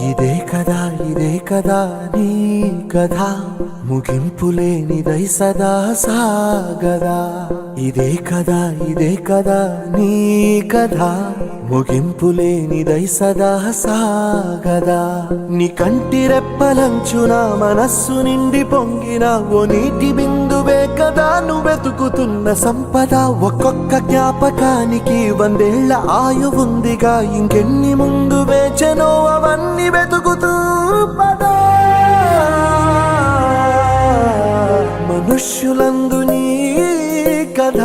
ఇదే కదా నీ కథ ముగింపులేనిదై సదా సాగదా. ఇదే కదా నీ కథ ముగింపులేనిదై సదా సాగదా. నీ కంటి రెప్పలంచున మనస్సు నిండి పొంగిన ఓ నీటి బిందువే కదా నువ్వెతుకుతున్న సంపద. ఒక్కొక్క జ్ఞాపకానికి 100 ఏళ్ల ఆయువుందిగా, ఇంకెన్ని ముందు వేచనో అవన్నీ వెతుకుతూ పదా. మనుష్యులందు నీ కథ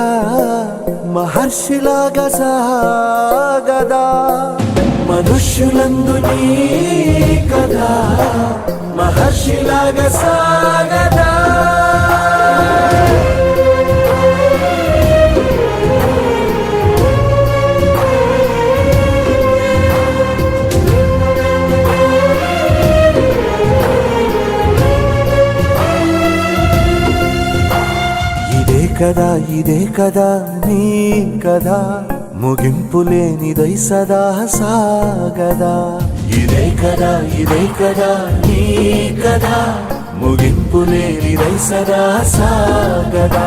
మహర్షిలాగా సాగదా. మనుష్యులందు నీ కథ మహర్షిలాగా సాగదా. ఇదే కదా నీ కదా ముగింపులేనిదై సదా సాగదా. ఇదే కదా నీ కదా ముగింపులేనిదై సదా సాగదా.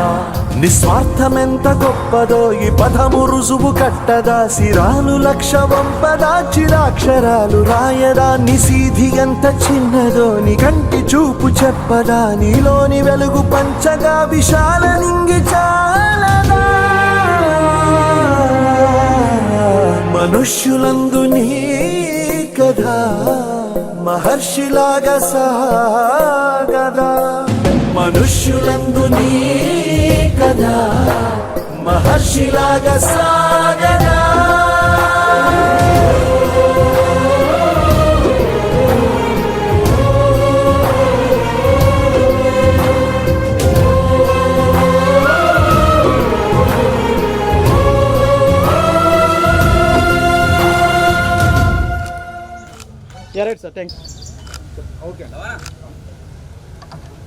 నిస్వార్థమెంత గొప్పదో ఈ పదము రుజువు కట్టదా. సిరాలు 1,00,000 వంపదా, చిరాక్షరాలు రాయదా. నిశీధి ఎంత చిన్నదో నీ కంటి చూపు చెప్పదా. నీలోని వెలుగు పంచగా విశాల నింగి చాలదా. మనుష్యులందు నీ కథ మహర్షిలాగా సాగదా. మనుష్యులందు నీ కథ మహర్షిలాగా సాగదా. Right sir, thank you. Okay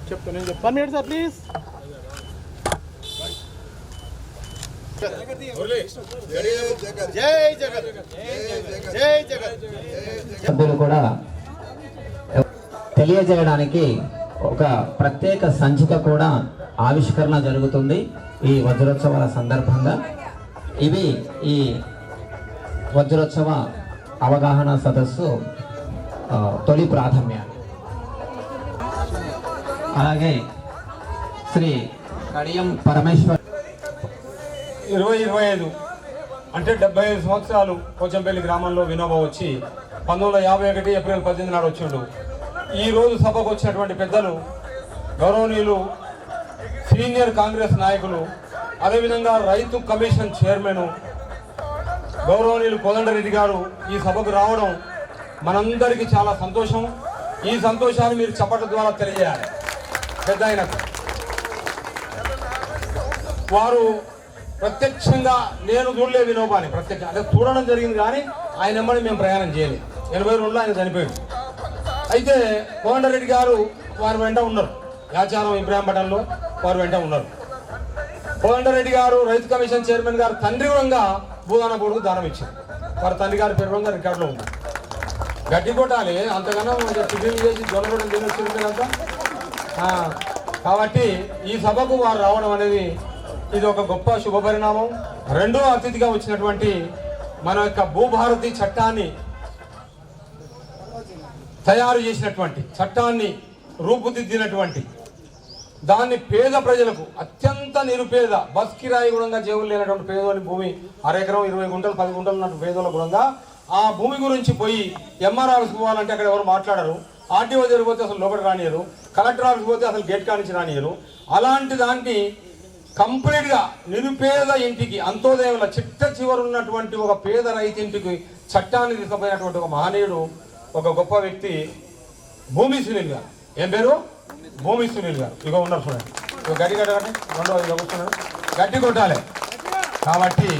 చెప్తాను, నేను చెప్తాను. 1 minute సార్ ప్లీజ్. సభ్యులు కూడా తెలియజేయడానికి ఒక ప్రత్యేక సంచిక కూడా ఆవిష్కరణ జరుగుతుంది ఈ వజ్రోత్సవాల సందర్భంగా. ఇవి ఈ వజ్రోత్సవ అవగాహన సదస్సు తొలి ప్రాధాన్యాలు. అలాగే శ్రీ కడియం పరమేశ్వర్ 2025 అంటే 75 సంవత్సరాలు పోచంపల్లి గ్రామంలో వినోబా వచ్చి 1951 ఏప్రిల్ 18 నాడు వచ్చిండు. ఈరోజు సభకు వచ్చినటువంటి పెద్దలు గౌరవనీయులు సీనియర్ కాంగ్రెస్ నాయకులు, అదేవిధంగా రైతు కమిషన్ చైర్మన్ గౌరవనీయులు కోదండరెడ్డి గారు ఈ సభకు రావడం మనందరికీ చాలా సంతోషం. ఈ సంతోషాన్ని మీరు చప్పట్ల ద్వారా తెలియజేయాలి. పెద్ద ఆయనకు వారు ప్రత్యక్షంగా నేను చూడలే వినోబాని, ప్రత్యక్ష అంటే చూడడం జరిగింది కానీ ఆయన వెంబడి మేము ప్రయాణం చేయలేదు. 82లో ఆయన చనిపోయాడు. అయితే కోదండరెడ్డి గారు వారి వెంట ఉన్నారు, యాచారం ఇబ్రాహీంపట్నంలో వారి వెంట ఉన్నారు. కోదండరెడ్డి గారు రైతు కమిషన్ చైర్మన్ గారు తండ్రి రంగా భూదాన బోర్డుకు దానం ఇచ్చారు. వారి తండ్రి గారి పేరు రంగా రికార్డులో ఉంది. గడ్డి కొట్టాలి అంతగానో టిఫిన్ చేసి జొన్నగొట్టం తిని వచ్చింది కదా. కాబట్టి ఈ సభకు వారు రావడం అనేది ఇది ఒక గొప్ప శుభపరిణామం. రెండో అతిథిగా వచ్చినటువంటి మన యొక్క భూభారతి చట్టాన్ని తయారు చేసినటువంటి, చట్టాన్ని రూపుదిద్దినటువంటి, దాన్ని పేద ప్రజలకు, అత్యంత నిరుపేద బస్ కిరాయి గుణంగా జేబులు లేనటువంటి పేదోని భూమి 1 ఎకరం 20 గుంటలు 10 గుంటలు ఉన్నట్టు పేదోళ్ళ గుణంగా ఆ భూమి గురించి పోయి ఎంఆర్ ఆఫీస్కి పోవాలంటే అక్కడ ఎవరు మాట్లాడరు, ఆర్టీఓ జరిగిపోతే అసలు లోపల రానియరు, కలెక్టర్ ఆఫీస్కి పోతే అసలు గేట్ కానించి రానియరు. అలాంటి దాన్ని కంప్లీట్గా నిరుపేద ఇంటికి, అంత్యోదయంలో చిట్ట చివరు ఉన్నటువంటి ఒక పేద రైతింటికి చట్టాన్ని తీసుకుపోయినటువంటి ఒక మహనీయుడు, ఒక గొప్ప వ్యక్తి భూమి సునీల్ గారు. ఏం పేరు? భూమి సునీల్ గారు. ఇక ఉన్నారు చూడండి, ఇక గడ్డి కట్టండి, రెండో ఇక కూర్చున్నాడు, గడ్డి కొట్టాలి. కాబట్టి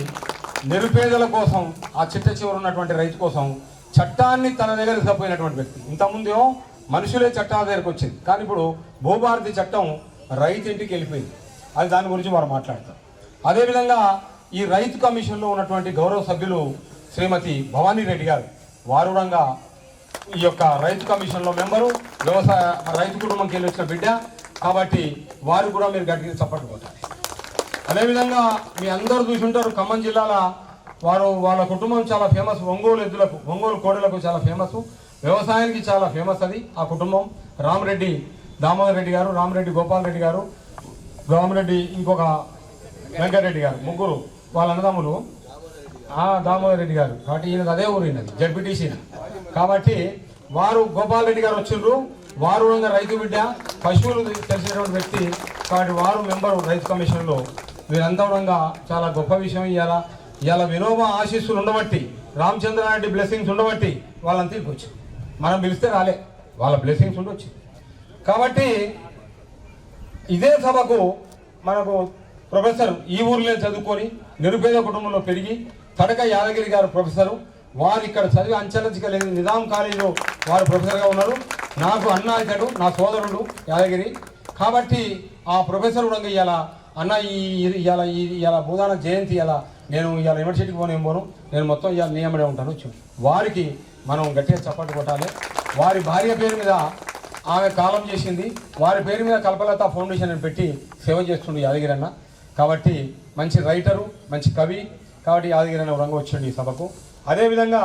నిరుపేదల కోసం, ఆ చిట్ట చివరు ఉన్నటువంటి రైతు కోసం చట్టాన్ని తన దగ్గర తీసుకుపోయినటువంటి వ్యక్తి. ఇంతకుముందేమో మనుషులే చట్టాల దగ్గరకు వచ్చింది, కానీ ఇప్పుడు భూభారతి చట్టం రైతింటికి వెళ్ళిపోయింది. అది దాని గురించి వారు మాట్లాడతారు. అదేవిధంగా ఈ రైతు కమిషన్లో ఉన్నటువంటి గౌరవ సభ్యులు శ్రీమతి భవానీ రెడ్డి గారు, వారు రంగా ఈ యొక్క రైతు కమిషన్లో మెంబరు, వ్యవసాయ రైతు కుటుంబంకి వెళ్ళి వచ్చిన బిడ్డ. కాబట్టి వారు కూడా మీరు గట్టిగా సపోర్ట్ కొట్టాలి. అదేవిధంగా మీ అందరూ చూసి ఉంటారు, ఖమ్మం జిల్లాలో వాళ్ళ కుటుంబం చాలా ఫేమస్. ఒంగోలు ఎద్దులకు, ఒంగోలు కోడలకు చాలా ఫేమస్, వ్యవసాయానికి చాలా ఫేమస్ అది ఆ కుటుంబం. రామరెడ్డి దామోదర్ రెడ్డి గారు, రామరెడ్డి గోపాల్ రెడ్డి గారు, రామరెడ్డి ఇంకొక వెంకటరెడ్డి గారు, ముగ్గురు వాళ్ళ అన్నదమ్ములు. దామోదర్ రెడ్డి గారు కాబట్టి ఈయనది అదే ఊరు, ఈయనది జడ్పీటీసీ. కాబట్టి వారు గోపాల్ రెడ్డి గారు వచ్చిండ్రు, వారు రైతు బిడ్డ, పశువులు తెలిసినటువంటి వ్యక్తి. కాబట్టి వారు మెంబరు రైతు కమిషన్లో. వీరంతా చాలా గొప్ప విషయం. ఇవాళ వినోబా ఆశీస్సులు ఉండబట్టి, రామచంద్రారెడ్డి బ్లెస్సింగ్స్ ఉండబట్టి వాళ్ళంతా ఇక్కడికి వచ్చి, మనం పిలిస్తే రాలే, వాళ్ళ బ్లెస్సింగ్స్ ఉండొచ్చు. కాబట్టి ఇదే సభకు మనకు ప్రొఫెసర్ ఈ ఊర్లో చదువుకొని నిరుపేద కుటుంబంలో పెరిగి తడక యాదగిరి గారు ప్రొఫెసరు, వారు ఇక్కడ చదివి అంచెలంచె నిజాం కాలేజీలో వారు ప్రొఫెసర్గా ఉన్నారు. నాకు అన్న ఇతడు, నా సోదరుడు యాదగిరి. కాబట్టి ఆ ప్రొఫెసర్ కూడా ఇవాళ అన్న ఇవాళ భూదాన జయంతి, నేను ఇవాళ యూనివర్సిటీకి పోను, నేను మొత్తం ఇవాళ నియమడే ఉంటాను. వారికి మనం గట్టిగా చప్పట్లు కొట్టాలి. వారి భార్య పేరు మీద ఆమె కాలం చేసింది, వారి పేరు మీద కల్పలత ఫౌండేషన్ అని పెట్టి సేవ చేస్తుండే యాదగిరి అన్న. కాబట్టి మంచి రైటరు, మంచి కవి. కాబట్టి యాదగిరి అన్న రంగు వచ్చిండు ఈ సభకు. అదేవిధంగా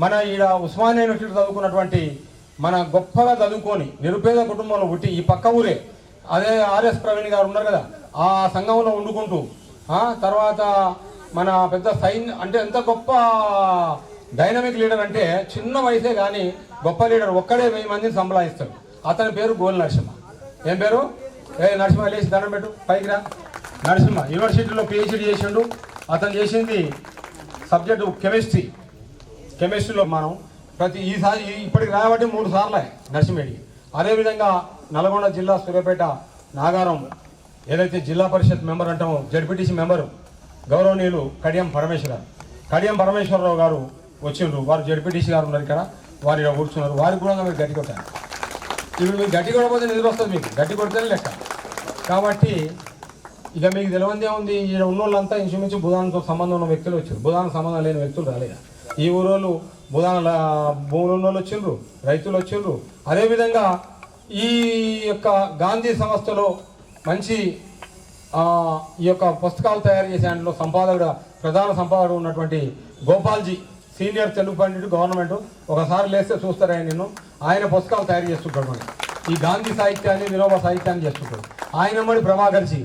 మన ఈడ ఉస్మానియా యూనివర్సిటీ చదువుకున్నటువంటి, మన గొప్పగా చదువుకొని నిరుపేద కుటుంబంలో పుట్టి ఈ పక్క ఊరే, అదే ఆర్ఎస్ ప్రవీణ్ గారు ఉన్నారు కదా, ఆ సంఘంలో వండుకుంటూ తర్వాత మన పెద్ద అంటే ఎంత గొప్ప డైనమిక్ లీడర్ అంటే, చిన్న వయసే కానీ గొప్ప లీడర్. ఒక్కడే 1000 మందిని సంబలాయిస్తాడు. అతని పేరు గోల్ నరసింహ. ఏం పేరు? నరసింహ, లేచి దండం పెట్టు, పైకి రా. నరసింహ యూనివర్సిటీలో పిహెచ్డి చేసిండు. అతను చేసింది సబ్జెక్టు కెమిస్ట్రీలో. మనం ఈసారి ఇప్పటికి రాబట్టి 3 సార్లు నరసింహడికి. అదేవిధంగా నల్గొండ జిల్లా సూర్యాపేట నాగారం ఏదైతే జిల్లా పరిషత్ మెంబర్ అంటామో, జడ్పీటీసీ మెంబరు గౌరవనీయులు కడియం పరమేశ్వరరావు గారు వచ్చిండ్రు. వారు జడ్పీటీసీ గారు ఉన్నారు ఇక్కడ. వారు ఇలా కూర్చున్నారు, వారికి కూడా మీరు గట్టి కొట్టాలి. ఇప్పుడు మీకు గట్టి కొట్టకపోతే నిద్ర వస్తుంది, మీకు గట్టి కొడితేనే లెక్క. కాబట్టి ఇక మీకు తెలియందే ఉంది, ఈడ ఉన్న వాళ్ళంతా ఇంచుమించు బుధానంతో సంబంధం ఉన్న వ్యక్తులు వచ్చారు, బుధాన సంబంధం లేని వ్యక్తులు రాలేదు. ఈ ఊరోళ్ళు బుధాన భూములు ఉన్న వాళ్ళు వచ్చిండ్రు, రైతులు వచ్చిండ్రు. అదేవిధంగా ఈ యొక్క గాంధీ సంస్థలో మంచి ఈ యొక్క పుస్తకాలు తయారు చేసే దాంట్లో సంపాదకుడు, ప్రధాన సంపాదకుడు ఉన్నటువంటి గోపాల్జీ, సీనియర్ తెలుగు పండితుడు, గవర్నమెంట్ ఒకసారి లేస్తే చూస్తారు ఆయన పుస్తకాలు తయారు చేస్తుంటాడు. మనకి ఈ గాంధీ సాహిత్యాన్ని, వినోబా సాహిత్యాన్ని చేస్తుంటాడు. ఆయన అమ్మడి ప్రభాకర్జీ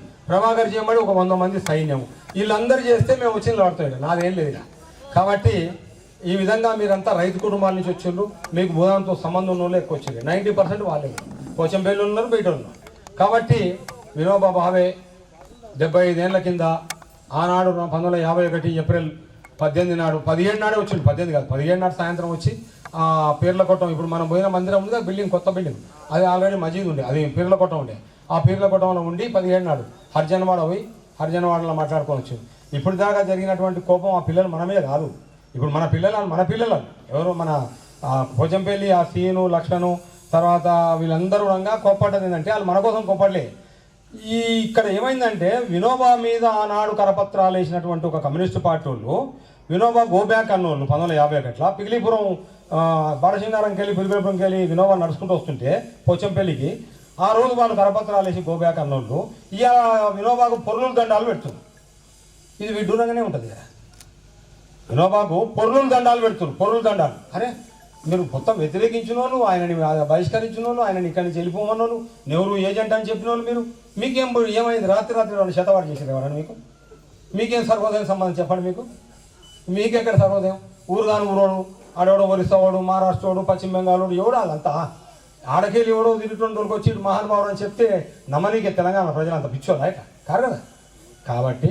అమ్మడి ఒక 100 మంది సైన్యం, వీళ్ళందరూ చేస్తే మేము వచ్చి నిలబడతాడు, నాదేం లేదు ఇక. కాబట్టి ఈ విధంగా మీరంతా రైతు కుటుంబాల నుంచి వచ్చిండ్రు, మీకు బుధానంతో సంబంధం ఉన్న వాళ్ళు ఎక్కువ వచ్చింది. 90% వాళ్ళే పోచంపల్లి ఉన్నారు, బయట ఉన్నారు. కాబట్టి వినోబా భావే 75 ఏళ్ల కింద ఆనాడు 1951 ఏప్రిల్ 18 నాడు, 17 నాడే వచ్చిండు, 18 కాదు 17 నాడు సాయంత్రం వచ్చి పీర్ల కొట్టం, ఇప్పుడు మనం పోయిన మందిరం ఉంది, బిల్డింగ్ కొత్త బిల్డింగ్, అది ఆల్రెడీ మజీద్ ఉండే, అది పీర్ల కొట్టం ఉండే. ఆ పీర్ల కొట్టంలో ఉండి 17 నాడు హర్జన్వాడ పోయి హర్జన్వాడలో మాట్లాడుకొని వచ్చింది. ఇప్పుడు దాకా జరిగినటువంటి కోపం ఆ పిల్లలు మనమే కాదు, ఇప్పుడు మన పిల్లలు ఎవరు, మన పోచంపల్లి ఆ సీను, లక్ష్మణు, తర్వాత వీళ్ళందరూ కూడా కోప్పడ్డది ఏంటంటే వాళ్ళు మన కోసం కోప్పడలే. ఇక్కడ ఏమైందంటే వినోబా మీద ఆనాడు కరపత్రాలు వేసినటువంటి ఒక కమ్యూనిస్టు పార్టీ వాళ్ళు వినోబా గోబ్యాక్ అన్నోళ్ళు 1950 అట్లా పిగిలిపురం బాలసింగారంకి వెళ్ళి పిలిపిలిపురంకి వెళ్ళి వినోబా నడుచుకుంటూ వస్తుంటే పోచంపల్లికి ఆ రోజు వాళ్ళు కరపత్రాలు వేసి గోబ్యాక్ అన్నోళ్ళు ఇవాళ వినోబాకు పొర్లుల దండాలు పెడుతున్నారు. ఇది విడ్డూరంగానే ఉంటుంది కదా, వినోబాకు పొర్లుల దండాలు పెడుతున్నారు, పొర్లుల దండాలు. అరే మీరు మొత్తం వ్యతిరేకించిన వాళ్ళు, ఆయనని బహిష్కరించిన వాళ్ళు, ఆయనని ఇక్కడి నుంచి వెళ్ళిపోమన్న వాళ్ళు, నెహ్రూ ఏజెంట్ అని చెప్పిన వాళ్ళు, మీకేం ఏమైంది? రాత్రి 2 శతవాడు చేసేది ఎవరని మీకేం సర్వోదయం సంబంధం చెప్పండి. మీకెక్కడ సర్వోదయం? ఊరుగాని ఊరోడు, ఆడెవడో ఒరిస్సావాడు, మహారాష్ట్రోడు, పశ్చిమ బెంగాలోడు, ఎవడో వాళ్ళంతా ఆడకెళ్ళి ఎవడో తిరుగుతుండోళ్ళకి వచ్చి మహానుభావుడు అని చెప్తే నమ్మనీకే తెలంగాణ ప్రజలంతా పిచ్చోదా కాదు కదా. కాబట్టి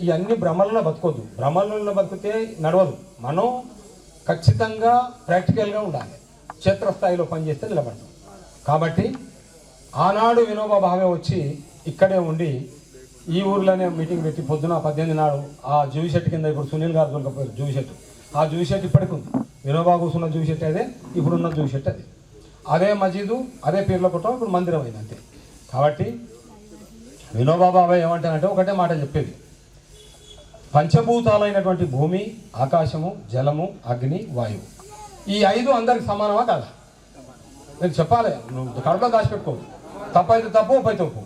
ఇవన్నీ భ్రమలలో బతుకోద్దు, భ్రమలలో బతికితే నడవదు. మనం ఖచ్చితంగా ప్రాక్టికల్గా ఉండాలి, క్షేత్రస్థాయిలో పనిచేస్తే నిలబడతాం. కాబట్టి ఆనాడు వినోబా భావే వచ్చి ఇక్కడే ఉండి ఈ ఊర్లోనే మీటింగ్ పెట్టి పొద్దున 18 నాడు ఆ జూవి చెట్టు కింద, ఇప్పుడు సునీల్ గారు దొరకపోయారు జూవి చెట్టు, ఆ జూవి చెట్టు ఇప్పటికి ఉంది. వినోబా కూర్చున్న జూవి చెట్టు అదే, ఇప్పుడున్న జూవి చెట్టు అదే మజీదు, అదే పీర్ల కొట్టం, ఇప్పుడు మందిరం అయింది అంతే. కాబట్టి వినోబా బాబా ఏమంటారంటే ఒకటే మాట చెప్పేది, పంచభూతాలైనటువంటి భూమి, ఆకాశము, జలము, అగ్ని, వాయువు, ఈ 5 అందరికి సమానమా కాదా? మీరు చెప్పాలి, నువ్వు కడుపులో దాచిపెట్టుకో, తప్పైతే తప్పు, ఒప్పైతే ఒప్పు,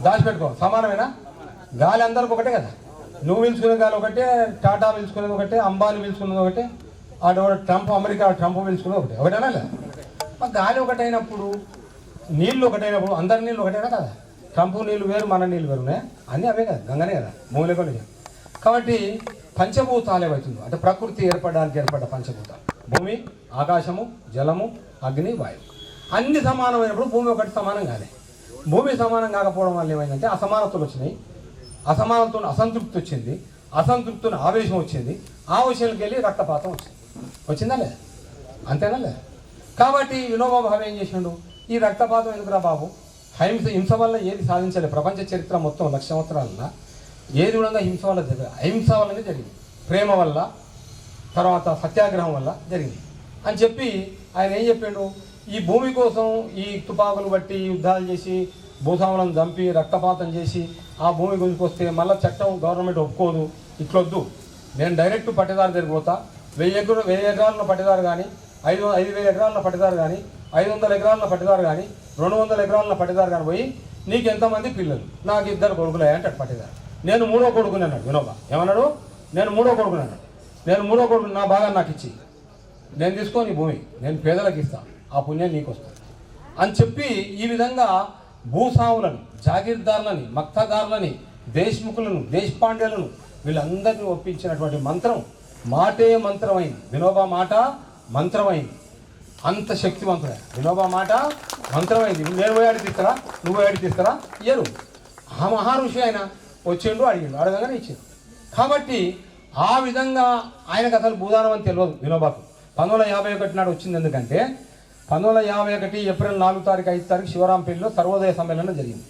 దాచిపెట్టుకో. సమానమేనా? గాలి అందరికి ఒకటే కదా, నువ్వు పిలుచుకునే గాలి ఒకటే, టాటా పిలుచుకునేది ఒకటే, అంబానీ పిలుచుకునేది ఒకటే, ఆడవాడు ట్రంప్, అమెరికా ట్రంప్ పిలుచుకునేది ఒకటేనా లేదా? గాలి ఒకటైనప్పుడు, నీళ్ళు ఒకటైనప్పుడు అందరి నీళ్ళు ఒకటేనా కదా? ట్రంప్ నీళ్ళు వేరు, మన నీళ్ళు వేరు ఉన్నాయా? అన్నీ అవే కదా, గంగనే కదా, మూలకొని. కాబట్టి పంచభూతాలు ఏమవుతుందో అంటే ప్రకృతి ఏర్పడడానికి ఏర్పడ్డ పంచభూతాలు, భూమి, ఆకాశము, జలము, అగ్ని, వాయువు అన్ని సమానమైనప్పుడు భూమి ఒకటి సమానం కాలే. భూమి సమానం కాకపోవడం వల్ల ఏమైందంటే అసమానతలు వచ్చినాయి, అసమానతను అసంతృప్తి వచ్చింది, అసంతృప్తిని ఆవేశం వచ్చింది, ఆవేశానికి వెళ్ళి రక్తపాతం వచ్చిందా లేదా? అంతేనా లేదా? కాబట్టి వినోబా భావే ఏం చేసిండు, ఈ రక్తపాతం ఎందుకురా బాబు, హింస వల్ల ఏది సాధించలేదు. ప్రపంచ చరిత్ర మొత్తం 100 సంవత్సరాలలో ఏది కూడా హింస వల్ల జరిగింది, అహింస వల్లనే జరిగింది, ప్రేమ వల్ల, తర్వాత సత్యాగ్రహం వల్ల జరిగింది అని చెప్పి ఆయన ఏం చెప్పిండు, ఈ భూమి కోసం ఈ తుపాకులు బట్టి యుద్ధాలు చేసి భూస్వాములను చంపి రక్తపాతం చేసి ఆ భూమి గుంజుకొస్తే మళ్ళీ చట్టం గవర్నమెంట్ ఒప్పుకోదు, ఇట్లొద్దు, నేను డైరెక్ట్ పట్టేదారు జరిగిపోతా, 1000 ఎకరాల పట్టేదారు కానీ, 5,000 ఎకరాల పట్టేదారు కానీ, 500 ఎకరాల పట్టేదారు కానీ, 200 ఎకరాల పట్టేదారు కానీ పోయి నీకు ఎంతమంది పిల్లలు, నాకు 2 కొడుకులే అంటాడు పట్టేదారు. నేను 3వ కొడుకుని అన్నాడు వినోబా. ఏమన్నాడు? నేను 3వ కొడుకుని అన్నాడు. నేను 3వ కొడుకు, నా బాగా నాకు ఇచ్చి నేను తీసుకొని భూమి నేను పేదలకు ఇస్తాను, ఆ పుణ్యం నీకు వస్తుంది అని చెప్పి ఈ విధంగా భూస్వాములను, జాగీర్దారులని, మక్తదారులని, దేశ్ముఖులను, దేశపాండ్యులను వీళ్ళందరినీ ఒప్పించినటువంటి మంత్రం మాటే మంత్రమైంది. వినోబా మాట మంత్రమైంది, అంత శక్తివంతుడే వినోబా మాట మంత్రమైంది. నేను పోయాడి తీస్తారా, నువ్వు పోయాడి తీస్తారా? ఇయ్యరు. ఆ మహారుషి ఆయన వచ్చిండు, అడిగిండు, అడగగానే ఇచ్చిండు. కాబట్టి ఆ విధంగా ఆయనకు అసలు భూదానం అని తెలియదు వినోబాకు. 1951 నాడు వచ్చింది. ఎందుకంటే 1951 ఏప్రిల్ 4 తారీఖు 5 తారీఖు శివరాంపల్లిలో సర్వోదయ సమ్మేళనం జరిగింది.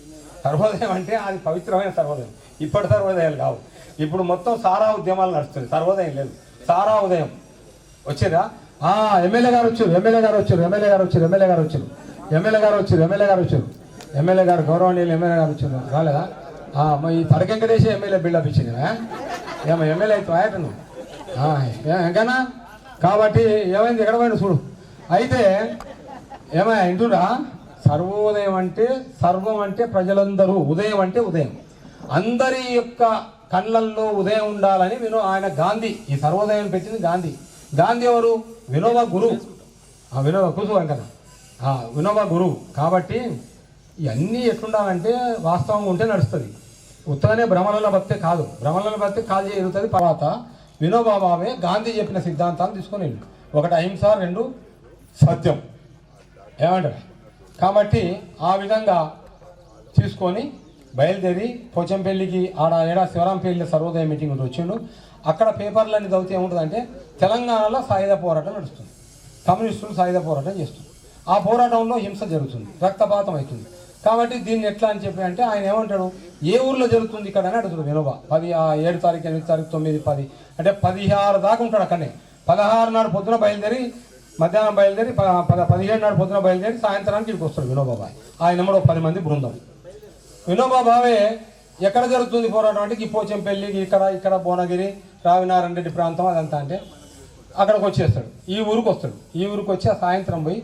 సర్వోదయం అంటే అది పవిత్రమైన సర్వోదయం, ఇప్పటి సర్వోదయాలు కావు. ఇప్పుడు మొత్తం సారా ఉద్యమాలు నడుస్తుంది, సర్వోదయం లేదు, సారా ఉదయం వచ్చేదా. ఎమ్మెల్యే గారు గౌరవనీయులు ఎమ్మెల్యే గారు వచ్చారు రాలేదా? ఈ తడకెంకటేసి ఎమ్మెల్యే బిల్డప్ ఇచ్చింది ఏమో ఎమ్మెల్యే అయితే ఆయటను ఇంకనా. కాబట్టి ఏమైంది ఎక్కడ పోయినా చూడు. అయితే ఏమైనా ఇంటురా, సర్వోదయం అంటే సర్వం అంటే ప్రజలందరూ, ఉదయం అంటే ఉదయం, అందరి యొక్క కళ్ళల్లో ఉదయం ఉండాలని ఆయన గాంధీ ఈ సర్వోదయం పెట్టింది గాంధీ. గాంధీ ఎవరు? వినోబా గురువు. వినోబా కూర్చో వెంకన్న, వినోబా గురువు. కాబట్టి ఇవన్నీ ఎట్లుండాలంటే వాస్తవంగా ఉంటే నడుస్తుంది. ఉత్తగానే భ్రమలలో బతికే కాదు, భ్రమలలో బతికే కాల్ జరుగుతుంది. తర్వాత వినోబా భావే గాంధీ చెప్పిన సిద్ధాంతాలు తీసుకొని వెళ్ళు. ఒకటి అహింస, రెండు సత్యం. ఏమంటారు? కాబట్టి ఆ విధంగా తీసుకొని బయలుదేరి పోచంపల్లికి ఏడా శివరాంపల్లి సర్వోదయ మీటింగ్ వచ్చిండు. అక్కడ పేపర్లన్నీ చదివితే ఏముంటుందంటే తెలంగాణలో సాయుధ పోరాటం నడుస్తుంది, కమ్యూనిస్టులు సాయుధ పోరాటం చేస్తుంది, ఆ పోరాటంలో హింస జరుగుతుంది, రక్తపాతం అవుతుంది. కాబట్టి దీన్ని ఎట్లా అని చెప్పి అంటే ఆయన ఏమంటాడు, ఏ ఊర్లో జరుగుతుంది ఇక్కడ అని అడుగుతాడు వినోబా. 7 తారీఖు 8 తారీఖు 9 10 అంటే 16 దాకా ఉంటాడు అక్కడనే. 16 నాడు పొద్దున బయలుదేరి మధ్యాహ్నం బయలుదేరి 17 నాడు పొద్దున బయలుదేరి సాయంత్రానికి ఇక్కడికి వస్తాడు వినోబా బాయ్. ఆయన నెంబర్ 10 మంది బృందం. వినోబా భావే ఎక్కడ జరుగుతుంది పోరాటం అంటే పోచంపల్లి, ఇక్కడ భువనగిరి, రావినారాయణ రెడ్డి ప్రాంతం అదంతా. అంటే అక్కడికి వచ్చేస్తాడు, ఈ ఊరికి వస్తాడు. ఈ ఊరికి వచ్చి ఆ సాయంత్రం పోయి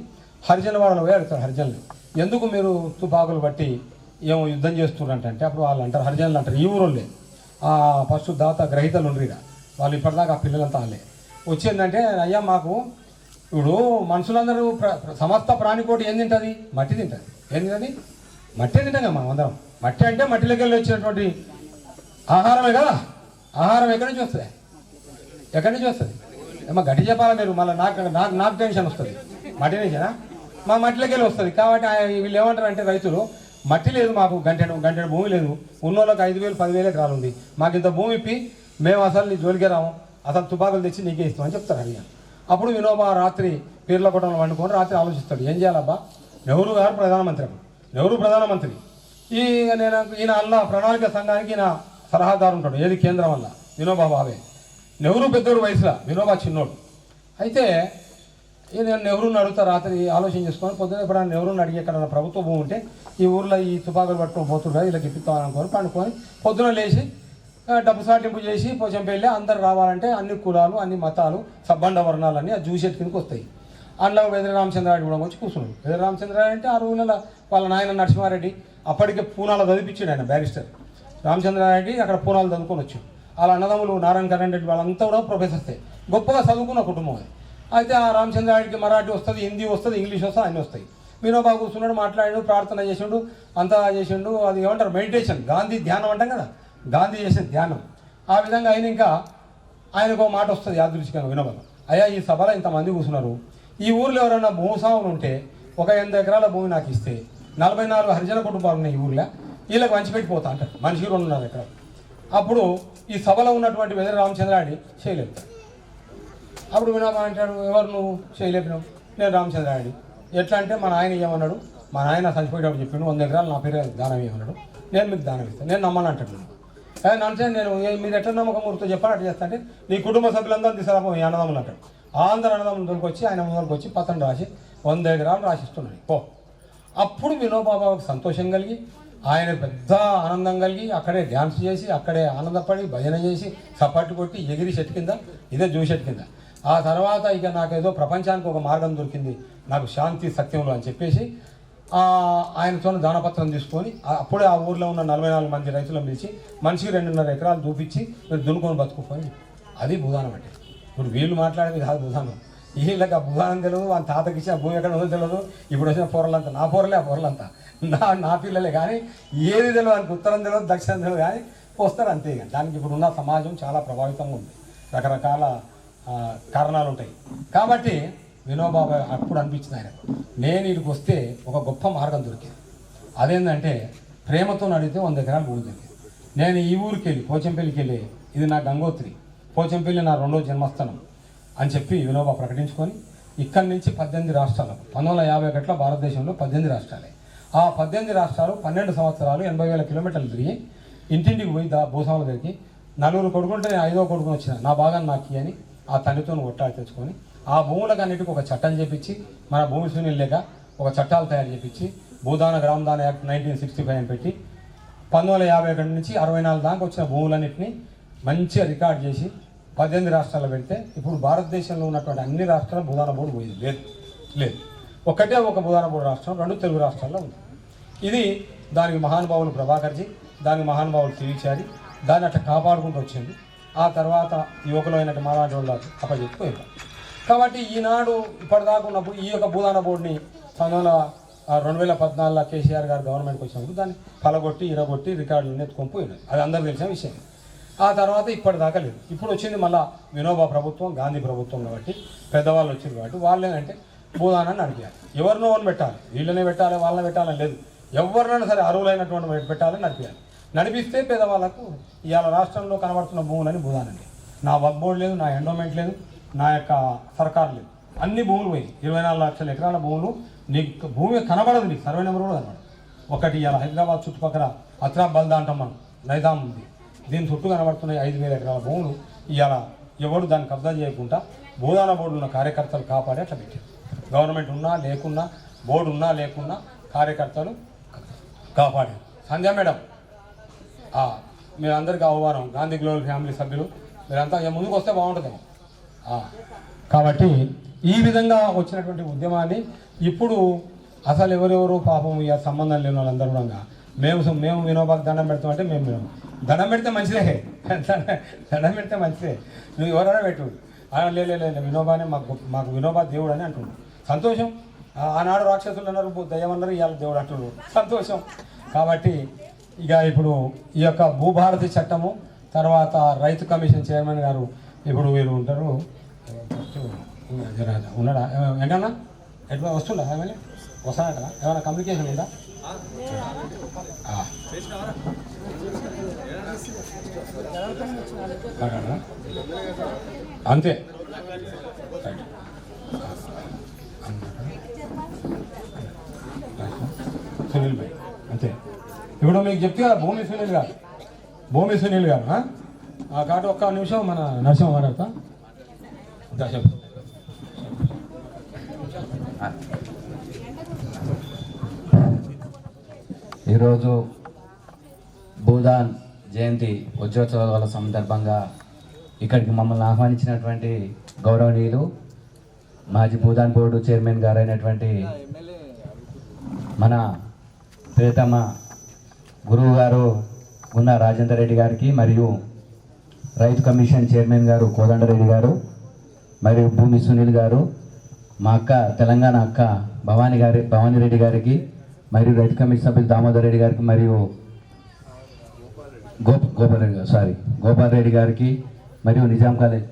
హరిజనవాడలో పోయి అడుగుతాడు హరిజనులు, ఎందుకు మీరు తుపాకులు బట్టి ఏమో యుద్ధం చేస్తున్నారంటే అప్పుడు వాళ్ళు అంటారు, హరిజనులు అంటారు, ఈ ఊరోళ్ళే ఫస్ట్ దాత గ్రహీతలు ఉండ్రిగా వాళ్ళు ఇప్పటిదాకా ఆ పిల్లలంతా వాళ్ళే. వచ్చిందంటే అయ్యా మాకు ఇప్పుడు మనుషులందరూ సమస్త ప్రాణికోటి ఏం తింటుంది? మట్టి తింటుంది. ఏం తింటుంది? మట్టే తింటాం కదా మనం అందరం. మట్టి అంటే మట్టిలోకి వెళ్ళి వచ్చినటువంటి ఆహారమే కదా. ఆహారం ఎక్కడి నుంచి వస్తుంది? ఎక్కడి నుంచి వస్తుంది? ఏమో గట్టి చెప్పాలా మీరు, మళ్ళీ నాకు టెన్షన్ వస్తుంది. మట్టి నుంచేనా? మా మట్టిలోకి వెళ్ళి వస్తుంది. కాబట్టి వీళ్ళు ఏమంటారు అంటే రైతులు, మట్టి లేదు మాకు, గంటెడు భూమి లేదు, ఉన్నోళ్ళకి 5,000 10,000 ఎకరాలు ఉంది, మాకు ఇంత భూమి ఇప్పి మేము అసలు నీ జోలికే రాము, అసలు తుపాకులు తెచ్చి నీకే ఇస్తామని చెప్తారు అడిగా. అప్పుడు వినోబా రాత్రి పీర్ల కొట్టంలో వండుకొని రాత్రి ఆలోచిస్తాడు, ఏం చేయాలబ్బా? నెహ్రూ గారు ప్రధానమంత్రి, నెహ్రూ ప్రధానమంత్రి, ఈయన అల్లా ప్రణాళిక సంఘానికి ఈయన సలహాదారు ఉంటాడు, ఏది కేంద్రం వల్ల వినోబా భావే. నెహ్రూ పెద్దోడు వయసులో, వినోబా చిన్నోడు. అయితే నేను నెహ్రూని అడుగుతా రాత్రి ఆలోచన చేసుకొని, పొద్దున్న ఎప్పుడైనా నెహ్రూని అడిగి ఎక్కడ ప్రభుత్వ భూమి ఉంటే ఈ ఊర్లో ఈ తుపాకులు పట్టుకొని పోతుంటారు, ఇలా ఇప్పిస్తామని అనుకొని పండుకొని పొద్దున లేచి డబ్బు సాటింపు చేసి పోచంపల్లి అందరు రావాలంటే అన్ని కులాలు, అన్ని మతాలు, సబ్బండ వర్ణాలన్నీ ఆ జూసెట్ కిందకి వస్తాయి. అందులో వెదరి రామచంద్రారెడ్డి కూడా వచ్చి కూర్చున్నాడు. వెదరి రామచంద్రారెడ్డి అంటే ఆ రోజుల వాళ్ళ నాయన నరసింహారెడ్డి అప్పటికే పూనాలో చదివించాడు, ఆయన బ్యారిస్టర్ రామచంద్రారెడ్డి అక్కడ పూనాలు చదువుకొని వచ్చాడు. వాళ్ళ అన్నదమ్ములు నారాయణ కరణ్ రెడ్డి వాళ్ళంతా కూడా ప్రొఫెసర్సే, గొప్పగా చదువుకున్న కుటుంబం అది. అయితే ఆ రామచంద్రారెడ్డికి మరాఠీ వస్తుంది, హిందీ వస్తుంది, ఇంగ్లీష్ వస్తుంది, అన్నీ వస్తాయి. వినోబా కూర్చున్నాడు, మాట్లాడాడు, ప్రార్థన చేసిండు, అంతా చేసిండు. అది ఏమంటారు మెడిటేషన్, గాంధీ ధ్యానం అంటాం కదా, గాంధీ చేసే ధ్యానం. ఆ విధంగా ఆయన ఇంకా ఆయనకు ఒక మాట వస్తుంది యాదృచ్ఛికంగా వినోబాలు, అయ్యా ఈ సభలో ఇంతమంది కూర్చున్నారు, ఈ ఊర్లో ఎవరైనా భూస్వాములు ఉంటే ఒక 8 ఎకరాల భూమి నాకు ఇస్తే 44 హరిజన కుటుంబాలు ఉన్నాయి ఈ ఊర్లో, వీళ్ళకి పంచిపెట్టిపోతా అంటారు, మనిషికి 2.5 ఎకరాలు. అప్పుడు ఈ సభలో ఉన్నటువంటి వెదరి రామచంద్రారెడ్డి చేయలేపుతాడు. అప్పుడు వినోబా అంటాడు, ఎవరు నువ్వు చేయలేపినావు? నేను రామచంద్రారెడ్డి. ఎట్లా అంటే మా నాయన ఏమన్నాడు, మా నాయన చనిపోయేటప్పుడు చెప్పిండు 100 ఎకరాలు నా పేరు దానం ఏమన్నాడు, నేను మీకు దానం ఇస్తాను, నేను నమ్మను అంటాడు. అంటే నేను మీరు ఎట్లా నమ్మకం ఊరితో చెప్పాను అట్లా చేస్తా అంటే నీ కుటుంబ సభ్యులందరూ తీసుకురాపో ఈ అన్నదమ్ములు అంటాడు. అందరు అన్నదమ్ములు దొరికి ఆయన ముందరికి వచ్చి పత్రం రాసి 100 ఎకరాలు రాసిస్తున్నాడు. ఓ అప్పుడు వినోబాబాకు సంతోషం కలిగి, ఆయన పెద్ద ఆనందం కలిగి అక్కడే డ్యాన్స్ చేసి, అక్కడే ఆనందపడి భజన చేసి, చప్పట్లు కొట్టి ఎగిరి చెట్టు కింద, ఇదే జూ చెట్టు కింద. ఆ తర్వాత ఇక నాకేదో ప్రపంచానికి ఒక మార్గం దొరికింది, నాకు శాంతి సత్యంలో అని చెప్పేసి ఆయనతో దానపత్రం తీసుకొని అప్పుడే ఆ ఊర్లో ఉన్న 44 మంది రైతులను పిలిచి మనిషికి 2.5 ఎకరాలు చూపించి మీరు దున్నుకొని బతుకుపోయి, అది భూదానం అంటే. ఇప్పుడు వీళ్ళు మాట్లాడేది కాదు భూదానం, వీళ్ళకి ఆ భూదానం తెలియదు, వాళ్ళ తాతకి ఇచ్చిన భూమి ఎక్కడ ఉందో తెలియదు. ఇప్పుడు వచ్చిన పోరలంతా నా పోరలే, ఆ పోరలంతా నా పిల్లలే. కానీ ఏది తెలియదు, దానికి ఉత్తరం తెలియదు, దక్షిణం తెలియదు, కానీ వస్తారు అంతే. దానికి ఇప్పుడున్న సమాజం చాలా ప్రభావితంగా ఉంది, రకరకాల కారణాలు ఉంటాయి. కాబట్టి వినోబాబా అప్పుడు అనిపించింది ఆయన, నేను వీడికి వస్తే ఒక గొప్ప మార్గం దొరికింది. అదేంటంటే ప్రేమతో అడిగితే 100 ఎకరాలు భూమి దొరికింది. నేను ఈ ఊరికి వెళ్ళి పోచంపల్లికి వెళ్ళి, ఇది నా గంగోత్రి, పోచంపల్లి నా 2వ జన్మస్థానం అని చెప్పి వినోబా ప్రకటించుకొని ఇక్కడి నుంచి 18 రాష్ట్రాలు, 1951లో భారతదేశంలో 18 రాష్ట్రాలే. ఆ 18 రాష్ట్రాలు 12 సంవత్సరాలు 80,000 కిలోమీటర్లు తిరిగి ఇంటింటికి పోయి భూస్వాముల దగ్గరికి 4 కొడుకుంటే 5వ కొడుకుని వచ్చిన నా భాగాన్ని నాకు అని ఆ తండ్రితో కొట్టాలి తెచ్చుకొని ఆ భూములకు అన్నిటికీ ఒక చట్టం చేపించి మన భూమి శూన్యం లేక ఒక చట్టాలు తయారు చేపించి భూదాన గ్రామదాన యాక్ట్ 1965 అని పెట్టి 1951 నుంచి 64 దాకా వచ్చిన భూములన్నింటినీ మంచిగా రికార్డ్ చేసి 18 రాష్ట్రాల్లో పెడితే ఇప్పుడు భారతదేశంలో ఉన్నటువంటి అన్ని రాష్ట్రాల భూదాన బోర్డు పోయింది లేదు ఒకటే ఒక భూదాన బోర్డు రాష్ట్రం 2 తెలుగు రాష్ట్రాల్లో ఉంది. ఇది దానికి మహానుభావులు ప్రభాకర్జీ, దానికి మహానుభావులు తిరిచారి, దాన్ని అట్లా కాపాడుకుంటూ వచ్చింది. ఆ తర్వాత యువకులు అయినట్టు మాలాంటి వాళ్ళు అప్పచెప్పిపోయారు. కాబట్టి ఈనాడు ఇప్పటిదాకా ఉన్నప్పుడు ఈ యొక్క భూదాన బోర్డుని 2014 కేసీఆర్ గారు గవర్నమెంట్కి వచ్చినప్పుడు దాన్ని పలగొట్టి ఇరగొట్టి రికార్డులను ఎత్తుకొని పోయినాయి. అది అందరూ తెలిసిన విషయం. ఆ తర్వాత ఇప్పటిదాకా లేదు. ఇప్పుడు వచ్చింది మళ్ళీ వినోబా ప్రభుత్వం, గాంధీ ప్రభుత్వం కాబట్టి పెద్దవాళ్ళు వచ్చింది కాబట్టి వాళ్ళు ఏంటంటే భూదానాన్ని నడిపారు. ఎవరినో వాళ్ళు పెట్టాలి, వీళ్ళనే పెట్టాలి వాళ్ళని పెట్టాలని లేదు. ఎవరినైనా సరే అరువులైనటువంటి పెట్టాలని నడిపాలి. నడిపిస్తే పేదవాళ్ళకు ఇవాళ రాష్ట్రంలో కనబడుతున్న భూములని భూదానండి. నా వక్ బోర్డు లేదు, నా ఎండోమెంట్ లేదు, నా యొక్క సర్కారు లేదు, అన్ని భూములు పోయి 24 లక్షల ఎకరాల భూములు. నీకు భూమి కనబడదు, నీకు సర్వే నెంబర్ కూడా కనబడదు. ఒకటి ఇవాళ హైదరాబాద్ చుట్టుపక్కల అత్రాబ్ బల్దా అంటాం మనం, నైజాం ఉంది, దీని చుట్టూ కనబడుతున్నాయి 5,000 ఎకరాల భూములు. ఇవాళ ఎవడు దాన్ని కబ్జా చేయకుండా భూదాన బోర్డు ఉన్న కార్యకర్తలు కాపాడి అట్లా పెట్టారు. గవర్నమెంట్ ఉన్నా లేకున్నా, బోర్డు ఉన్నా లేకున్నా కార్యకర్తలు కాపాడారు. సంధ్య మేడం, మీరందరికీ ఆహ్వానం, గాంధీ గ్లోబల్ ఫ్యామిలీ సభ్యులు మీరంతా ముందుకు వస్తే బాగుంటుందేమో. కాబట్టి ఈ విధంగా వచ్చినటువంటి ఉద్యమాన్ని ఇప్పుడు అసలు ఎవరెవరు పాపం ఇక సంబంధం లేని వాళ్ళందరూ కూడా మేము వినోబాకి దండం పెడతామంటే మేము దండం పెడితే మంచిదే, దండం పెడితే మంచిదే, నువ్వు ఎవరైనా పెట్టు. లేదు వినోబానే మాకు వినోబా దేవుడు అని అంటున్నాడు. సంతోషం. ఆనాడు రాక్షసులు అన్నారు, దయ్యం అన్నారు, ఇవాళ దేవుడు అంటున్నారు, సంతోషం. కాబట్టి ఇక ఇప్పుడు ఈ యొక్క భూభారతి చట్టము తర్వాత రైతు కమిషన్ చైర్మన్ గారు ఇప్పుడు వీరు ఉంటారు. ఉన్నాడా ఏంటన్నా? ఎట్లా వస్తుందా? ఏమైనా వస్తానంట? ఏమైనా కమ్యూనికేషన్ ఉందా? అంతే. సునీల్ భాయ్ అంతే. ఇప్పుడు మీకు చెప్తే కదా భూమి సునీల్ గారు కాబట్టి ఒక్క నిమిషం మన నరసింహ మాట్లాడతా. ఈరోజు భూదాన్ జయంతి వజ్రోత్సవాల సందర్భంగా ఇక్కడికి మమ్మల్ని ఆహ్వానించినటువంటి గౌరవనీయులు మాజీ భూదాన్ బోర్డు చైర్మన్ గారు అయినటువంటి మన ప్రియతమ గురువు గారు ఉన్న రాజేందర్ రెడ్డి గారికి, మరియు రైతు కమిషన్ చైర్మన్ గారు కోదండరెడ్డి గారు, మరియు భూమి సునీల్ గారు, మా అక్క తెలంగాణ అక్క భవానీ రెడ్డి గారికి, మరియు రైతు కమిషన్ సభ్యులు దామోదర్ రెడ్డి గారికి, మరియు గోపాల్ రెడ్డి గారికి, మరియు నిజాం కాలేజ్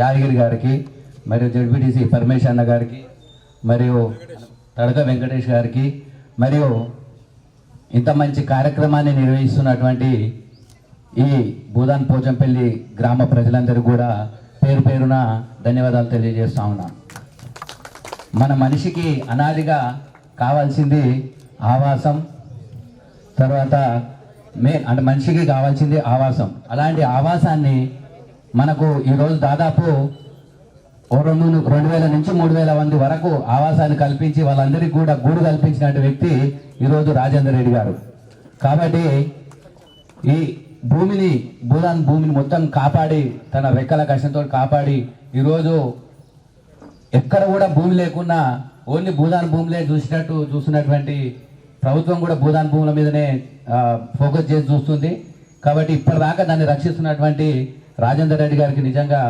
యాదగిరి గారికి, మరియు జడ్పీటీసీ పరమేశ్ అన్న గారికి, మరియు తడక వెంకటేష్ గారికి, మరియు ఇంత మంచి కార్యక్రమాన్ని నిర్వహిస్తున్నటువంటి ఈ భూదాన్ పోచంపల్లి గ్రామ ప్రజలందరూ కూడా పేరు పేరున ధన్యవాదాలు తెలియజేస్తా ఉన్నాను. మన మనిషికి అనాదిగా కావాల్సింది ఆవాసం, తర్వాత అంటే మనిషికి కావాల్సింది ఆవాసం. అలాంటి ఆవాసాన్ని మనకు ఈరోజు దాదాపు 2,000 నుంచి 3,000 మంది వరకు ఆవాసాన్ని కల్పించి వాళ్ళందరికీ కూడా గూడు కల్పించిన వ్యక్తి ఈరోజు రాజేందర్ రెడ్డి గారు. కాబట్టి ఈ భూదాన్ భూమిని మొత్తం కాపాడి, తన రెక్కల కష్టంతో కాపాడి, ఈరోజు ఎక్కడ కూడా భూమి లేకున్నా ఓన్లీ భూదాన్ భూములే చూస్తున్నటువంటి ప్రభుత్వం కూడా భూదాన్ భూముల మీదనే ఫోకస్ చేసి చూస్తుంది. కాబట్టి ఇప్పటిదాకా దాన్ని రక్షిస్తున్నటువంటి రాజేందర్ రెడ్డి గారికి నిజంగా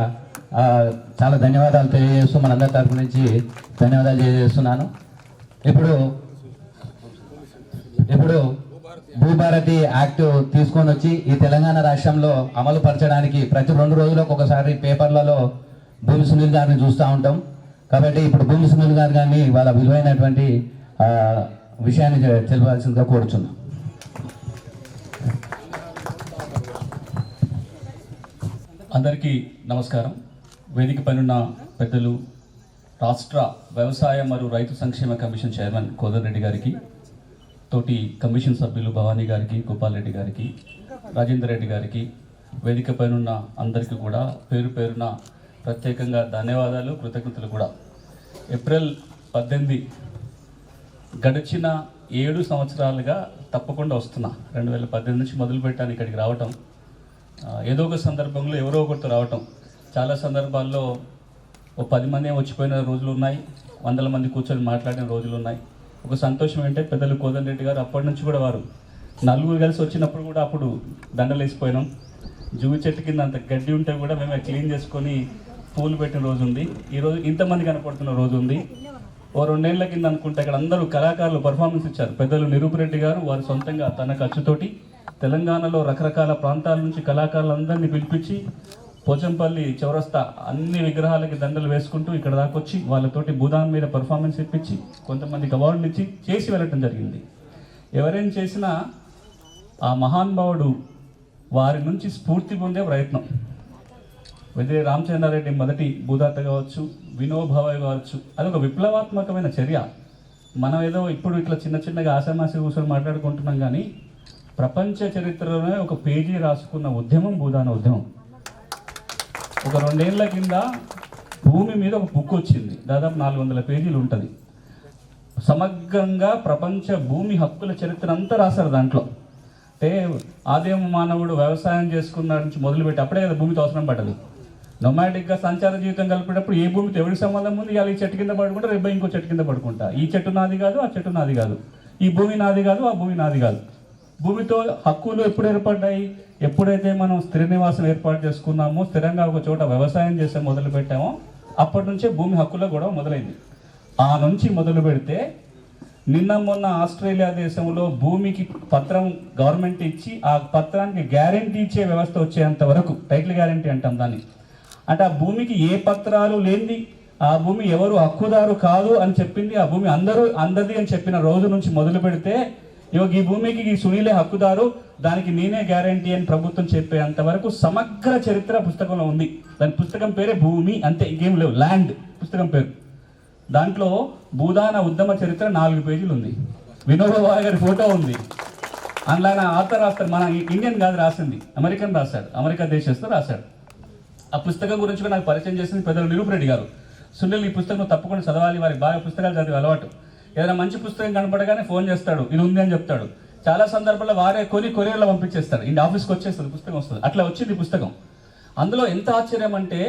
చాలా ధన్యవాదాలు తెలియజేస్తూ మనందరి తరపు నుంచి ధన్యవాదాలు తెలియజేస్తున్నాను. ఇప్పుడు భూభారతి యాక్ట్ తీసుకొని వచ్చి ఈ తెలంగాణ రాష్ట్రంలో అమలు పరచడానికి ప్రతి 2 రోజులకు ఒకసారి పేపర్లలో భూమి సునీల్ గారిని చూస్తూ ఉంటాం. కాబట్టి ఇప్పుడు భూమి సునీల్ గారిని వాళ్ళ విలువైనటువంటి విషయాన్ని తెలియవలసిందిగా కోరుచున్నాం. అందరికీ నమస్కారం. వేదిక పైనున్న పెద్దలు, రాష్ట్ర వ్యవసాయ మరియు రైతు సంక్షేమ కమిషన్ చైర్మన్ కోదండరెడ్డి గారికి, తోటి కమిషన్ సభ్యులు భవానీ గారికి, గోపాల్ రెడ్డి గారికి, రాజేందర్ రెడ్డి గారికి, వేదిక పైనున్న అందరికీ కూడా పేరు పేరున ప్రత్యేకంగా ధన్యవాదాలు, కృతజ్ఞతలు కూడా. ఏప్రిల్ 18 గడిచిన 7 సంవత్సరాలుగా తప్పకుండా వస్తున్నా. 2018 నుంచి మొదలుపెట్టాను ఇక్కడికి రావటం. ఏదో ఒక సందర్భంలో ఎవరో ఒకరితో రావటం. చాలా సందర్భాల్లో ఓ 10 మంది వచ్చిపోయిన రోజులు ఉన్నాయి, 100 మంది కూర్చొని మాట్లాడిన రోజులు ఉన్నాయి. ఒక సంతోషం ఏంటంటే పెద్దలు కోదండరెడ్డి గారు అప్పటి నుంచి కూడా వారు నలుగురు కలిసి వచ్చినప్పుడు కూడా అప్పుడు దండలు వేసిపోయినాం. జువి చెట్టు కింద అంత గడ్డి ఉంటే కూడా మేము క్లీన్ చేసుకొని పూలు పెట్టిన రోజు ఉంది. ఈరోజు ఇంతమంది కనపడుతున్న రోజు ఉంది. ఓ 2 ఏళ్ల కింద అనుకుంటే ఇక్కడ అందరూ కళాకారులు పర్ఫార్మెన్స్ ఇచ్చారు. పెద్దలు నిరూపరెడ్డి గారు వారు సొంతంగా తన ఖర్చుతోటి తెలంగాణలో రకరకాల ప్రాంతాల నుంచి కళాకారులందరినీ పిలిపించి పోచంపల్లి చౌరస్తా అన్ని విగ్రహాలకి దండలు వేసుకుంటూ ఇక్కడ దాకొచ్చి వాళ్ళతోటి భూదాన్ మీద పర్ఫార్మెన్స్ ఇప్పించి కొంతమందికి అవార్డులు ఇచ్చి చేసి వెళ్ళటం జరిగింది. ఎవరైనా చేసినా ఆ మహానుభావుడు వారి నుంచి స్ఫూర్తి పొందే ప్రయత్నం. వెదిరే రామచంద్రారెడ్డి మొదటి భూదాత కావచ్చు, వినోభావయ్య కావచ్చు, అదొక విప్లవాత్మకమైన చర్య. మనం ఏదో ఇప్పుడు ఇట్లా చిన్న చిన్నగా ఆశామాసి కూర్చొని మాట్లాడుకుంటున్నాం, కానీ ప్రపంచ చరిత్రలోనే ఒక పేజీ రాసుకున్న ఉద్యమం భూదాన ఉద్యమం. ఒక 2 ఏళ్ల కింద భూమి మీద ఒక బుక్ వచ్చింది, దాదాపు 400 పేజీలు ఉంటుంది. సమగ్రంగా ప్రపంచ భూమి హక్కుల చరిత్ర అంతా రాశారు దాంట్లో. అంటే ఆదిమ మానవుడు వ్యవసాయం చేసుకున్న నుంచి మొదలుపెట్టి అప్పుడే కదా భూమితో అవసరం పడ్డది. నొమాటిక్గా సంచార జీవితం కలిపేటప్పుడు ఏ భూమితో ఎవరికి సంబంధం ఉంది? ఇవాళ ఈ చెట్టు కింద పడుకుంటా, రేపు ఇంకో చెట్టు కింద పడుకుంటా. ఈ చెట్టు నాది కాదు, ఆ చెట్టు నాది కాదు, ఈ భూమి నాది కాదు, ఆ భూమి నాది కాదు. భూమితో హక్కులు ఎప్పుడు ఏర్పడ్డాయి? ఎప్పుడైతే మనం స్థిర నివాసం ఏర్పాటు చేసుకున్నామో, స్థిరంగా ఒక చోట వ్యవసాయం చేసే మొదలు పెట్టామో, అప్పటి నుంచే భూమి హక్కుల గొడవ మొదలైంది. ఆ నుంచి మొదలు పెడితే నిన్న మొన్న ఆస్ట్రేలియా దేశంలో భూమికి పత్రం గవర్నమెంట్ ఇచ్చి ఆ పత్రానికి గ్యారెంటీ ఇచ్చే వ్యవస్థ వచ్చేంత వరకు, టైటిల్ గ్యారెంటీ అంటాం దాన్ని. అంటే ఆ భూమికి ఏ పత్రాలు లేనిది, ఆ భూమి ఎవరు హక్కుదారు కాదు అని చెప్పింది, ఆ భూమి అందరిది అని చెప్పిన రోజు నుంచి మొదలు పెడితే ఈ భూమికి ఈ సునీలే హక్కుదారు, దానికి నేనే గ్యారంటీ అని ప్రభుత్వం చెప్పేంత వరకు సమగ్ర చరిత్ర పుస్తకంలో ఉంది. దాని పుస్తకం పేరే భూమి, అంతే, ఇంకేం లేవు. ల్యాండ్ పుస్తకం పేరు. దాంట్లో భూదాన ఉద్యమ చరిత్ర 4 పేజీలు ఉంది. వినోబాబాయ్ గారి ఫోటో ఉంది. అందులో ఆయన ఆథర్ రాస్తాడు. మన ఇండియన్ కాదు రాసింది, అమెరికన్ రాశాడు, అమెరికా దేశస్థు రాశాడు. ఆ పుస్తకం గురించి కూడా నాకు పరిచయం చేసింది పెద్దలు నిరూపరెడ్డి గారు. సునీల్ ఈ పుస్తకం తప్పకుండా చదవాలి, వారికి బాగా పుస్తకాలు చదివే అలవాటు. ఏదైనా మంచి పుస్తకం కనపడగానే ఫోన్ చేస్తాడు, ఇది ఉంది అని చెప్తాడు. చాలా సందర్భాల్లో వారే కొరియర్లో పంపించేస్తాడు, ఇంటి ఆఫీస్కి వచ్చేస్తుంది, పుస్తకం వస్తుంది. అట్లా వచ్చింది పుస్తకం. అందులో ఎంత ఆశ్చర్యం అంటే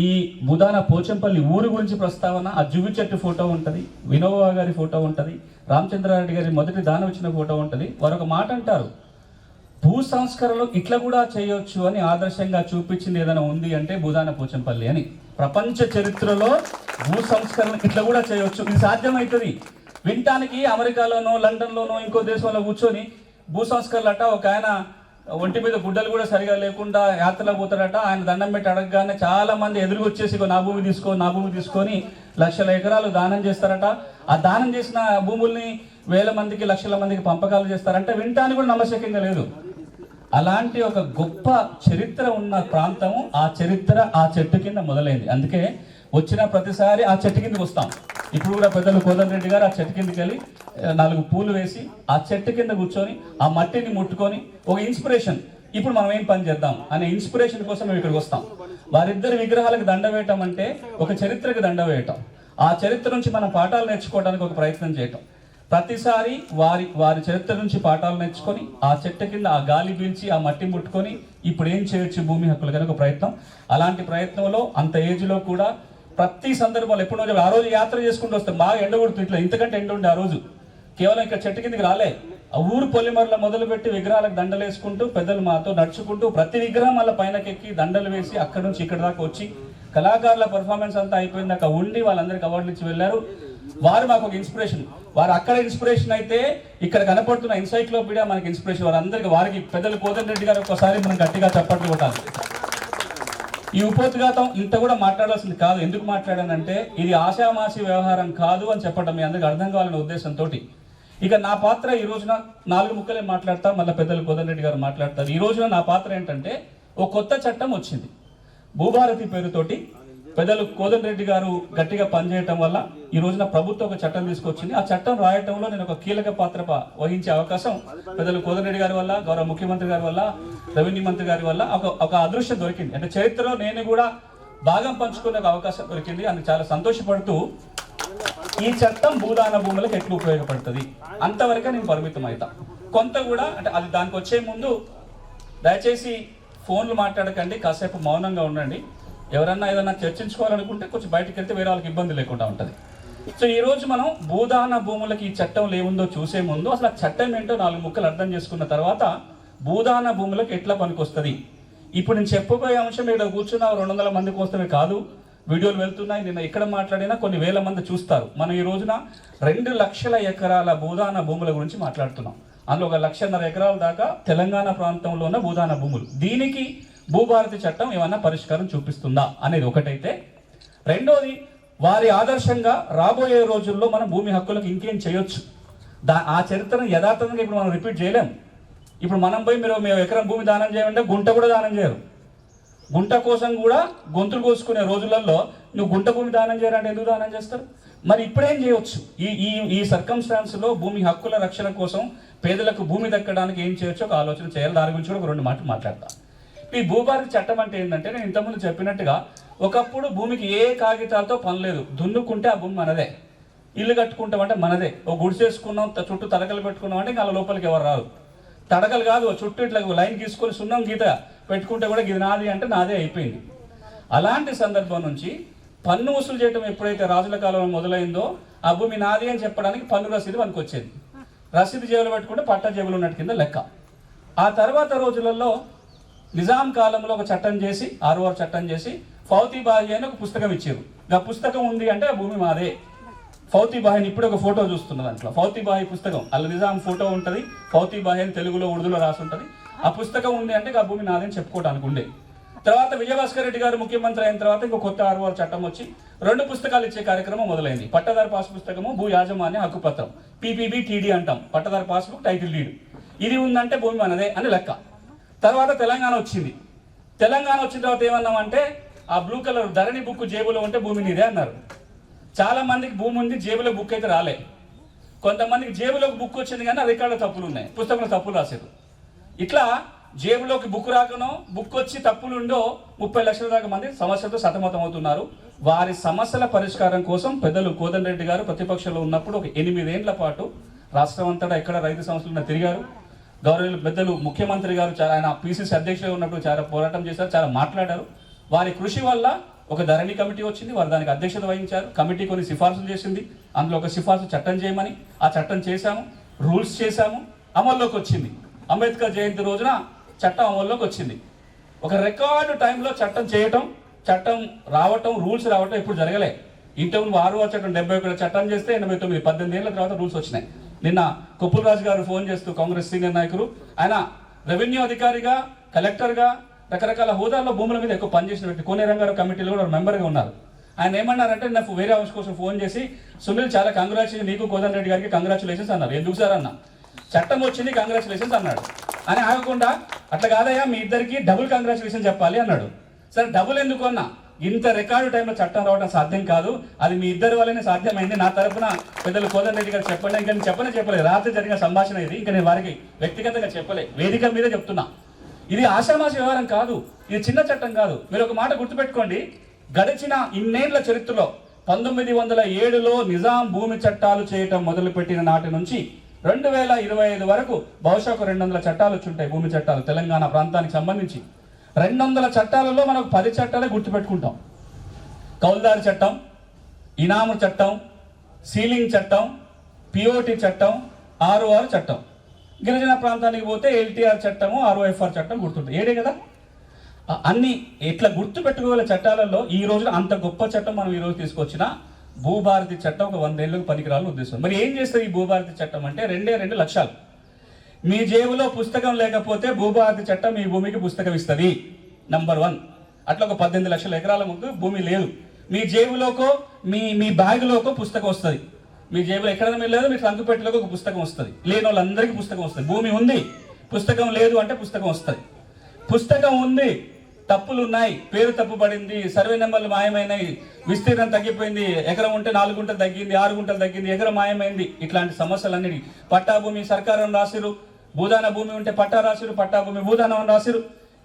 ఈ భూదాన పోచంపల్లి ఊరు గురించి ప్రస్తావన, ఆ జువి చెట్టు ఫోటో ఉంటుంది, వినోబా గారి ఫోటో ఉంటుంది, రామచంద్రారెడ్డి గారి మొదటి దానం ఇచ్చిన ఫోటో ఉంటుంది. వారు ఒక మాట అంటారు, భూ సంస్కరణలో ఇట్లా కూడా చేయొచ్చు అని ఆదర్శంగా చూపించింది ఏదైనా ఉంది అంటే భూదాన పోచంపల్లి అని. ప్రపంచ చరిత్రలో భూ సంస్కరణ ఇట్లా కూడా చేయొచ్చు, ఇది సాధ్యమవుతుంది. వినటానికి అమెరికాలోనో లండన్లోనో ఇంకో దేశంలో కూర్చొని భూ సంస్కరణలట, ఒక ఆయన ఒంటి మీద గుడ్డలు కూడా సరిగా లేకుండా యాత్రలో పోతాడట. ఆయన దండం పెట్టి అడగగానే చాలా మంది ఎదురుగా వచ్చేసి నా భూమి తీసుకొని 1,00,000 ఎకరాలు దానం చేస్తారట. ఆ దానం చేసిన భూముల్ని 1,000 మందికి 1,00,000 మందికి పంపకాలు చేస్తారంటే వినటానికి కూడా నమ్మశక్యంగా లేదు. అలాంటి ఒక గొప్ప చరిత్ర ఉన్న ప్రాంతము, ఆ చరిత్ర ఆ చెట్టు కింద మొదలైంది. అందుకే వచ్చిన ప్రతిసారి ఆ చెట్టు కిందకి వస్తాం. ఇప్పుడు కూడా పెద్దలు కోదండరెడ్డి గారు ఆ చెట్టు కిందకి వెళ్ళి 4 పూలు వేసి ఆ చెట్టు కింద కూర్చొని ఆ మట్టిని ముట్టుకొని ఒక ఇన్స్పిరేషన్, ఇప్పుడు మనం ఏం పని చేద్దాం అనే ఇన్స్పిరేషన్ కోసం మేము ఇక్కడికి వస్తాం. వారిద్దరి విగ్రహాలకు దండ వేయటం అంటే ఒక చరిత్రకి దండ వేయటం, ఆ చరిత్ర నుంచి మనం పాఠాలు నేర్చుకోవడానికి ఒక ప్రయత్నం చేయటం. ప్రతిసారి వారి చరిత్ర నుంచి పాఠాలు నేర్చుకొని ఆ చెట్టు కింద ఆ గాలి పీల్చి ఆ మట్టి ముట్టుకొని ఇప్పుడు ఏం చేయొచ్చు భూమి హక్కులు కానీ ఒక ప్రయత్నం. అలాంటి ప్రయత్నంలో అంత ఏజ్లో కూడా ప్రతి సందర్భంలో ఎప్పుడో ఆ రోజు యాత్ర చేసుకుంటూ వస్తాం, బాగా ఎండ కొడుతుంది, ఇట్లా ఇంతకంటే ఎండ ఉండే ఆ రోజు. కేవలం ఇక్కడ చెట్టు కిందకి రాలే, ఆ ఊరు పొలిమర్లో మొదలుపెట్టి విగ్రహాలకు దండలు వేసుకుంటూ పెద్దలు మాతో నడుచుకుంటూ ప్రతి విగ్రహం వాళ్ళ పైనకి ఎక్కి దండలు వేసి అక్కడ నుంచి ఇక్కడ దాకా వచ్చి కళాకారుల పర్ఫార్మెన్స్ అంతా అయిపోయింది, అక్కడ ఉండి వాళ్ళందరికీ అవార్డులు ఇచ్చి వెళ్ళారు. వారు మాకు ఒక ఇన్స్పిరేషన్. వారు అక్కడ ఇన్స్పిరేషన్ అయితే ఇక్కడ కనపడుతున్న ఎన్సైక్లోపీడియా మనకి ఇన్స్పిరేషన్. వారికి పెద్దలు కోదండరెడ్డి గారు ఒకసారి మనం గట్టిగా చప్పట్లు కొట్టాలి. ఈ ఉపోద్ఘాతం ఇంత కూడా మాట్లాడాల్సింది కాదు. ఎందుకు మాట్లాడానంటే ఇది ఆశామాసి వ్యవహారం కాదు అని చెప్పడం మీ అందరికి అర్థం కావాలనే ఉద్దేశంతో. ఇక నా పాత్ర ఈ రోజున 4 ముక్కలే మాట్లాడతా, మళ్ళీ పెద్దలు కోదండరెడ్డి గారు మాట్లాడతారు. ఈ రోజున నా పాత్ర ఏంటంటే ఒక కొత్త చట్టం వచ్చింది భూభారతి పేరుతోటి. పెద్దలు కోదండరెడ్డి గారు గట్టిగా పనిచేయటం వల్ల ఈ రోజున ప్రభుత్వం ఒక చట్టం తీసుకొచ్చింది. ఆ చట్టం రాయటంలో నేను ఒక కీలక పాత్ర వహించే అవకాశం పెద్దలు కోదండరెడ్డి గారి వల్ల, గౌరవ ముఖ్యమంత్రి గారి వల్ల, రెవెన్యూ మంత్రి గారి వల్ల ఒక అదృష్టం దొరికింది. అంటే చరిత్రలో నేను కూడా భాగం పంచుకునే అవకాశం దొరికింది. అందుకు చాలా సంతోషపడుతూ ఈ చట్టం భూదాన భూములకు ఎట్లా ఉపయోగపడుతుంది అంతవరకే నేను పరిమితం అవుతా. కొంత కూడా అంటే అది దానికి వచ్చే ముందు దయచేసి ఫోన్లు మాట్లాడకండి, కాసేపు మౌనంగా ఉండండి. ఎవరన్నా ఏదన్నా చర్చించుకోవాలనుకుంటే కొంచెం బయటకు వెళ్తే వేరే వాళ్ళకి ఇబ్బంది లేకుండా ఉంటుంది. సో ఈరోజు మనం భూదాన భూములకి ఈ చట్టంలో ఏముందో చూసే ముందు అసలు ఆ చట్టం ఏంటో 4 ముక్కలు అర్థం చేసుకున్న తర్వాత భూదాన భూములకు ఎట్లా పనికొస్తుంది. ఇప్పుడు నేను చెప్పబోయే అంశం ఇక్కడ కూర్చున్న 200 మంది కోసమే కాదు, వీడియోలు వెళ్తున్నాయి. నిన్న ఎక్కడ మాట్లాడినా కొన్ని వేల మంది చూస్తారు. మనం ఈ రోజున 2 లక్షల ఎకరాల భూదాన భూముల గురించి మాట్లాడుతున్నాం. అందులో 1.5 లక్షల ఎకరాల దాకా తెలంగాణ ప్రాంతంలో ఉన్న భూదాన భూములు. దీనికి భూభారతి చట్టం ఏమన్నా పరిష్కారం చూపిస్తుందా అనేది ఒకటైతే, రెండోది వారి ఆదర్శంగా రాబోయే రోజుల్లో మనం భూమి హక్కులకు ఇంకేం చేయొచ్చు. ఆ చరిత్రను యథార్థంగా ఇప్పుడు మనం రిపీట్ చేయలేం. ఇప్పుడు మనం పోయి మేము ఎకరం భూమి దానం చేయమంటే గుంట కూడా దానం చేయరు. గుంట కోసం కూడా గొంతులు కోసుకునే రోజులలో నువ్వు గుంట భూమి దానం చేయాలంటే ఎందుకు దానం చేస్తారు? మరి ఇప్పుడేం చేయవచ్చు? ఈ సర్కమ్స్టాన్స్లో భూమి హక్కుల రక్షణ కోసం పేదలకు భూమి దక్కడానికి ఏం చేయొచ్చు ఒక ఆలోచన చేయాలి. దాని గురించి కూడా 2 మాటలు మాట్లాడతా. ఈ భూభారతి చట్టం అంటే ఏంటంటే, నేను ఇంతకుముందు చెప్పినట్టుగా ఒకప్పుడు భూమికి ఏ కాగితాలతో పని లేదు. దున్నుకుంటే ఆ భూమి మనదే, ఇల్లు కట్టుకుంటామంటే మనదే, ఓ గుడిసేసుకున్నాం చుట్టూ తడకలు పెట్టుకున్నాం అంటే ఇంకా లోపలికి ఎవరు రాదు. తడకలు కాదు, చుట్టూ ఇట్లా లైన్ గీసుకొని సున్నం గీత పెట్టుకుంటే కూడా ఇది నాది అంటే నాదే అయిపోయింది. అలాంటి సందర్భం నుంచి పన్ను వసూలు చేయడం ఎప్పుడైతే రాజుల కాలంలో మొదలైందో ఆ భూమి నాది అని చెప్పడానికి పన్ను రసీదు మనకు వచ్చేది. రసీదు జేబులు పెట్టుకుంటే పట్టా జేబులు ఉన్నట్టు కింద లెక్క. ఆ తర్వాత రోజులలో నిజాం కాలంలో ఒక చట్టం చేసి, 6వ చట్టం చేసి ఫౌతీ బాహి అని ఒక పుస్తకం ఇచ్చారు. ఆ పుస్తకం ఉంది అంటే ఆ భూమి మాదే. ఫౌతీ బాహిని ఇప్పుడు ఒక ఫోటో చూస్తున్న దాంట్లో ఫౌతీ బాహి పుస్తకం, అల్ల నిజాం ఫోటో ఉంటుంది, ఫౌతీ బాహి అని తెలుగులో ఉర్దూలో రాసి ఉంటుంది. ఆ పుస్తకం ఉంది అంటే ఆ భూమి నాదని చెప్పుకోవడానికి ఉండే. తర్వాత విజయభాస్కర్ రెడ్డి గారు ముఖ్యమంత్రి అయిన తర్వాత ఇంకో కొత్త 6వ చట్టం వచ్చి 2 పుస్తకాలు ఇచ్చే కార్యక్రమం మొదలైంది. పట్టదారు పాస్ పుస్తకము, భూ యాజమాన్య హక్కుపత్రం, PPB TD అంటాం, పట్టదారు పాస్బుక్ టైటిల్ డీడ్. ఇది ఉందంటే భూమి మనదే అని లెక్క. తర్వాత తెలంగాణ వచ్చింది. తెలంగాణ వచ్చిన తర్వాత ఏమన్నామంటే ఆ బ్లూ కలర్ ధరణి బుక్ జేబులో ఉంటే భూమి నీదే అన్నారు. చాలా మందికి భూమి ఉంది, జేబులో బుక్ అయితే రాలే. కొంతమందికి జేబులోకి బుక్ వచ్చింది కానీ ఆ రికార్డులో తప్పులు ఉన్నాయి, పుస్తకంలో తప్పులు రాసేది. ఇట్లా జేబులోకి బుక్ రాకనో బుక్ వచ్చి తప్పులుండో 30 లక్షల దాకా మంది సమస్యలతో సతమతం అవుతున్నారు. వారి సమస్యల పరిష్కారం కోసం పెద్దలు కోదండరెడ్డి గారు ప్రతిపక్షంలో ఉన్నప్పుడు ఒక 8 ఏళ్ల పాటు రాష్ట్రం అంతటా ఎక్కడ రైతు సంస్థలు తిరిగారు. గౌరవ పెద్దలు ముఖ్యమంత్రి గారు ఆయన PCC అధ్యక్షులు ఉన్నప్పుడు చాలా పోరాటం చేశారు, చాలా మాట్లాడారు. వారి కృషి వల్ల ఒక ధరణి కమిటీ వచ్చింది, వారు దానికి అధ్యక్షత వహించారు. కమిటీ కొన్ని సిఫార్సులు చేసింది, అందులో ఒక సిఫార్సు చట్టం చేయమని, ఆ చట్టం చేశాము, రూల్స్ చేశాము, అమల్లోకి వచ్చింది. అంబేద్కర్ జయంతి రోజున చట్టం అమల్లోకి వచ్చింది. ఒక రికార్డు టైంలో చట్టం చేయటం, చట్టం రావటం, రూల్స్ రావటం ఎప్పుడు జరగలే. ఇంతకు 6వ చట్టం 71 చట్టం చేస్తే 89 18 ఏళ్ల తర్వాత రూల్స్ వచ్చినాయి. నిన్న కొప్పులరాజు గారు ఫోన్ చేస్తూ, కాంగ్రెస్ సీనియర్ నాయకులు, ఆయన రెవెన్యూ అధికారిగా, కలెక్టర్గా రకరకాల హోదాల్లో భూముల మీద ఎక్కువ పనిచేసిన వ్యక్తి. కోనేరంగారు కమిటీలో కూడా మెంబర్గా ఉన్నారు. ఆయన ఏమన్నారంటే నాకు వేరే అంశం కోసం ఫోన్ చేసి, సునీల్ చాలా కంగ్రాచులేషన్, నీకు కోదండరెడ్డి గారికి కంగ్రాచులేషన్స్ అన్నారు. ఎందుకు సార్ అన్న, చట్టం వచ్చింది కంగ్రాచులేషన్స్ అన్నాడు. అని ఆగకుండా అట్లా కాదయ్యా మీ ఇద్దరికి డబుల్ కంగ్రాచులేషన్ చెప్పాలి అన్నాడు. సరే డబుల్ ఎందుకు అన్నా, ఇంత రికార్డు టైంలో చట్టం రావడం సాధ్యం కాదు, అది మీ ఇద్దరి వల్లనే సాధ్యమైంది. నా తరఫున పెద్దలు కోదండరెడ్డి గారు చెప్పండి. ఇంకా నేను చెప్పలేదు, రాత్రి జరిగిన సంభాషణ ఇది, ఇంకా నేను వారికి వ్యక్తిగతంగా చెప్పలే, వేదిక మీద చెప్తున్నా. ఇది ఆషామాషి వ్యవహారం కాదు, ఇది చిన్న చట్టం కాదు. మీరు ఒక మాట గుర్తుపెట్టుకోండి, గడిచిన ఇన్నేళ్ల చరిత్రలో 1907లో నిజాం భూమి చట్టాలు చేయటం మొదలుపెట్టిన నాటి నుంచి 2025 వరకు బహుశా ఒక 200 చట్టాలు వచ్చుంటాయి. భూమి చట్టాలు తెలంగాణ ప్రాంతానికి సంబంధించి 200 చట్టాలలో మనకు 10 చట్టాలే గుర్తుపెట్టుకుంటాం. కౌలుదారి చట్టం, ఇనాము చట్టం, సీలింగ్ చట్టం, POT చట్టం, ROR చట్టం. గిరిజన ప్రాంతానికి పోతే LTR చట్టము, ROFR చట్టం గుర్తుంటాయి. ఏడే కదా అన్ని. ఇట్లా గుర్తు పెట్టుకోగల చట్టాలలో ఈ రోజున అంత గొప్ప చట్టం మనం ఈ రోజు తీసుకొచ్చిన భూభారతి చట్టం ఒక 100 ఏళ్ళకు పనికిరాలని ఉద్దేశం. మరి ఏం చేస్తుంది ఈ భూభారతి చట్టం అంటే 2 లక్ష్యాలు. మీ జేబులో పుస్తకం లేకపోతే భూభారతి చట్టం మీ భూమికి పుస్తకం ఇస్తుంది, నంబర్ 1. అట్లా ఒక 18 లక్షల ఎకరాల ముందు భూమి లేదు, మీ జేబులోకో మీ బ్యాగులోకో పుస్తకం వస్తుంది. మీ జేబులో ఎక్కడైనా మీరు లేదు, మీ సంకుపెట్టలోకి ఒక పుస్తకం వస్తుంది. లేని వాళ్ళందరికీ పుస్తకం వస్తుంది. భూమి ఉంది, పుస్తకం లేదు అంటే పుస్తకం వస్తుంది. పుస్తకం ఉంది, తప్పులు ఉన్నాయి, పేరు తప్పుపడింది, సర్వే నెంబర్లు మాయమైనాయి, విస్తీర్ణం తగ్గిపోయింది, ఎకరం ఉంటే 4 గుంటలు తగ్గింది, 6 గుంటలు తగ్గింది, ఎకరం మాయమైంది. ఇట్లాంటి సమస్యలన్నిటి పట్టా భూమి సర్కారం రాసిరు, భూదాన భూమి ఉంటే పట్టా రాసిరు, పట్టా భూమి భూదానం రాసిరు.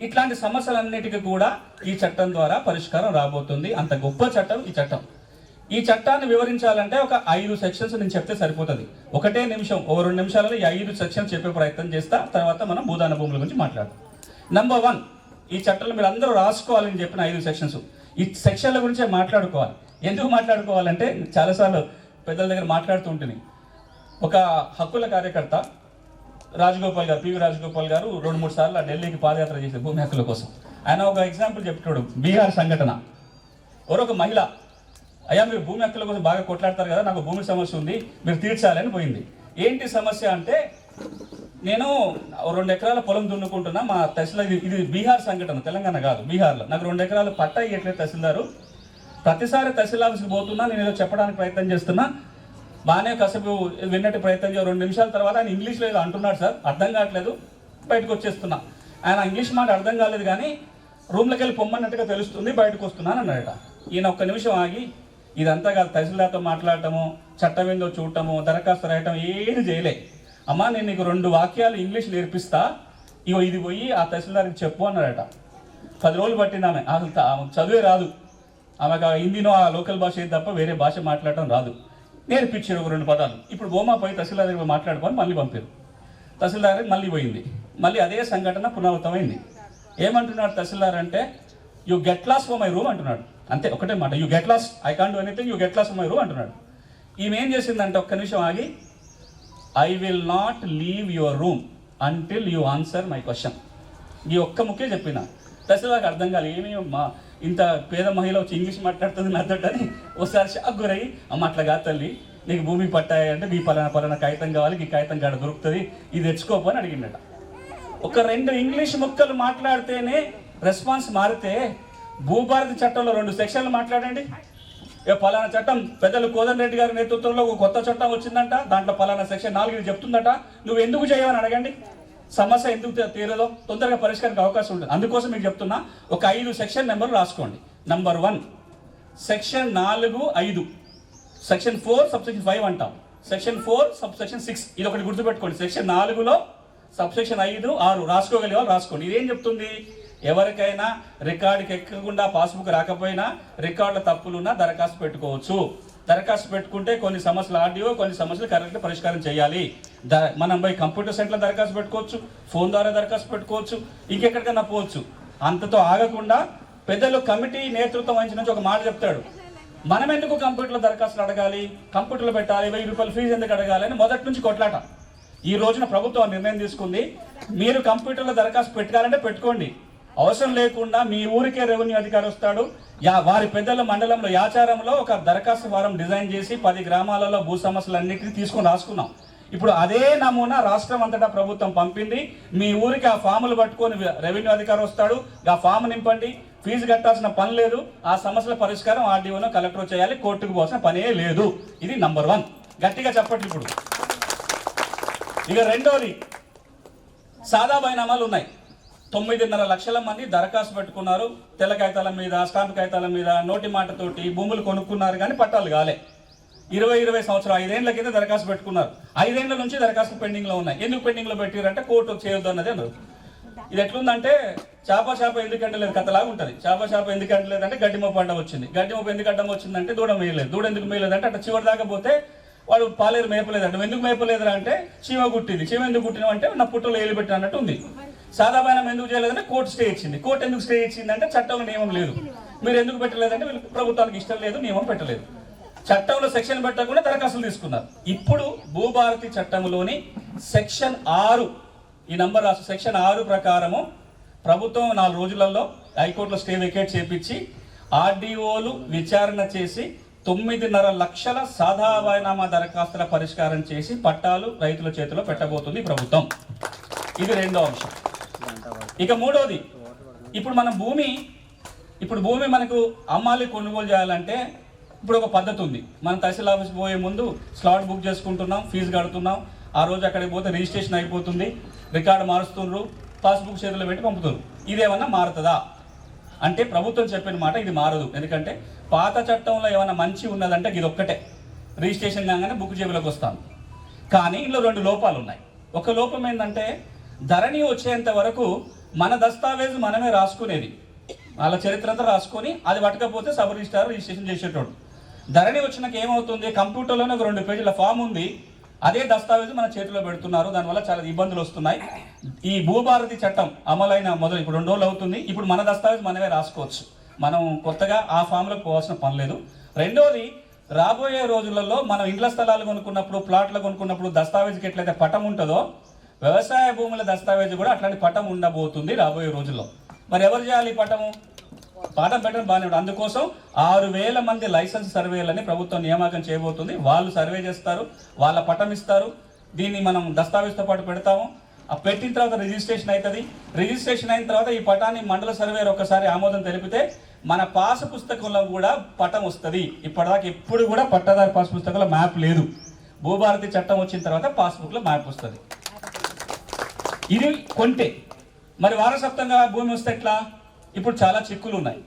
ఇట్లాంటి సమస్యలన్నిటికీ కూడా ఈ చట్టం ద్వారా పరిష్కారం రాబోతుంది. అంత గొప్ప చట్టం ఈ చట్టం. ఈ చట్టాన్ని వివరించాలంటే ఒక 5 సెక్షన్స్ నేను చెప్తే సరిపోతుంది. ఒకటే నిమిషం, ఓ 2 నిమిషాలలో ఈ 5 సెక్షన్స్ చెప్పే ప్రయత్నం చేస్తా. తర్వాత మనం భూదాన భూముల గురించి మాట్లాడదాం. నంబర్ 1, ఈ చట్టంలో మీరు అందరూ రాసుకోవాలని చెప్పిన 5 సెక్షన్స్. ఈ సెక్షన్ల గురించే మాట్లాడుకోవాలి. ఎందుకు మాట్లాడుకోవాలంటే చాలాసార్లు పెద్దల దగ్గర మాట్లాడుతూ ఉంటుంది. ఒక హక్కుల కార్యకర్త రాజగోపాల్ గారు, పివి రాజగోపాల్ గారు 2-3 సార్లు ఢిల్లీకి పాదయాత్ర చేశారు భూమి హక్కుల కోసం. ఆయన ఒక ఎగ్జాంపుల్ చెప్తాడు. బీహార్ సంఘటన. ఎవరొక మహిళ, అయ్యా మీరు భూమి హక్కుల కోసం బాగా కొట్లాడతారు కదా, నాకు భూమి సమస్య ఉంది, మీరు తీర్చాలని పోయింది. ఏంటి సమస్య అంటే, నేను 2 ఎకరాల పొలం దున్నుకుంటున్నా, మా తహసీల్దార్, ఇది బీహార్ సంఘటన, తెలంగాణ కాదు, బీహార్లో నాకు 2 ఎకరాల పట్టా ఇవ్వట్లేదు తహసీల్దారు. ప్రతిసారి తహసీల్ ఆఫీస్కి పోతున్నా, నేను ఏదో చెప్పడానికి ప్రయత్నం చేస్తున్నా, బాగానే కాసేపు విన్నట్టు ప్రయత్నం 2 నిమిషాల తర్వాత ఆయన ఇంగ్లీష్లో ఏదో అంటున్నాడు సార్, అర్థం కావట్లేదు, బయటకు వచ్చేస్తున్నా. ఆయన ఇంగ్లీష్ మాట అర్థం కాలేదు కానీ రూమ్లోకి వెళ్ళి పొమ్మన్నట్టుగా తెలుస్తుంది, బయటకు వస్తున్నాను అన్నాడట. ఈయన 1 నిమిషం ఆగి, ఇదంతా కాదు, తహసీల్దార్తో మాట్లాడటము, చట్టం ఏందో చూడటము, దరఖాస్తు రాయటం ఏది చేయలే. అమ్మా నేను నీకు 2 వాక్యాలు ఇంగ్లీష్ నేర్పిస్తా, ఇగో ఇది పోయి ఆ తహసీల్దార్కి చెప్పు అన్నాడట. 10 రోజులు పట్టింది ఆమె. అసలు చదువే రాదు ఆమెకు, హిందీనో ఆ లోకల్ భాష ఏది తప్ప వేరే భాష మాట్లాడటం రాదు. నేర్పించారు ఒక 2 పదాలు. ఇప్పుడు బోమా పోయి తహసీల్దార్ దగ్గర మాట్లాడుకొని మళ్ళీ పంపారు. తహసీల్దార్ మళ్ళీ పోయింది. మళ్ళీ అదే సంఘటన పునరావృతమైంది. ఏమంటున్నాడు తహసీల్దార్ అంటే, you get lost for my room అంటున్నాడు. అంతే, ఒకటే మాట, you get lost, I can't do anything, you get lost for my room అంటున్నాడు. ఈమె ఏం చేసిందంటే 1 నిమిషం ఆగి, I will not leave your room until you answer my question. ఈ ఒక్క ముఖ్య చెప్పిన తహసీల్దార్కి అర్థం కాదు. ఏమీ మా ఇంత పేద మహిళ వచ్చి ఇంగ్లీష్ మాట్లాడుతుంది నాతోటని ఒకసారి షాక్ గురయ్యి, అమ్మ అట్లా కాదు తల్లి, నీకు భూమి పట్టాయంటే ఈ పలానా కాగితం కావాలి, ఈ కాగితం కాడ దొరుకుతుంది, ఇది తెచ్చుకోపని అడిగిండట. ఒక 2 ఇంగ్లీష్ ముక్కలు మాట్లాడితేనే రెస్పాన్స్ మారితే, భూభారతి చట్టంలో 2 సెక్షన్లు మాట్లాడండి. పలానా చట్టం పెద్దలు కోదండరెడ్డి గారి నేతృత్వంలో ఒక కొత్త చట్టం వచ్చిందంట, దాంట్లో పలానా సెక్షన్ 4 ఇది చెప్తుందట, నువ్వు ఎందుకు చేయవని అడగండి. సమస్య ఎందుకు తీరదో తొందరగా పరిష్కారానికి అవకాశం ఉంటుంది. అందుకోసం మీకు చెప్తున్నా, ఒక 5 సెక్షన్ నెంబర్లు రాసుకోండి. నంబర్ 1, సెక్షన్ 4, 5, సెక్షన్ 4 సబ్సెక్షన్ 5 అంటాం, సెక్షన్ 4 సబ్సెక్షన్ 6. ఇది ఒకటి గుర్తుపెట్టుకోండి. సెక్షన్ 4లో సబ్సెక్షన్ 5, 6 రాసుకోగలిగే వాళ్ళు రాసుకోండి. ఇదేం చెప్తుంది, ఎవరికైనా రికార్డుకి ఎక్కకుండా పాస్బుక్ రాకపోయినా, రికార్డుల తప్పులున్నా దరఖాస్తు పెట్టుకోవచ్చు. దరఖాస్తు పెట్టుకుంటే కొన్ని సమస్యలు ఆర్డీఓ, కొన్ని సమస్యలు కరెక్ట్గా పరిష్కారం చేయాలి. మనం పోయి కంప్యూటర్ సెంటర్లో దరఖాస్తు పెట్టుకోవచ్చు, ఫోన్ ద్వారా దరఖాస్తు పెట్టుకోవచ్చు, ఇంకెక్కడికైనా పోవచ్చు. అంతతో ఆగకుండా పెద్దలు కమిటీ నేతృత్వం వహించిన నుంచి ఒక మాట చెప్తాడు, మనం ఎందుకు కంప్యూటర్లో దరఖాస్తులు అడగాలి, కంప్యూటర్లో పెట్టాలి, 1000 రూపాయలు ఫీజు ఎందుకు అడగాలి అని మొదటి నుంచి కొట్లాట. ఈ రోజున ప్రభుత్వం నిర్ణయం తీసుకుంది, మీరు కంప్యూటర్లో దరఖాస్తు పెట్టుకోవాలంటే పెట్టుకోండి, అవసరం లేకుండా మీ ఊరికే రెవెన్యూ అధికారి వస్తాడు, వారి పెద్దల మండలంలో యాచారంలో ఒక దరఖాస్తు ఫారం డిజైన్ చేసి 10 గ్రామాలలో భూ సమస్యలన్నింటినీ తీసుకొని రాసుకున్నాం. ఇప్పుడు అదే నమూనా రాష్ట్రం అంతటా ప్రభుత్వం పంపింది. మీ ఊరికి ఆ ఫాములు పట్టుకొని రెవెన్యూ అధికారి వస్తాడు, ఆ ఫామ్ నింపండి, ఫీజు కట్టాల్సిన పని లేదు, ఆ సమస్యల పరిష్కారం ఆర్డీఓనో కలెక్టర్ చేయాలి, కోర్టుకు పోవాల్సిన పనే లేదు. ఇది నంబర్ 1. గట్టిగా చెప్పట్లు. ఇప్పుడు ఇక 2వది, సాదా బైనామాలు ఉన్నాయి. 9.5 లక్షల మంది దరఖాస్తు పెట్టుకున్నారు. తెల్ల కాగితాల మీద, స్టాంప్ కాగితాల మీద, నోటి మాటతోటి భూములు కొనుక్కున్నారు కానీ పట్టాలు కాలే. 20 సంవత్సరాలు 5 ఏళ్ల కింద దరఖాస్తు పెట్టుకున్నారు. 5 ఏళ్ల నుంచి దరఖాస్తు పెండింగ్లో ఉన్నాయి. ఎందుకు పెండింగ్లో పెట్టారంటే కోర్టు చేయొద్దు అన్నది అన్నారు. ఇది ఎట్లుందంటే చేప ఎందుకంటే లేదు కథలాగా ఉంటుంది. చేప ఎందుకంటే లేదంటే గడ్డిమోపు అడ్డం వచ్చింది. గడ్డిమోపు ఎందుకు అడ్డం వచ్చిందంటే దూడ మేయలేదు. దూడ ఎందుకు మేయలేదంటే అట్లా చివరి దాకా పోతే వాడు పాలేరు మేపలేదంటే, ఎందుకు మేపలేదురా అంటే చీమ గుట్టింది. చీమ ఎందుకు గుట్టినామంటే నా పుట్టలో ఏలు పెట్టిన అన్నట్టు ఉంది. సాదా బైనం ఎందుకు చేయలేదంటే కోర్టు స్టే ఇచ్చింది. కోర్టు ఎందుకు స్టే ఇచ్చిందంటే చట్టంలో నియమం లేదు. మీరు ఎందుకు పెట్టలేదంటే వీళ్ళు ప్రభుత్వానికి ఇష్టం లేదు, నియమం పెట్టలేదు. చట్టంలో సెక్షన్ పెట్టకుండా దరఖాస్తులు తీసుకున్నారు. ఇప్పుడు భూభారతి చట్టంలోని సెక్షన్ 6, ఈ నంబర్ రాసు, సెక్షన్ 6 ప్రకారము ప్రభుత్వం 4 రోజులలో హైకోర్టులో స్టే వెకేట్ చేపించి ఆర్డీఓలు విచారణ చేసి 9.5 లక్షల సాదా బైనామా దరఖాస్తుల పరిష్కారం చేసి పట్టాలు రైతుల చేతిలో పెట్టబోతుంది ప్రభుత్వం. ఇది 2వ అంశం. ఇక 3వది, ఇప్పుడు మన భూమి మనకు అమ్మాలి, కొనుగోలు చేయాలంటే ఇప్పుడు ఒక పద్ధతి ఉంది. మనం తహసీల్ ఆఫీస్కి పోయే ముందు స్లాట్ బుక్ చేసుకుంటున్నాం, ఫీజు కడుతున్నాం, ఆ రోజు అక్కడికి పోతే రిజిస్ట్రేషన్ అయిపోతుంది, రికార్డు మారుస్తున్నారు, పాస్బుక్ చేతిలో పెట్టి పంపుతారు. ఇదేమన్నా మారుతుందా అంటే ప్రభుత్వం చెప్పిన మాట ఇది మారదు. ఎందుకంటే పాత చట్టంలో ఏమైనా మంచి ఉన్నదంటే ఇది ఒక్కటే, రిజిస్ట్రేషన్ కాగానే బుక్ జేబులోకి వస్తాను. కానీ ఇందులో 2 లోపాలు ఉన్నాయి. ఒక లోపం ఏంటంటే ధరణి వచ్చేంత వరకు మన దస్తావేజు మనమే రాసుకునేది, వాళ్ళ చరిత్ర అంతా రాసుకొని అది పట్టకపోతే సబ్ రిజిస్ట్రార్ రిజిస్ట్రేషన్ చేసేటోడు. ధరణి వచ్చినాక ఏమవుతుంది, కంప్యూటర్లోనే ఒక 2 పేజీల ఫామ్ ఉంది, అదే దస్తావేజు మన చేతిలో పెడుతున్నారు. దానివల్ల చాలా ఇబ్బందులు వస్తున్నాయి. ఈ భూభారతి చట్టం అమలైన మొదలు ఇప్పుడు 2 రోజులు అవుతుంది. ఇప్పుడు మన దస్తావేజు మనమే రాసుకోవచ్చు, మనం కొత్తగా ఆ ఫామ్లోకి పోవాల్సిన పని లేదు. రెండోది, రాబోయే రోజులలో మనం ఇండ్ల స్థలాలు కొనుక్కున్నప్పుడు, ప్లాట్లు కొనుక్కున్నప్పుడు దస్తావేజుకి ఎట్లయితే పటం ఉంటుందో, వ్యవసాయ భూముల దస్తావేజు కూడా అట్లాంటి పటం ఉండబోతుంది రాబోయే రోజుల్లో. మరి ఎవరు చేయాలి ఈ పటము? పాఠం పెట్టడం బాగానే ఉంటుంది. అందుకోసం 6000 మంది లైసెన్స్ సర్వేలని ప్రభుత్వం నియామకం చేయబోతుంది. వాళ్ళు సర్వే చేస్తారు, వాళ్ళ పటం ఇస్తారు. దీన్ని మనం దస్తావేజ్తో పాటు పెడతాము. ఆ పెట్టిన తర్వాత రిజిస్ట్రేషన్ అవుతుంది. రిజిస్ట్రేషన్ అయిన తర్వాత ఈ పటాన్ని మండల సర్వేర్ ఒకసారి ఆమోదం తెలిపితే మన పాస్ పుస్తకంలో కూడా పటం వస్తుంది. ఇప్పటిదాకా ఎప్పుడు కూడా పట్టాదారు పాస్ పుస్తకంలో మ్యాప్ లేదు. భూభారతి చట్టం వచ్చిన తర్వాత పాస్బుక్లో మ్యాప్ వస్తుంది. ఇది కొంటే. మరి వారసత్వంగా భూమి వస్తే ఎట్లా? ఇప్పుడు చాలా చిక్కులు ఉన్నాయి.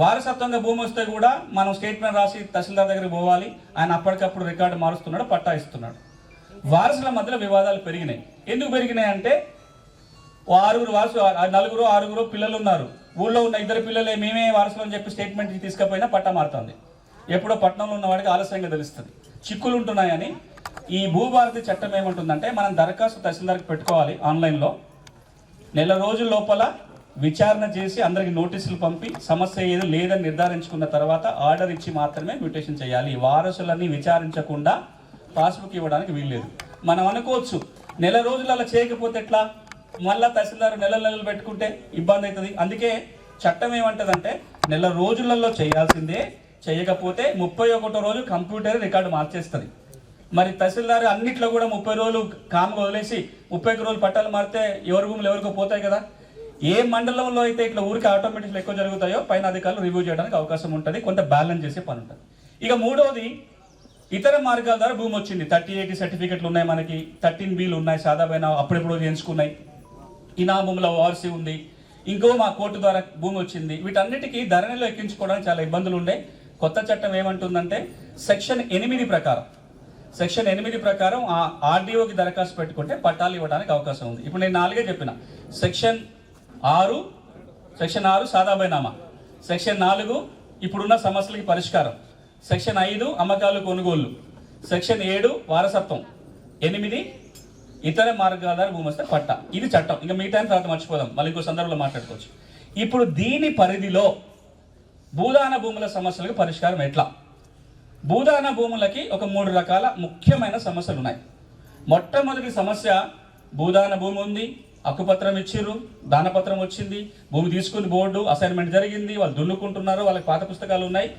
వారసత్వంగా భూమి వస్తే కూడా మనం స్టేట్మెంట్ రాసి తహసీల్దార్ దగ్గరికి పోవాలి. ఆయన అప్పటికప్పుడు రికార్డు మారుస్తున్నాడు, పట్టా ఇస్తున్నాడు. వారసుల మధ్యలో వివాదాలు పెరిగినాయి. ఎందుకు పెరిగినాయి అంటే, 4 6 పిల్లలు ఉన్నారు. ఊళ్ళో ఉన్న 2 పిల్లలే మేమే వారసులు అని చెప్పి స్టేట్మెంట్ తీసుకపోయినా పట్టా మారుతుంది. ఎప్పుడో పట్టణంలో ఉన్న వాడికి ఆలస్యంగా తెలుస్తుంది. చిక్కులు ఉంటున్నాయని ఈ భూభారతి చట్టం ఏమంటుందంటే, మనం దరఖాస్తు తహసీల్దార్కి పెట్టుకోవాలి ఆన్లైన్లో. 1 రోజుల లోపల విచారణ చేసి అందరికి నోటీసులు పంపి సమస్య ఏదో లేదని నిర్ధారించుకున్న తర్వాత ఆర్డర్ ఇచ్చి మాత్రమే మ్యూటేషన్ చేయాలి. వారసులని విచారించకుండా పాస్బుక్ ఇవ్వడానికి వీల్లేదు. మనం అనుకోవచ్చు 1 రోజులలో చేయకపోతే ఎట్లా, మళ్ళీ తహసీల్దార్ నెలలు పెట్టుకుంటే ఇబ్బంది అవుతుంది. అందుకే చట్టం ఏమంటుందంటే 1 రోజులలో చేయాల్సిందే, చేయకపోతే 31వ రోజు కంప్యూటర్ రికార్డు మార్చేస్తుంది. మరి తహసీల్దార్ అన్నిట్లో కూడా 30 రోజులు కామ్గా వదిలేసి 31 రోజులు పట్టాలు మారితే ఎవరి భూములు ఎవరికో పోతాయి కదా. ఏ మండలంలో అయితే ఇట్లా ఊరికి ఆటోమేటిక్గా ఎక్కువ జరుగుతాయో పైన అధికారులు రివ్యూ చేయడానికి అవకాశం ఉంటుంది, కొంత బ్యాలెన్స్ చేసే పని ఉంటుంది. ఇక మూడవది, ఇతర మార్గాల ద్వారా భూమి వచ్చింది. 3080 సర్టిఫికెట్లు ఉన్నాయి, మనకి 13Bలు ఉన్నాయి, సాదాపైన అప్పుడెప్పుడు చేయించుకున్నాయి. ఇనా భూముల వారసి ఉంది, ఇంకో మా కోర్టు ద్వారా భూమి వచ్చింది. వీటన్నిటికీ ధరణిలో ఎక్కించుకోవడానికి చాలా ఇబ్బందులు ఉండే. కొత్త చట్టం ఏమంటుందంటే, సెక్షన్ 8 ప్రకారం ఆ ఆర్డీఓకి దరఖాస్తు పెట్టుకుంటే పట్టాలు ఇవ్వడానికి అవకాశం ఉంది. ఇప్పుడు నేను 4 చెప్పిన. సెక్షన్ 6 సాదాబైనామా, సెక్షన్ 4 ఇప్పుడున్న సమస్యలకి పరిష్కారం, సెక్షన్ 5 అమ్మకాలు కొనుగోళ్లు, సెక్షన్ 7 వారసత్వం, 8 ఇతర మార్గాల ద్వారా భూమి వస్తే పట్టా. ఇది చట్టం. ఇంకా మిగతా తర్వాత మర్చిపోదాం, మళ్ళీ ఇంకో సందర్భంలో మాట్లాడుకోవచ్చు. ఇప్పుడు దీని పరిధిలో భూదాన భూముల సమస్యలకు పరిష్కారం ఎట్లా? భూదాన భూములకి ఒక 3 రకాల ముఖ్యమైన సమస్యలు ఉన్నాయి. మొట్టమొదటి సమస్య, భూదాన భూమి ఉంది, హక్కుపత్రం ఇచ్చిర్రు, దానపత్రం వచ్చింది, భూమి తీసుకుని బోర్డు అసైన్మెంట్ జరిగింది, వాళ్ళు దున్నుకుంటున్నారు, వాళ్ళకి పాత పుస్తకాలు ఉన్నాయి,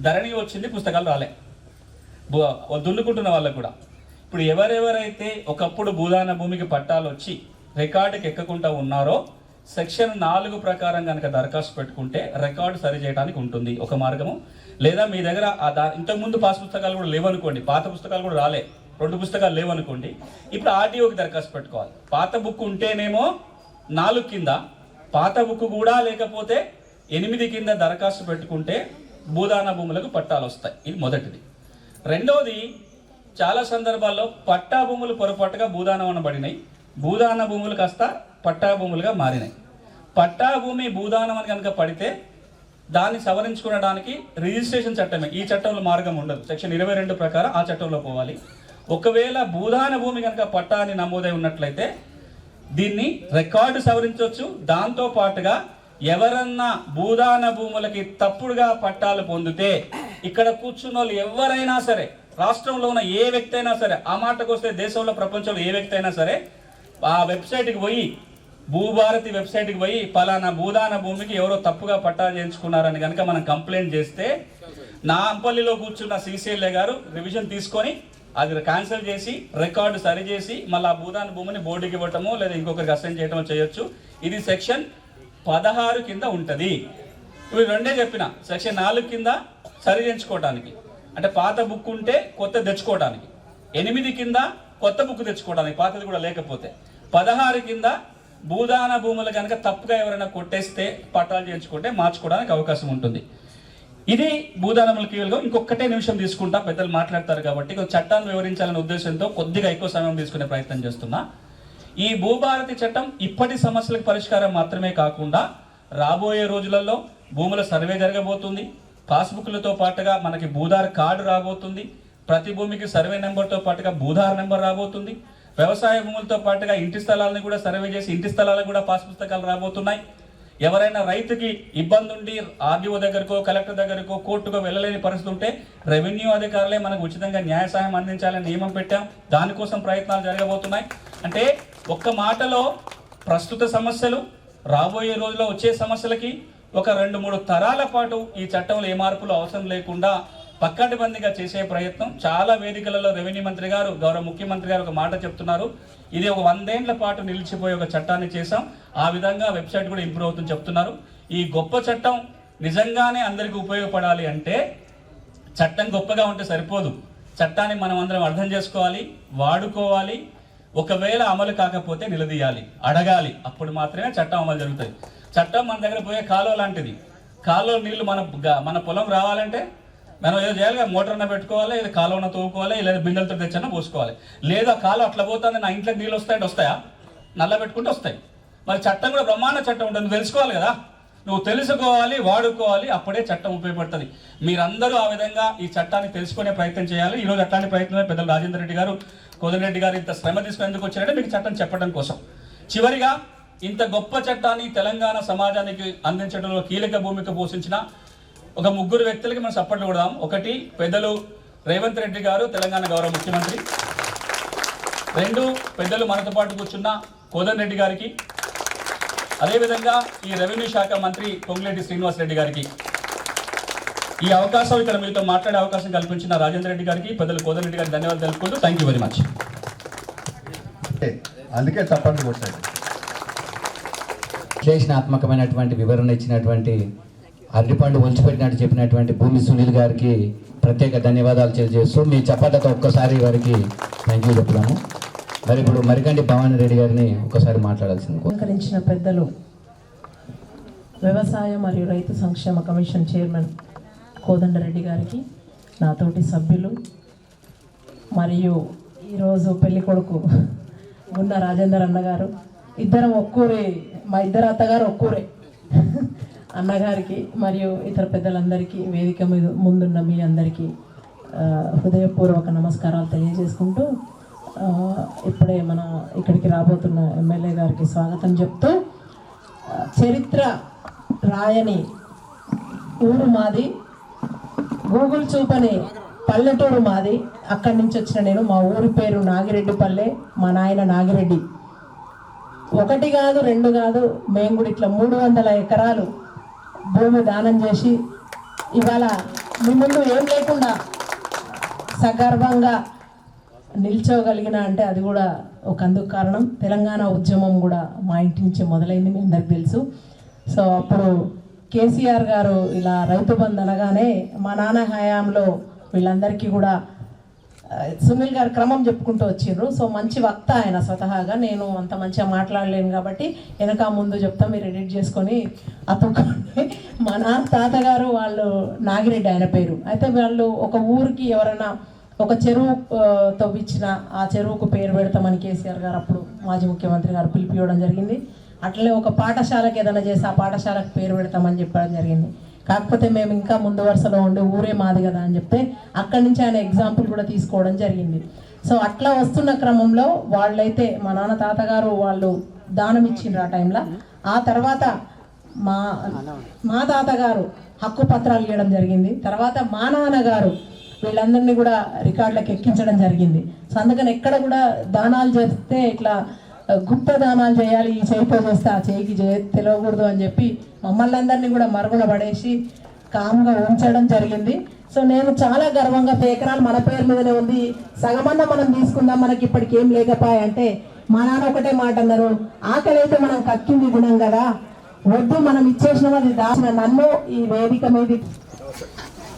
ధరణి వచ్చింది, పుస్తకాలు రాలే, దున్నుకుంటున్న వాళ్ళకు కూడా. ఇప్పుడు ఎవరెవరైతే ఒకప్పుడు భూదాన భూమికి పట్టాలు వచ్చి రికార్డుకి ఎక్కకుండా ఉన్నారో, సెక్షన్ 4 ప్రకారం కనుక దరఖాస్తు పెట్టుకుంటే రికార్డు సరి చేయడానికి ఉంటుంది ఒక మార్గము. లేదా మీ దగ్గర ఇంతకుముందు పాస్ పుస్తకాలు కూడా లేవనుకోండి, పాత పుస్తకాలు కూడా రాలే, 2 పుస్తకాలు లేవనుకోండి, ఇప్పుడు ఆర్డీఓకి దరఖాస్తు పెట్టుకోవాలి. పాత బుక్ ఉంటేనేమో 4 కింద, పాత బుక్ కూడా లేకపోతే 8 కింద దరఖాస్తు పెట్టుకుంటే భూదాన భూములకు పట్టాలు వస్తాయి. ఇది మొదటిది. రెండవది, చాలా సందర్భాల్లో పట్టా భూములు పొరపాటుగా భూదానం అనబడినాయి, భూదాన భూములు కాస్త పట్టా భూములుగా మారినాయి. పట్టా భూమి భూదానం అని కనుక పడితే దాన్ని సవరించుకోవడానికి రిజిస్ట్రేషన్ చట్టమే, ఈ చట్టంలో మార్గం ఉండదు. సెక్షన్ 22 ప్రకారం ఆ చట్టంలో పోవాలి. ఒకవేళ భూదాన భూమి కనుక పట్టా అని నమోదై ఉన్నట్లయితే దీన్ని రికార్డు సవరించవచ్చు. దాంతో పాటుగా ఎవరన్నా భూదాన భూములకి తప్పుడుగా పట్టాలు పొందితే, ఇక్కడ కూర్చున్న వాళ్ళు ఎవరైనా సరే, రాష్ట్రంలో ఉన్న ఏ వ్యక్తి అయినా సరే, ఆ మాటకు వస్తే దేశంలో ప్రపంచంలో ఏ వ్యక్తి అయినా సరే, ఆ వెబ్సైట్కి పోయి, భూభారతి వెబ్సైట్కి పోయి పలానా భూదాన భూమికి ఎవరో తప్పుగా పట్టా చేయించుకున్నారని కనుక మనం కంప్లైంట్ చేస్తే, నాంపల్లిలో కూర్చున్న సీసీఎల్ఏ గారు రివిజన్ తీసుకొని అది క్యాన్సిల్ చేసి రికార్డు సరిచేసి మళ్ళీ ఆ భూదాన భూమిని బోర్డుకి ఇవ్వటమో లేదా ఇంకొకరికి అసైన్ చేయటమో చేయొచ్చు. ఇది సెక్షన్ 16 కింద ఉంటుంది. ఇవి 2 చెప్పిన. సెక్షన్ 4 కింద సరి చేయించుకోవడానికి, అంటే పాత బుక్ ఉంటే కొత్త తెచ్చుకోవడానికి, 8 కింద కొత్త బుక్ తెచ్చుకోవడానికి పాతది కూడా లేకపోతే, 16 కింద భూదాన భూములు కనుక తప్పుగా ఎవరైనా కొట్టేస్తే పట్టాలు చేయించుకుంటే మార్చుకోవడానికి అవకాశం ఉంటుంది. ఇది భూదానములకి. ఇంకొకటే నిమిషం తీసుకుంటా, పెద్దలు మాట్లాడతారు కాబట్టి చట్టాన్ని వివరించాలనే ఉద్దేశంతో కొద్దిగా ఎక్కువ సమయం తీసుకునే ప్రయత్నం చేస్తున్నా. ఈ భూభారతి చట్టం ఇప్పటి సమస్యలకు పరిష్కారం మాత్రమే కాకుండా రాబోయే రోజులలో భూముల సర్వే జరగబోతుంది, పాస్బుక్లతో పాటుగా మనకి భూధార్ కార్డు రాబోతుంది, ప్రతి భూమికి సర్వే నెంబర్తో పాటుగా భూధార్ నెంబర్ రాబోతుంది, వ్యవసాయ భూములతో పాటుగా ఇంటి స్థలాలను కూడా సర్వే చేసి ఇంటి స్థలాలకు కూడా పాస్ పుస్తకాలు రాబోతున్నాయి. ఎవరైనా రైతుకి ఇబ్బంది ఉండి ఆర్డీఓ దగ్గరకో కలెక్టర్ దగ్గరకో కోర్టుకో వెళ్ళలేని పరిస్థితి ఉంటే రెవెన్యూ అధికారులే మనకు ఉచితంగా న్యాయ సహాయం అందించాలని నియమం పెట్టాం. దానికోసం ప్రయత్నాలు జరగబోతున్నాయి. అంటే ఒక్క మాటలో ప్రస్తుత సమస్యలు, రాబోయే రోజుల్లో వచ్చే సమస్యలకి ఒక 2-3 తరాల పాటు ఈ చట్టంలో ఏ మార్పులు అవసరం లేకుండా పక్కటిబందిగా చేసే ప్రయత్నం చాలా వేదికలలో రెవెన్యూ మంత్రి గారు, గౌరవ ముఖ్యమంత్రి గారు ఒక మాట చెప్తున్నారు. ఇది ఒక 100 ఏళ్ల పాటు నిలిచిపోయే ఒక చట్టాన్ని చేశాం. ఆ విధంగా వెబ్సైట్ కూడా ఇంప్రూవ్ అవుతుందని చెప్తున్నారు. ఈ గొప్ప చట్టం నిజంగానే అందరికీ ఉపయోగపడాలి అంటే చట్టం గొప్పగా ఉంటే సరిపోదు. చట్టాన్ని మనం అందరం అర్థం చేసుకోవాలి, వాడుకోవాలి. ఒకవేళ అమలు కాకపోతే నిలదీయాలి, అడగాలి. అప్పుడు మాత్రమే చట్టం అమలు జరుగుతుంది. చట్టం మన దగ్గర పోయే కాలువ లాంటిది. కాలువ నీళ్లు మన పొలం రావాలంటే మనం ఏదో చేయాలి, మోటార్న పెట్టుకోవాలి, లేదా కాలువన తోముకోవాలి, లేదా బిందెలతో తెచ్చన్నా పోసుకోవాలి. లేదా కాలువ అట్లా పోతుంది, నా ఇంట్లోకి నీళ్ళు వస్తాయా? నల్ల పెట్టుకుంటే వస్తాయి. మరి చట్టం కూడా బ్రహ్మాండ చట్టం ఉంటుంది, నువ్వు తెలుసుకోవాలి కదా. నువ్వు తెలుసుకోవాలి, వాడుకోవాలి, అప్పుడే చట్టం ఉపయోగపడుతుంది. మీరందరూ ఆ విధంగా ఈ చట్టాన్ని తెలుసుకునే ప్రయత్నం చేయాలి. ఈరోజు అట్లాంటి ప్రయత్నమే పెద్దలు రాజేందర్ రెడ్డి గారు, కోదండ రెడ్డి గారు ఇంత శ్రమ తీసుకుని ఎందుకు వచ్చారంటే మీకు చట్టం చెప్పడం కోసం. చివరిగా ఇంత గొప్ప చట్టాన్ని తెలంగాణ సమాజానికి అందించడంలో కీలక భూమిక పోషించిన ఒక 3 వ్యక్తులకి మనం సపోర్ట్లు కొడదాం. ఒకటి పెద్దలు రేవంత్ రెడ్డి గారు, తెలంగాణ గౌరవ ముఖ్యమంత్రి. 2 పెద్దలు మనతో పాటు కూర్చున్న కోదండ రెడ్డి గారికి, అదేవిధంగా ఈ రెవెన్యూ శాఖ మంత్రి పొంగులేటి శ్రీనివాస్ రెడ్డి గారికి. ఈ అవకాశం ఇక్కడ మీతో మాట్లాడే అవకాశం కల్పించిన రాజేంద్ర రెడ్డి గారికి, పెద్దలు కోదండ రెడ్డి గారికి ధన్యవాదాలు తెలుపుకుంటూ థ్యాంక్ యూ వెరీ మచ్. అందుకే చప్పట్లు కొట్టాడు. విశ్లేషణాత్మకమైనటువంటి వివరణ ఇచ్చినటువంటి, అరటిపండు ఒలిచిపెట్టినట్టు చెప్పినటువంటి భూమి సునీల్ గారికి ప్రత్యేక ధన్యవాదాలు తెలియజేస్తూ మీ చప్పట్లతో ఒక్కసారి వారికి థ్యాంక్ యూ చెప్తున్నాము. మరి ఇప్పుడు మరికండి భవానీ రెడ్డి గారిని ఒక్కసారి మాట్లాడాల్సింది. అలంకరించిన పెద్దలు, వ్యవసాయ మరియు రైతు సంక్షేమ కమిషన్ చైర్మన్ కోదండరెడ్డి గారికి, నాతోటి సభ్యులు మరియు ఈరోజు పెళ్లి కొడుకు గున్న రాజేందర్ అన్నగారు, ఇద్దరం ఒక్కూరే, మా ఇద్దరు అత్తగారు ఒక్కూరే అన్నగారికి మరియు ఇతర పెద్దలందరికీ, వేదిక మీద ముందున్న మీ అందరికీ హృదయపూర్వక నమస్కారాలు తెలియజేసుకుంటూ ఇప్పుడే మన ఇక్కడికి రాబోతున్న ఎమ్మెల్యే గారికి స్వాగతం చెప్తూ, చరిత్ర రాయని ఊరు మాది, గూగుల్ చూపని పల్లెటూరు మాది. అక్కడి నుంచి వచ్చిన నేను, మా ఊరి పేరు నాగిరెడ్డిపల్లె, మా నాయన నాగిరెడ్డి. 1 కాదు 2 కాదు, మేము కూడా ఇట్లా 300 ఎకరాలు భూమి దానం చేసి ఇవాళ మీ ముందు ఏం లేకుండా సగర్వంగా నిల్చోగలిగిన అంటే అది కూడా ఒక అందుకు కారణం తెలంగాణ ఉద్యమం కూడా మా ఇంటి నుంచి మొదలైంది, మీ అందరికి తెలుసు. సో అప్పుడు కేసీఆర్ గారు ఇలా రైతు బంధు అనగానే మా నాన్న హయాంలో వీళ్ళందరికీ కూడా సునీల్ గారు క్రమం చెప్పుకుంటూ వచ్చిండ్రు. సో మంచి వక్త ఆయన స్వతహాగా, నేను అంత మంచిగా మాట్లాడలేను కాబట్టి వెనక ముందు చెప్తా, మీరు ఎడిట్ చేసుకొని అతుక్కోండి. మా నాన్న తాతగారు వాళ్ళు నాగిరెడ్డి ఆయన పేరు. అయితే వాళ్ళు ఒక ఊరికి ఎవరైనా ఒక చెరువు తవ్వించిన ఆ చెరువుకు పేరు పెడతామని కేసీఆర్ గారు అప్పుడు మాజీ ముఖ్యమంత్రి గారు పిలిపివ్వడం జరిగింది. అట్లనే ఒక పాఠశాలకు ఏదైనా చేసి ఆ పాఠశాలకు పేరు పెడతామని చెప్పడం జరిగింది. కాకపోతే మేము ఇంకా ముందు వరుసలో ఉండే ఊరే మాది కదా అని చెప్తే అక్కడి నుంచి ఆయన ఎగ్జాంపుల్ కూడా తీసుకోవడం జరిగింది. సో అట్లా వస్తున్న క్రమంలో వాళ్ళైతే మా నాన్న తాతగారు వాళ్ళు దానం ఇచ్చిండ్రు ఆ టైంలో. ఆ తర్వాత మా తాతగారు హక్కు పత్రాలు ఇవ్వడం జరిగింది. తర్వాత మా నాన్నగారు వీళ్ళందరినీ కూడా రికార్డులకు ఎక్కించడం జరిగింది. సో అందుకని ఎక్కడ కూడా దానాలు చేస్తే ఇట్లా గుప్త దానాలు చేయాలి, ఈ చేయితో చేస్తే ఆ చేయికి తెలియకూడదు అని చెప్పి మమ్మల్ని అందరినీ కూడా మరుగున పడేసి కామ్గా ఉంచడం జరిగింది. సో నేను చాలా గర్వంగా, ఎకరాలు మన పేరు మీదనే ఉంది, సగమన్న మనం తీసుకుందాం, మనకి ఇప్పటికి ఏం లేకపోయాయంటే మా నాన్న ఒకటే మాట అన్నారు, ఆకలి అయితే మనం కక్కింది గుణం కదా, వద్దు మనం ఇచ్చేసిన అది దాచిన నన్ను ఈ వేదిక మీద.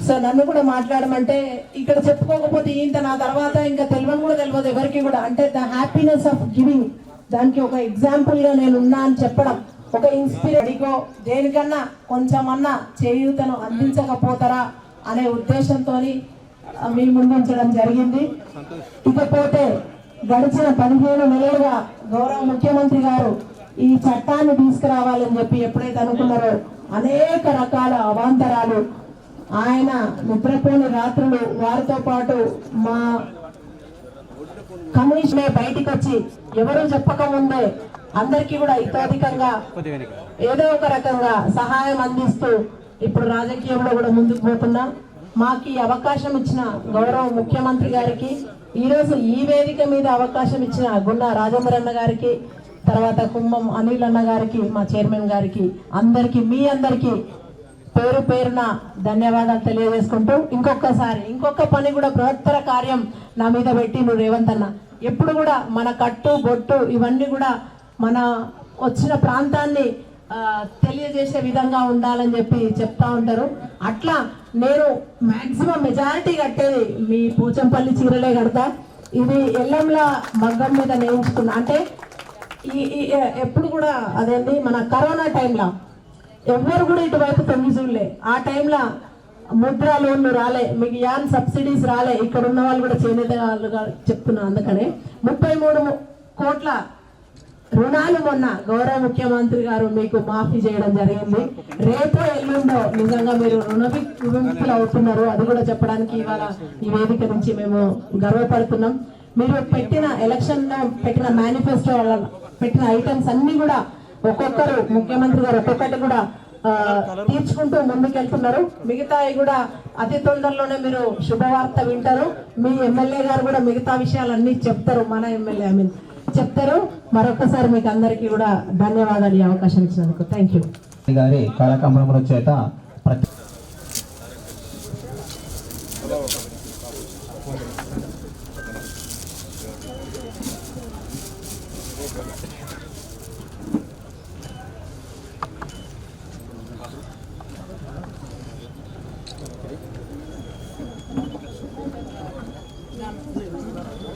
సో నన్ను కూడా మాట్లాడమంటే ఇక్కడ చెప్పుకోకపోతే ఇంత నా తర్వాత ఇంకా తెలియని కూడా తెలియదు ఎవరికి కూడా. అంటే ద హ్యాపీనెస్ ఆఫ్ గివింగ్, దానికి ఒక ఎగ్జాంపుల్గా నేను ఉన్నా అని చెప్పడం, ఒక ఇన్స్పిరేషన్కో దేనికన్నా కొంచెమన్నా చేయూతను అందించకపోతారా అనే ఉద్దేశంతో మీ ముందు ఉంచడం జరిగింది. ఇకపోతే గడిచిన 15 నెలలుగా గౌరవ ముఖ్యమంత్రి గారు ఈ చట్టాన్ని తీసుకురావాలని చెప్పి ఎప్పుడైతే అనుకున్నారో అనేక రకాల అవాంతరాలు, ఆయన నిద్రపోని రాత్రులు, వారితో పాటు మా కమిషనే బయటికి వచ్చి ఎవరు చెప్పకముందే అందరికీ కూడా ఇతోధికంగా ఏదో ఒక రకంగా సహాయం అందిస్తూ ఇప్పుడు రాజకీయంలో కూడా ముందుకు పోతున్నా. మాకు ఈ అవకాశం ఇచ్చిన గౌరవ ముఖ్యమంత్రి గారికి, ఈరోజు ఈ వేదిక మీద అవకాశం ఇచ్చిన గున్నా రాజేంద్ర అన్న గారికి, తర్వాత కుంభం అనిల్ అన్న గారికి, మా చైర్మన్ గారికి, అందరికీ మీ అందరికీ పేరు పేరున ధన్యవాదాలు తెలియజేసుకుంటూ ఇంకొక పని కూడా బృహత్తర కార్యం నా మీద పెట్టి నువ్వు రేవంత్ అన్న ఎప్పుడు కూడా మన కట్టు బొట్టు ఇవన్నీ కూడా మన వచ్చిన ప్రాంతాన్ని తెలియజేసే విధంగా ఉండాలని చెప్పి చెప్తా ఉంటారు. అట్లా నేను మాక్సిమం మెజారిటీ కట్టేది మీ పోచంపల్లి చీరలే కడతా. ఇది ఎల్లంలా మగ్గం మీద నేర్చుకున్నా. అంటే ఎప్పుడు కూడా అదేంటి మన కరోనా టైంలో ఎవరు కూడా ఇటువైపు తొంగి చూడలే. ఆ టైంలో ముద్రా లోన్లు రాలే, మీకు యాన్ సబ్సిడీస్ రాలే. ఇక్కడ ఉన్న వాళ్ళు కూడా చేనేత వాళ్ళుగా చెప్తున్నా. అందుకనే 33 కోట్ల రుణాలు మొన్న గౌరవ ముఖ్యమంత్రి గారు మీకు మాఫీ చేయడం జరిగింది. రేపో ఎల్లుండో నిజంగా మీరు రుణ విముక్తులు అవుతున్నారు. అది కూడా చెప్పడానికి ఇవాళ ఈ వేదిక నుంచి మేము గర్వపడుతున్నాం. మీరు పెట్టిన ఎలక్షన్ లో పెట్టిన మేనిఫెస్టో పెట్టిన ఐటమ్స్ అన్ని కూడా ఒక్కొక్కరు ముఖ్యమంత్రి గారు ఒక్కొక్కటి కూడా తీర్చుకుంటూ ముందుకెళ్తున్నారు. మిగతావి కూడా అతి తొందరలోనే మీరు శుభవార్త వింటారు. మీ ఎమ్మెల్యే గారు కూడా మిగతా విషయాలన్నీ చెప్తారు. మన ఎమ్మెల్యే చెప్తారు. మరొకసారి మీకు అందరికీ కూడా ధన్యవాదాలు ఈ అవకాశం ఇచ్చినందుకు. Thank you. గారి కళాకంబరముల చేత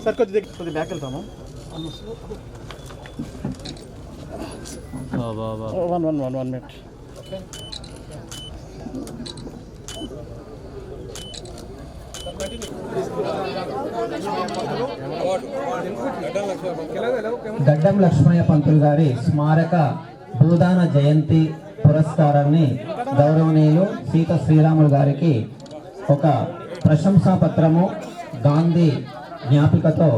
సార్ కొద్ది బ్యాక్ వెళ్తాము. One minute. గడ్డం లక్ష్మయ్య పంతులు గారి స్మారక భూదాన జయంతి పురస్కారాన్ని గౌరవనీయులు సీత శ్రీరాములు గారికి ఒక ప్రశంసా పత్రము గాంధీ జ్ఞాపికతో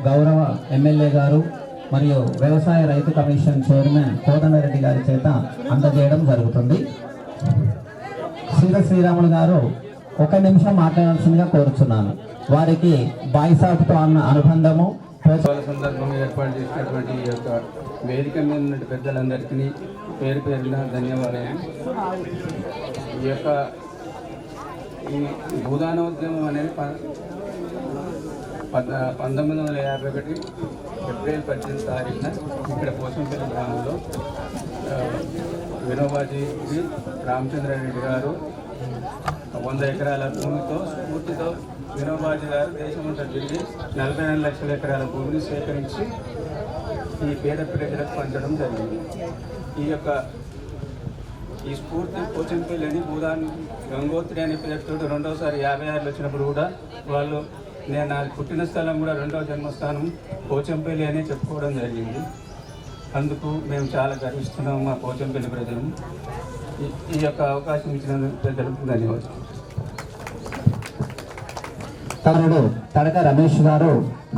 గౌరవ ఎమ్మెల్యే గారు మరియు వ్యవసాయ రైతు కమిషన్ చైర్మన్ కోదండరెడ్డి గారి చేత అందజేయడం జరుగుతుంది. సీత శ్రీరాములు గారు 1 నిమిషం మాట్లాడాల్సిందిగా కోరుచున్నాను. వారికి బాయిసాగుతో అన్న అనుబంధము సందర్భంగా ఏర్పాటు చేసినటువంటి ఈ యొక్క వేదిక మీద ఉన్న పెద్దలందరికీ పేరు పేరున ధన్యవాదాలు. ఈ యొక్క ఈ భూదానోద్యమం అనేది 1951 ఏప్రిల్ 18 తారీఖున ఇక్కడ పోచంపల్లి గ్రామంలో వినోబాజీ రామచంద్రారెడ్డి గారు 100 ఎకరాల భూమితో స్ఫూర్తితో వినోబాజీ గారు దేశమంతా తిరిగి 44 లక్షల ఎకరాల భూమిని సేకరించి ఈ పేద ప్రజలకు పంచడం జరిగింది. ఈ స్ఫూర్తి పోచంపల్లి అని భూదాన్ గంగోత్రి అనే పేరుతో 2వసారి 56 వచ్చినప్పుడు కూడా వాళ్ళు నా పుట్టిన స్థలం కూడా 2వ జన్మస్థానం పోచంపల్లి అని చెప్పుకోవడం జరిగింది. అందుకు మేము చాలా గర్విస్తున్నాము మా పోచంపల్లి ప్రజలు. ఈ యొక్క అవకాశం ఇచ్చిన పెద్దలకు ధన్యవాదాలు. తనడు తడక రమేష్ గారు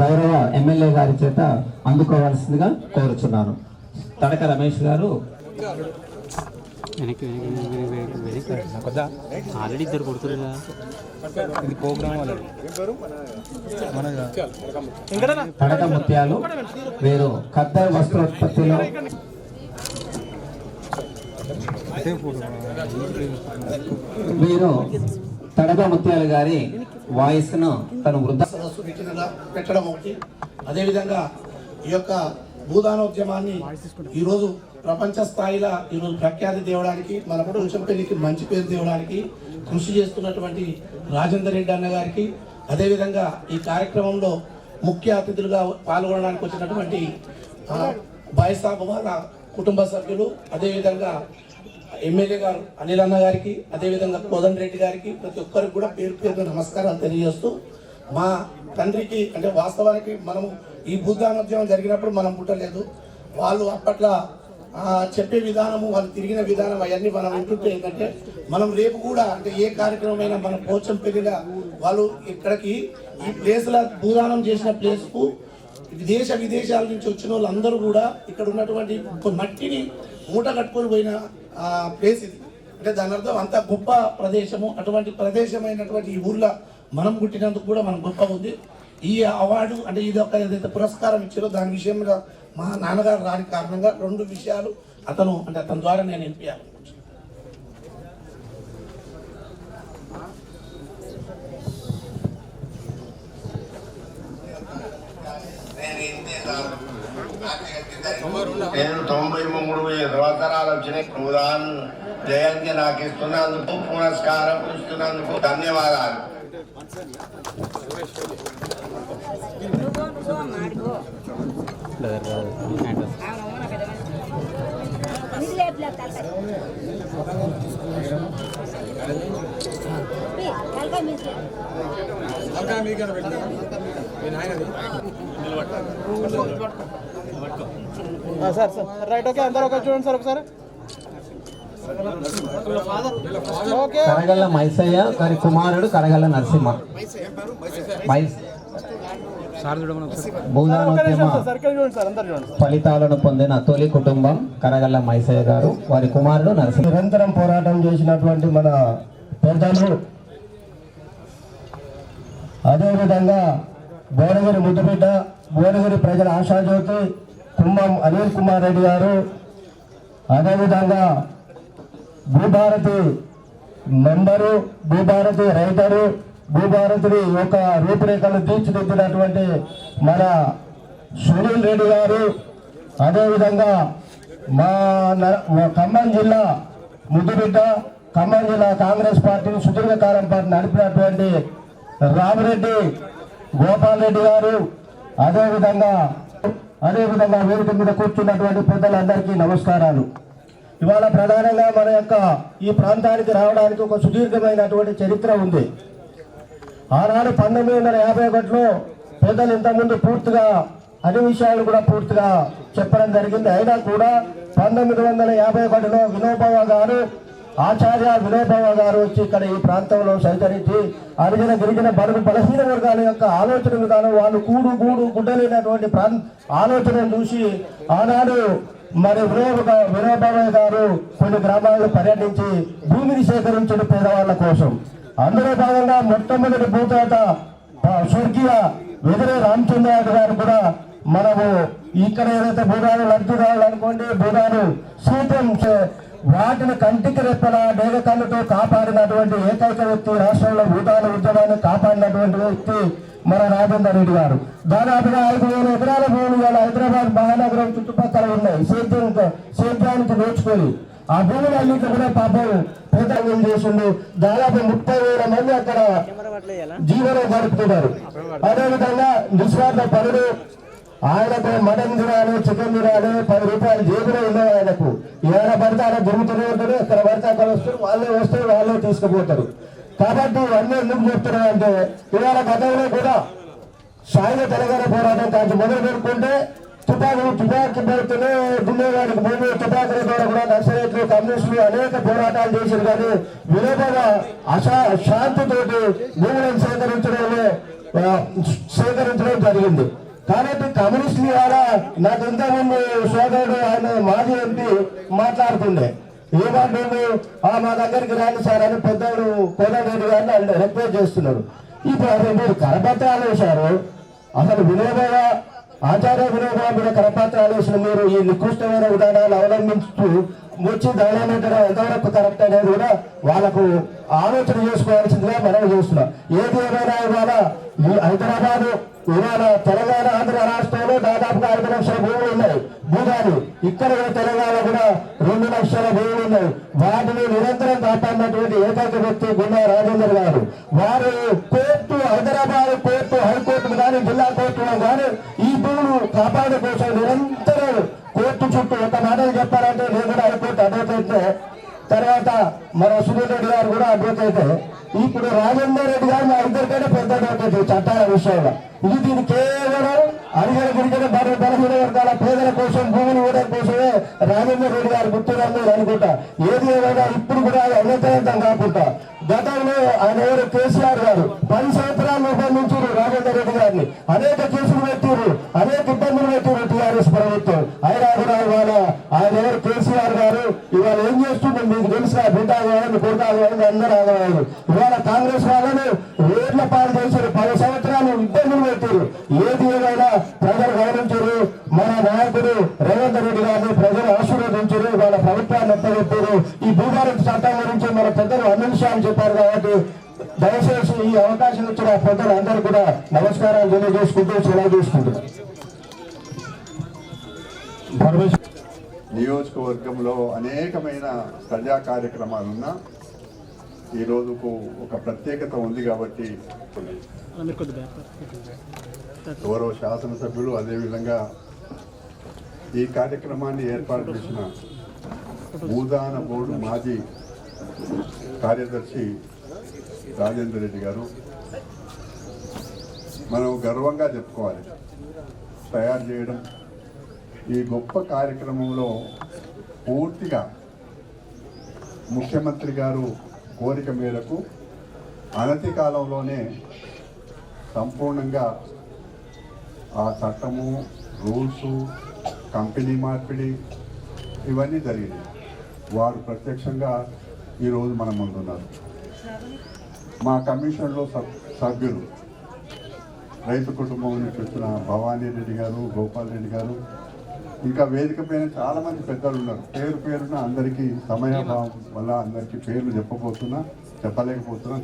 గౌరవ ఎమ్మెల్యే గారి చేత అందుకోవాల్సిందిగా కోరుచున్నాను. తడక రమేష్ గారు ఆల్రెడీ 2 కొడుతున్నా ఇది ప్రోగ్రామ్ తడక ముత్యాలు వీరు ఖద్దర్ వస్త్రోత్పత్తిలో వీరు తడక ముత్యాలు గారి వాయిస్ ను తను వృద్ధ పెట్టడం ఒకటి. అదేవిధంగా ఈ యొక్క భూదానోద్యమాన్ని ఈరోజు ప్రపంచ స్థాయిలో ఈరోజు ప్రఖ్యాతి తేవడానికి మన పోచంపల్లికి మంచి పేరు తేవడానికి కృషి చేస్తున్నటువంటి రాజేందర్ రెడ్డి అన్న గారికి, అదేవిధంగా ఈ కార్యక్రమంలో ముఖ్య అతిథులుగా పాల్గొనడానికి వచ్చినటువంటి బాయిసాబు వాళ్ళ కుటుంబ సభ్యులు, అదేవిధంగా ఎమ్మెల్యే గారు అనిల్ అన్న గారికి, అదేవిధంగా కోదండ రెడ్డి గారికి, ప్రతి ఒక్కరికి కూడా పేరు పేరున నమస్కారాలు తెలియజేస్తూ మా తండ్రికి అంటే వాస్తవానికి మనము ఈ భూదానోద్యమం జరిగినప్పుడు మనం పుట్టలేదు. వాళ్ళు అప్పట్లో చెప్పే విధానము, వాళ్ళు తిరిగిన విధానం అవన్నీ మనం వింటుంటే ఏంటంటే మనం రేపు కూడా అంటే ఏ కార్యక్రమమైనా మనం పోచంపల్లిగా వాళ్ళు ఇక్కడికి ఈ ప్లేస్లో భూదానం చేసిన ప్లేస్కు విదేశాల నుంచి వచ్చిన వాళ్ళందరూ కూడా ఇక్కడ ఉన్నటువంటి మట్టిని మూట కట్టుకొని పోయిన ప్లేస్ ఇది. అంటే దాని అర్థం అంత గొప్ప ప్రదేశము. అటువంటి ప్రదేశమైనటువంటి ఈ ఊర్లో మనం పుట్టినందుకు కూడా మనం గొప్ప ఉంది. ఈ అవార్డు అంటే ఇది ఒక ఏదైతే పురస్కారం ఇచ్చారో దాని విషయంలో మా నాన్నగారు రాని కారణంగా 2 విషయాలు అతని ద్వారా నేను ఎంపియాను. నేను 93 సంవత్సరాలు వచ్చినాయి. భూదాన్ జయంతి నాకు ఇస్తున్నందుకు, పురస్కారం ఇస్తున్నందుకు ధన్యవాదాలు. సార్ రైట్, ఓకే, అందరూ ఒక చూడండి సార్ ఒకసారి. కరగల్ల మైసయ్య గారి కుమారుడు కరగల్ల నరసింహ. భూదానోద్యమ ఫలితాలను పొందిన తొలి కుటుంబం కరగల్ల మైసయ్య గారు, వారి కుమారుడు నరసింహ. నిరంతరం పోరాటం చేసినటువంటి మన పెద్దలు, అదేవిధంగా భువనగిరి ముద్దుబిడ్డ, భువనగిరి ప్రజల ఆశాజ్యోతి కుంభం అనిల్ కుమార్ రెడ్డి గారు, అదేవిధంగా భూభారతి మెంబరు, భూభారతి రైటరు, భూభారతిని ఒక రూపురేఖలు తీర్చిదిద్దినటువంటి మన సునీల్ రెడ్డి గారు, అదేవిధంగా మా ఖమ్మం జిల్లా ముద్దుబిడ్డ, ఖమ్మం జిల్లా కాంగ్రెస్ పార్టీని సుదీర్ఘకాలం పాటు నడిపినటువంటి రామిరెడ్డి గోపాల్ రెడ్డి గారు, అదేవిధంగా వేదిక మీద కూర్చున్నటువంటి పెద్దలందరికీ నమస్కారాలు. ఇవాళ ప్రధానంగా మన యొక్క ఈ ప్రాంతానికి రావడానికి ఒక సుదీర్ఘమైనటువంటి చరిత్ర ఉంది. ఆనాడు 1951లో పెద్దలు ఇంతకుముందు పూర్తిగా అన్ని విషయాలు కూడా పూర్తిగా చెప్పడం జరిగింది. అయినా కూడా 1951లో వినోబావ గారు, ఆచార్య వినోబావ గారు వచ్చి ఇక్కడ ఈ ప్రాంతంలో సంచరించి హరిజన గిరిజన బడుగు బలహీన వర్గాల యొక్క ఆలోచన విధానం, వాళ్ళు గుడ్డలేనటువంటి ఆలోచనను చూసి ఆనాడు మరి వినోబావ గారు కొన్ని గ్రామాల్లో పర్యటించి భూమిని సేకరించిన పేదవాళ్ళ కోసం. అందులో భాగంగా మొట్టమొదటి భూతాత స్వర్గీయ వెదిరే రామచంద్రరావు గారు కూడా మనము ఇక్కడ ఏదైతే భూదాలు లబ్ధిదారులు అనుకోండి, భూదాలు సీతం వాటిని కంటికి రెప్పలా డేగ కళ్ళతో కాపాడినటువంటి ఏకైక వ్యక్తి, రాష్ట్రంలో భూదాల ఉద్యమాన్ని కాపాడినటువంటి వ్యక్తి మన రాజేందర్ రెడ్డి గారు. దాదాపుగా 5,000 ఎకరాల భూములు ఇవాళ హైదరాబాద్ మహానగరం చుట్టుపక్కల ఉన్నాయి. సేద్యానికి నేర్చుకొని ఆ భూములన్నింటి కూడా పాపం పేదలు చేసిండు. దాదాపు 30,000 మంది అక్కడ జీవనం గడుపుతున్నారు. అదేవిధంగా నిస్వార్థ పనులు, ఆయనకు మటన్ తినాలి, చికెన్ తినాలి, 10 రూపాయలు జేబులో ఉన్నాయి ఆయనకు. ఏమైనా పడితే అలా దొరుకుతూనే ఉంటారు, ఎక్కడ పడితే అక్కడ వస్తారు, వాళ్ళే తీసుకుపోతారు. కాబట్టి ఇవన్నీ ఎందుకు చెప్తున్నాయంటే ఇవాళ గతంలో కూడా సాయుధ తెలంగాణ పోరాటం కాదు మొదలు పెట్టుకుంటే తుపాకీ పెడుతూనే దున్నేవాడికి భూమి, తుపాకుల ద్వారా కూడా నక్సలైట్లు, కమ్యూనిస్టులు అనేక పోరాటాలు చేశారు. కానీ వినోబావ శాంతితోటి భూములను సేకరించడం జరిగింది. కాబట్టి కమ్యూనిస్టులు ద్వారా నాకు ఇంతకుముందు సోదరుడు ఆయన మాజీ ఎంపీ మాట్లాడుతుండే, ఏమంటుండే మా దగ్గరికి రాండి సార్ అని పెద్దలు కోదండరెడ్డి గారిని రిక్వెస్ట్ చేస్తున్నారు. ఇప్పుడు మీరు కరపత్రాలు వేశారు, అసలు వినోబావ ఆచార్య వినోబావ మీద కరపత్రాలు వేసిన మీరు ఈ నికృష్టమైన విధానాలు అవలంబించుతూ వచ్చి దాని ఎంతవరకు కరెక్ట్ అనేది కూడా వాళ్ళకు ఆలోచన చేసుకోవాల్సిందిగా మనం చేస్తున్నాం. ఏది ఏమైనా ఇవాళ హైదరాబాద్, ఇవాళ తెలంగాణ, ఆంధ్ర రాష్ట్రంలో దాదాపుగా 5 లక్షల భూములు ఉన్నాయి భూదాలు. ఇక్కడ తెలంగాణ కూడా 2 లక్షల భూములు ఉన్నాయి. వాటిని నిరంతరం కాపాడినటువంటి ఏకైక వ్యక్తి గుండా రాజేందర్ గారు. వారు కోర్టు, హైదరాబాద్ కోర్టు, హైకోర్టు కానీ జిల్లా కోర్టులో కానీ ఈ భూములు కాపాడే కోసం నిరంతరం కోర్టు చుట్టూ ఒక మాటలు చెప్పారంటే నేను కూడా హైకోర్టు అడ్వకేట్. తర్వాత మన సునీల్ రెడ్డి గారు కూడా అడ్వకేటే. ఇప్పుడు రాజేందర్ రెడ్డి గారు మా ఇద్దరికైనా పెద్ద అడ్వకేట్ చట్టాల విషయంలో. ఇది దీని కేవలం అడిగిన గిరిగిన బలహీన వర్గాల పేదల కోసం భూములు ఇవ్వడం కోసమే రాజేందర్ రెడ్డి గారు గుర్తున్నారు అనుకుంటా. ఏది ఏమైనా ఇప్పుడు కూడా అన్నతంతం కాకుండా గతంలో ఆయన ఎవరు కేసీఆర్ గారు 10 సంవత్సరాలు నిర్బంధించారు రాజేందర్ రెడ్డి గారిని. అనేక కేసులు పెట్టారు, అనేక ఇబ్బందులు పెట్టారు టీఆర్ఎస్ ప్రభుత్వం. అయినా కూడా ఇవాళ ఆయన ఎవరు కేసీఆర్ గారు ఇవాళ ఏం చేస్తుండే మీకు తెలుసా? బిడ్డ కావాలి, కొడుకు కావాలి, అందరూ ఆగవాలి. ఇవాళ కాంగ్రెస్ వాళ్ళను రోడ్ల పాలు చేశారు, 10 సంవత్సరాలు ఇబ్బందులు పెట్టారు. ఏది ఏమైనా ప్రజలు గౌరవించారు. మన నాయకుడు రేవంత్ రెడ్డి గారిని ప్రజలు ఆశీర్వదించారు. వాళ్ళ ప్రభుత్వాన్ని ఎప్పచెప్పారు. ఈ భూభారత చట్టం గురించి మన పెద్దలు అన్ని విషయాలు చెప్పారు. కాబట్టి దయచేసి ఈ అవకాశం ఇచ్చిన పెద్దలు అందరూ కూడా నమస్కారాలు తెలియజేసుకుంటూ సెలవు తీసుకుంటున్నారు. నియోజకవర్గంలో అనేకమైన ప్రజా కార్యక్రమాలున్నా ఈ రోజుకు ఒక ప్రత్యేకత ఉంది కాబట్టి గౌరవ శాసనసభ్యులు అదేవిధంగా ఈ కార్యక్రమాన్ని ఏర్పాటు చేసిన భూదాన బోర్డు మాజీ కార్యదర్శి రాజేందర్ రెడ్డి గారు మనం గర్వంగా చెప్పుకోవాలి. తయారు చేయడం ఈ గొప్ప కార్యక్రమంలో పూర్తిగా ముఖ్యమంత్రి గారు కోరిక మేరకు అనతి కాలంలోనే సంపూర్ణంగా ఆ చట్టము, రూల్సు, కంపెనీ మార్పిడి ఇవన్నీ జరిగినాయి. వారు ప్రత్యక్షంగా ఈరోజు మన ముందున్నారు. మా కమిషన్లో సభ్యులు రైతు కుటుంబం నుంచి వచ్చిన భవానీ రెడ్డి గారు, గోపాల్ రెడ్డి గారు, ఇంకా వేదిక పైన చాలామంది పెద్దలు ఉన్నారు. పేరున అందరికీ సమయాభావం వల్ల అందరికీ పేర్లు చెప్పలేకపోతున్నా.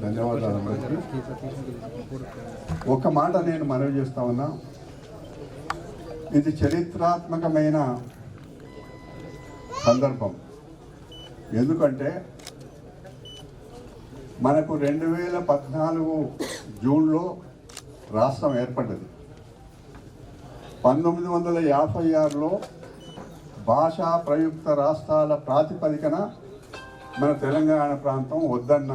ధన్యవాదాలు అందరికీ. ఒక మాట నేను మనవి చేస్తా ఉన్నా, ఇది చరిత్రాత్మకమైన సందర్భం. ఎందుకంటే మనకు 2014 జూన్లో రాష్ట్రం ఏర్పడ్డది. 1956లో భాషా ప్రయుక్త రాష్ట్రాల ప్రాతిపదికన మన తెలంగాణ ప్రాంతం వద్దన్న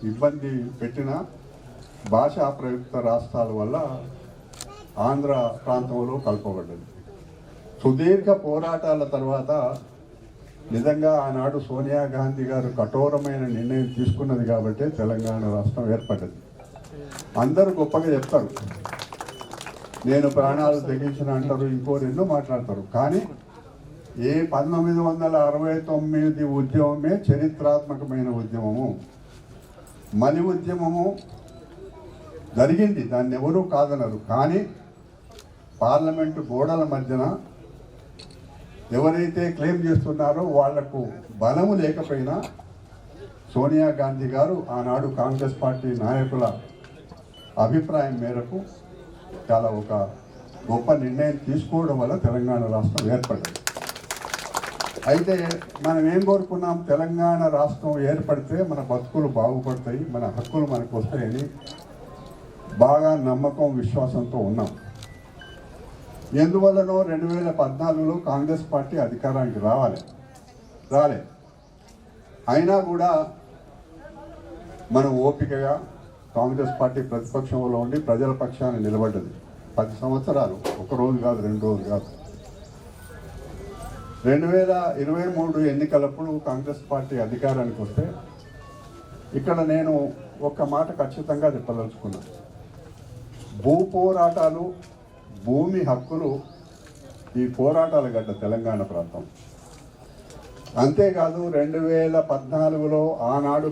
ఇబ్బంది పెట్టిన భాషా ప్రయుక్త రాష్ట్రాల వల్ల ఆంధ్ర ప్రాంతంలో కలపబడ్డది. సుదీర్ఘ పోరాటాల తర్వాత నిజంగా ఆనాడు సోనియా గాంధీ గారు కఠోరమైన నిర్ణయం తీసుకున్నది కాబట్టి తెలంగాణ రాష్ట్రం ఏర్పడ్డది. అందరూ గొప్పగా చెప్తారు, నేను ప్రాణాలు తెగించిన అంటారు, ఇంకోరు ఎన్నో మాట్లాడతారు. కానీ ఏ 1969 ఉద్యమమే చరిత్రాత్మకమైన ఉద్యమము. మలి ఉద్యమము జరిగింది, దాన్ని ఎవరూ కాదనరు. కానీ పార్లమెంటు గోడల మధ్యన ఎవరైతే క్లెయిమ్ చేస్తున్నారో వాళ్లకు బలము లేకపోయినా సోనియా గాంధీ గారు ఆనాడు కాంగ్రెస్ పార్టీ నాయకుల అభిప్రాయం మేరకు చాలా ఒక గొప్ప నిర్ణయం తీసుకోవడం వల్ల తెలంగాణ రాష్ట్రం ఏర్పడింది. అయితే మనం ఏం కోరుకున్నాం? తెలంగాణ రాష్ట్రం ఏర్పడితే మన బతుకులు బాగుపడతాయి, మన హక్కులు మనకు వస్తాయని బాగా నమ్మకం, విశ్వాసంతో ఉన్నాం. ఎందువల్లనో 2014లో కాంగ్రెస్ పార్టీ అధికారానికి రాలే. అయినా కూడా మనం ఓపికగా కాంగ్రెస్ పార్టీ ప్రతిపక్షంలో ఉండి ప్రజల పక్షాన్ని నిలబడ్డది. 10 సంవత్సరాలు, ఒక రోజు కాదు, 2 రోజులు కాదు. 2023 ఎన్నికలప్పుడు కాంగ్రెస్ పార్టీ అధికారానికి వస్తే ఇక్కడ నేను ఒక్క మాట ఖచ్చితంగా చెప్పదలుచుకున్నాను. భూ పోరాటాలు, భూమి హక్కులు ఈ పోరాటాల గడ్డ తెలంగాణ ప్రాంతం. అంతేకాదు 2014లో ఆనాడు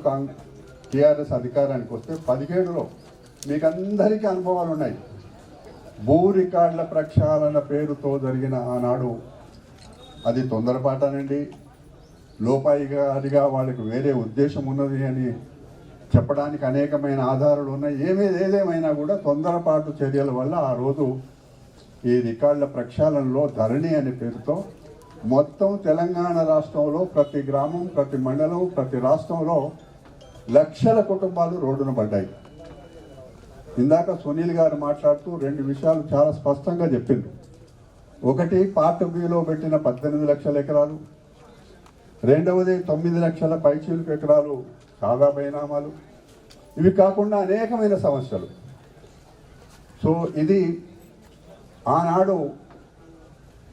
టీఆర్ఎస్ అధికారానికి వస్తే 17లో మీకు అందరికీ అనుభవాలు ఉన్నాయి. భూ రికార్డుల ప్రక్షాళన పేరుతో జరిగిన ఆనాడు అది తొందరపాటనండి, లోపాయిగారిగా వాళ్ళకి వేరే ఉద్దేశం ఉన్నది అని చెప్పడానికి అనేకమైన ఆధారాలు ఉన్నాయి. ఏదేమైనా కూడా తొందరపాటు చర్యల వల్ల ఆ రోజు ఈ రికార్డుల ప్రక్షాళనలో ధరణి అనే పేరుతో మొత్తం తెలంగాణ రాష్ట్రంలో ప్రతి గ్రామం, ప్రతి మండలం, ప్రతి రాష్ట్రంలో లక్షల కుటుంబాలు రోడ్డున పడ్డాయి. ఇందాక సునీల్ గారు మాట్లాడుతూ 2 విషయాలు చాలా స్పష్టంగా చెప్పింది. ఒకటి, పార్ట్ బిలో పెట్టిన 18 లక్షల ఎకరాలు, రెండవది 9 లక్షల పైచీలకు ఎకరాలు సాదా బైనామాలు, ఇవి కాకుండా అనేకమైన సమస్యలు. సో ఇది ఆనాడు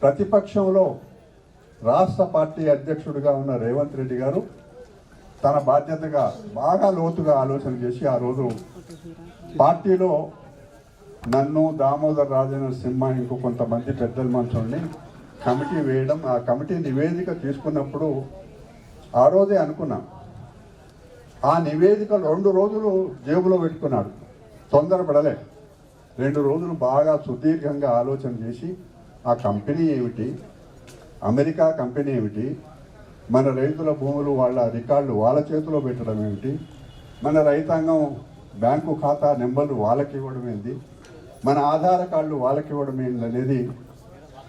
ప్రతిపక్షంలో రాష్ట్ర పార్టీ అధ్యక్షుడిగా ఉన్న రేవంత్ రెడ్డి గారు తన బాధ్యతగా బాగా లోతుగా ఆలోచన చేసి ఆ రోజు పార్టీలో నన్ను, దామోదర్ రాజనరసింహ, ఇంకో కొంతమంది పెద్దల మనుషుల్ని కమిటీ వేయడం, ఆ కమిటీ నివేదిక తీసుకున్నప్పుడు ఆ రోజే అనుకున్నాం. ఆ నివేదిక 2 రోజులు జేబులో పెట్టుకున్నాడు, తొందరపడలే. 2 రోజులు బాగా సుదీర్ఘంగా ఆలోచన చేసి ఆ కంపెనీ ఏమిటి, అమెరికా కంపెనీ ఏమిటి, మన రైతుల భూములు వాళ్ళ రికార్డులు వాళ్ళ చేతిలో పెట్టడం ఏమిటి, మన రైతాంగం బ్యాంకు ఖాతా నెంబర్లు వాళ్ళకి ఇవ్వడం ఏంటి, మన ఆధార్ కార్డులు వాళ్ళకి ఇవ్వడం ఏంటి అనేది